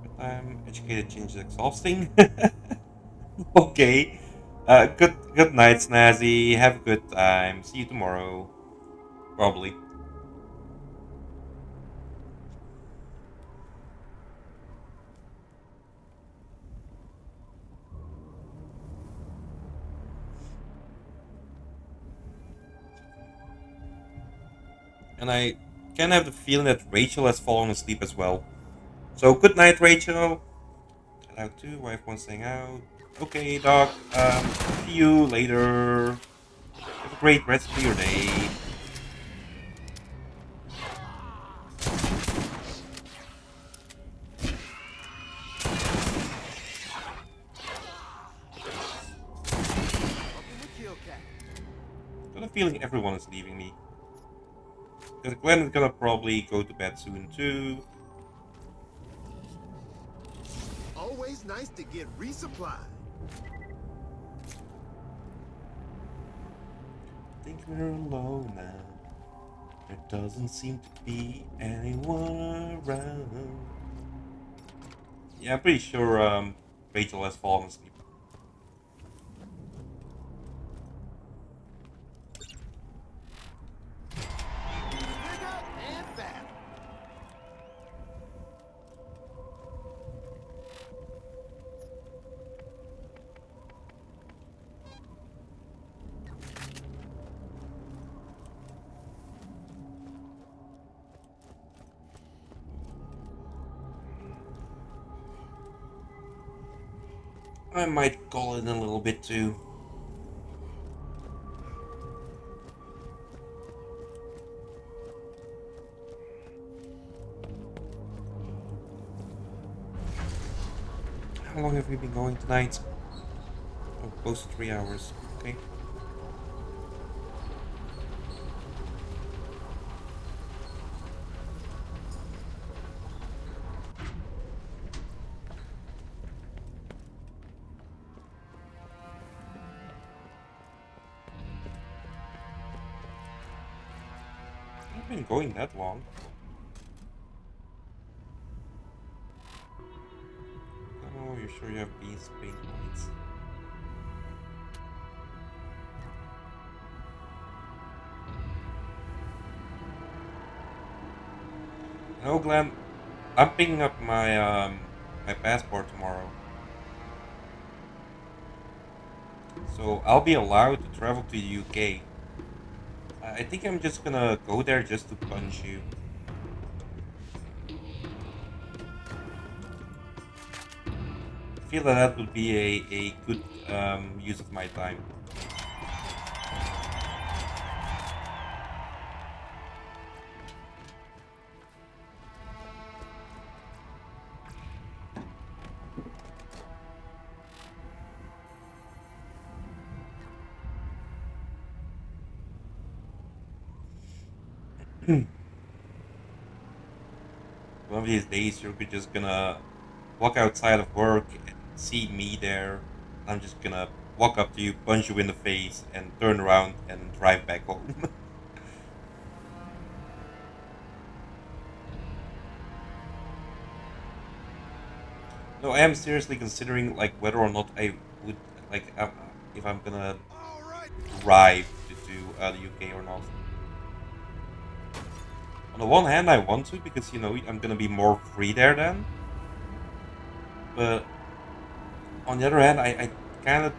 But educated change is exhausting. Okay. Good night, Snazzy. Have a good time. See you tomorrow. Probably. And I can have the feeling that Rachel has fallen asleep as well. So good night, Rachel. Out too. Wife wants to hang out. Okay, Doc. See you later. Have a great rest of your day. Welcome to Kill Cat. Got a feeling everyone is leaving me. Because Glenn is gonna probably go to bed soon too. Always nice to get resupplied. I think we're alone now. There doesn't seem to be anyone around. Yeah, I'm pretty sure Rachel has fallen asleep. Bigger and fatter. I might call it in a little bit too. How long have we been going tonight? Oh, close to 3 hours. Okay. I've been going that long. Oh, you're sure you have these paint points? No, Glenn. I'm picking up my my passport tomorrow. So I'll be allowed to travel to the UK. I think I'm just gonna go there just to punch you. I feel that that would be a good use of my time. One of these days you're just gonna walk outside of work and see me there. I'm just gonna walk up to you, punch you in the face, and turn around and drive back home. No, I am seriously considering like whether or not I would like if I'm gonna drive to the UK or not. On the one hand, I want to because I'm gonna be more free there then. But on the other hand, I kind of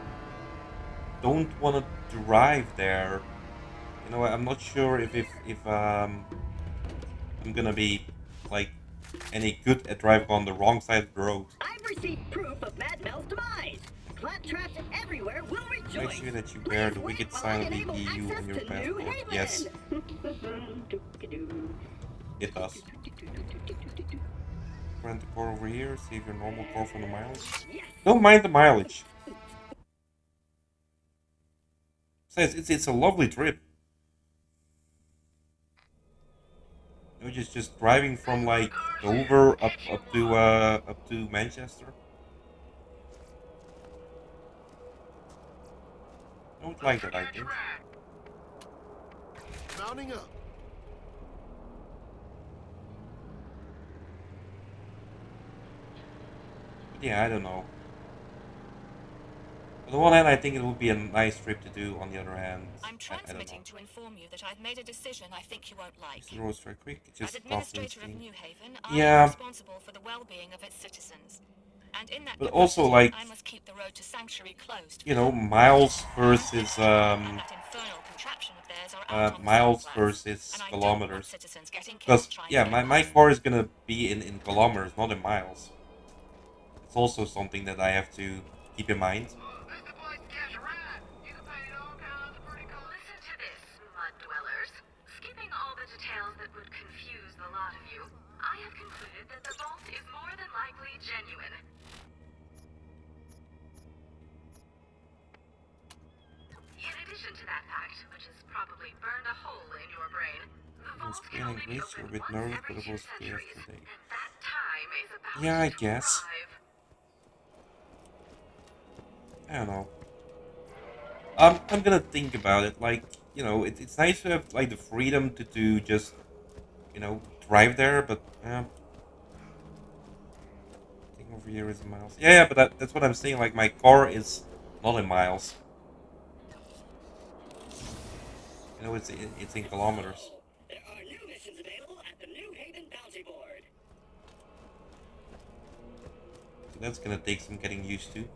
don't want to drive there. I'm not sure if I'm gonna be like any good at driving on the wrong side of the road. I've received proof of Mad Mel's demise. Claptraps everywhere will rejoice. Make sure that you bear the Please wicked wait sign while of I the enable EU on access your to New passport. Haven. Yes, it does. Rent the car over here, save your normal car from the mileage. Yes. Don't mind the mileage. Besides, it's a lovely trip. Just driving from like Dover up to Manchester. I don't like that, I think. Mounting up. But yeah, I don't know. On the one hand, I think it would be a nice trip to do. On the other hand, I'm I don't transmitting know. to inform you that I've made a decision I think you won't like. The road's very quick. It's As just administrator of constantly. New Haven, I Yeah. am responsible for the well-being of its citizens. And in that But also, capacity, like, I must keep the road to Sanctuary closed. Miles versus And that infernal contraption of theirs are out on the miles sandflats, versus and I don't want kilometers. citizens getting Because killed trying yeah, to get my past. car is gonna be in kilometers, not in miles. It's also something that I have to keep in mind. This the place to catch a ride. You can paint all kinds of pretty colors. Listen to this, mud dwellers. Skipping all the details that would confuse the lot of you, I have concluded that the vault is more than likely genuine. In addition to that fact, which has probably burned a hole in your brain, the I was vault can feeling only be Greece a opened bit once nervous, every but it 2 was clear centuries, yesterday. and that time is about Yeah, I to guess. arrive. I don't know. I'm gonna think about it. Like, it's nice to have like the freedom to just, drive there. But thing over here is in miles. Yeah, but that's what I'm saying. Like, my car is not in miles. It's in kilometers. There are new missions available at the New Haven Bounty Board. So that's gonna take some getting used to.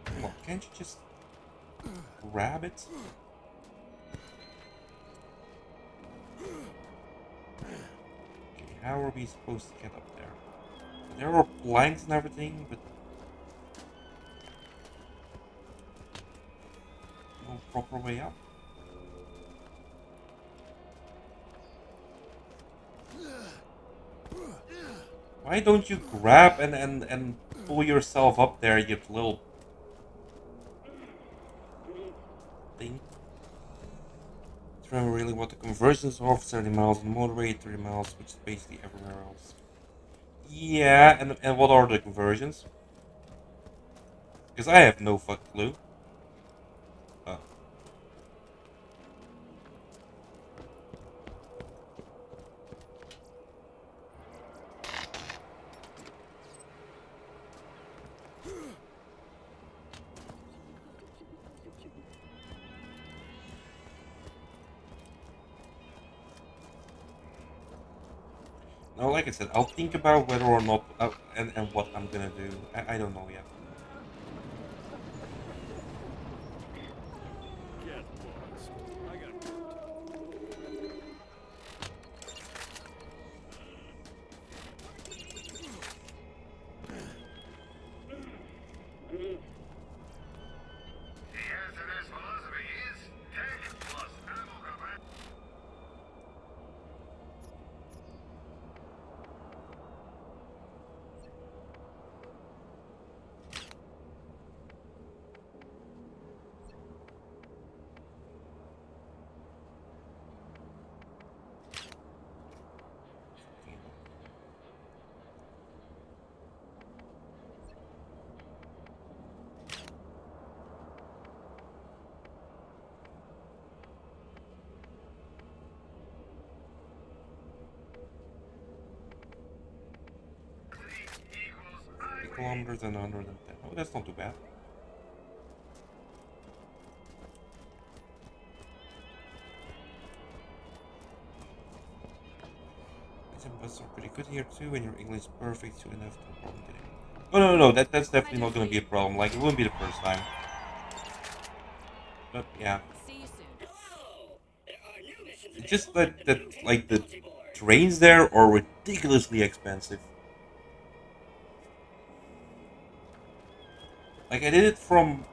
Come on, can't you just grab it? Okay, how are we supposed to get up there? There are planks and everything, but no proper way up. Why don't you grab and pull yourself up there, you little thing? Remember really what the conversions are of 30 miles on the motorway, 30 miles, which is basically everywhere else. Yeah, and what are the conversions? Because I have no fucking clue. Oh. Now, like I said, I'll think about whether or not and what I'm gonna do. I don't know yet. Get lost. I got The answer to this philosophy is tank plus ammo cover. kilometers and 110. Oh, that's not too bad. Some buses are pretty good here too, and your English is perfect, so enough no problem today. Oh no, that's definitely not gonna be a problem. Like, it wouldn't be the first time. But yeah. See you soon. It's just that like the trains there are ridiculously expensive. Like, I did it from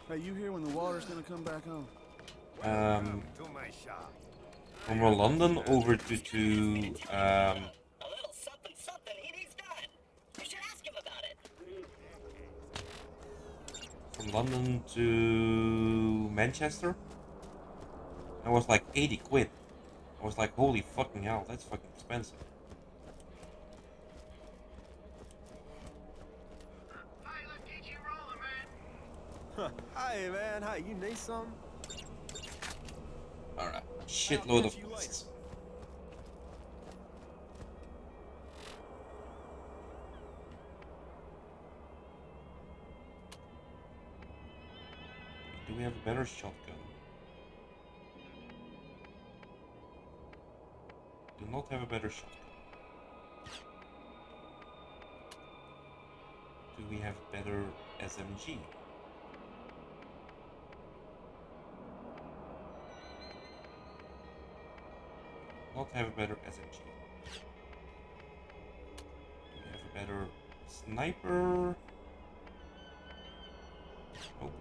Hey, you here when the water's gonna come back on? from London over to A little something something he needs done. You should ask him about it. from London to Manchester. That was like 80 quid. I was like, holy fucking hell, that's fucking expensive. Hey man, hey, you need something? Alright, shitload of quests. Do we have a better shotgun? Do not have a better shotgun. Do we have a better SMG? Not have a better SMG. Do we have a better sniper? Nope.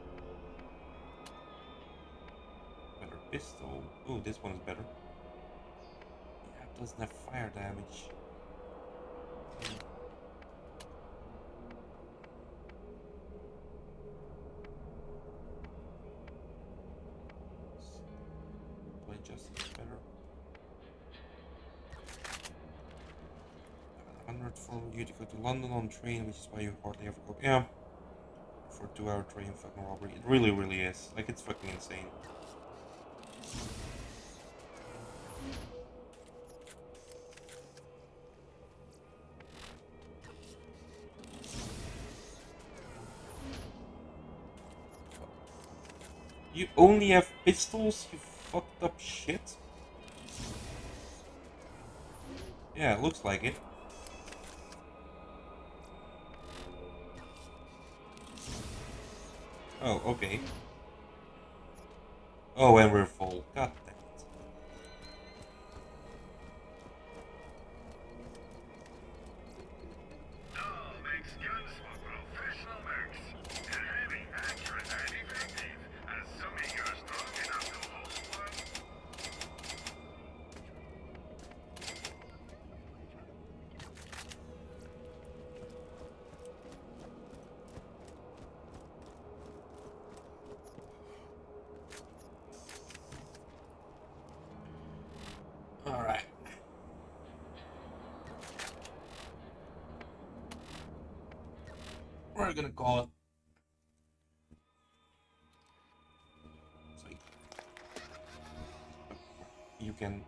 Better pistol. Oh, this one is better. Yeah, it doesn't have fire damage. Play Justice is better. 100 for you to go to London on train, which is why you hardly ever go. Yeah. For a 2-hour train fucking robbery. It really is. Like, it's fucking insane. You only have pistols, you fucked up shit? Yeah, it looks like it. Oh, okay. Oh, and we're full. God damn it. Alright. We're gonna call it. Sweet. You can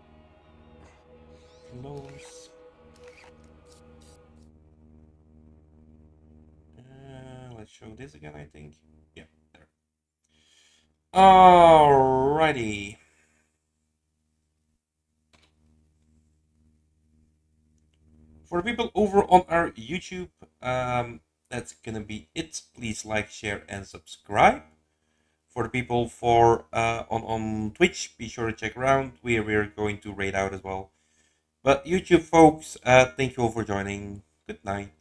close. Let's show this again, I think. Yeah, there. Alrighty. For the people over on our YouTube, that's gonna be it. Please like, share, and subscribe. For the people on Twitch, be sure to check around. We're going to raid out as well. But YouTube folks, thank you all for joining. Good night.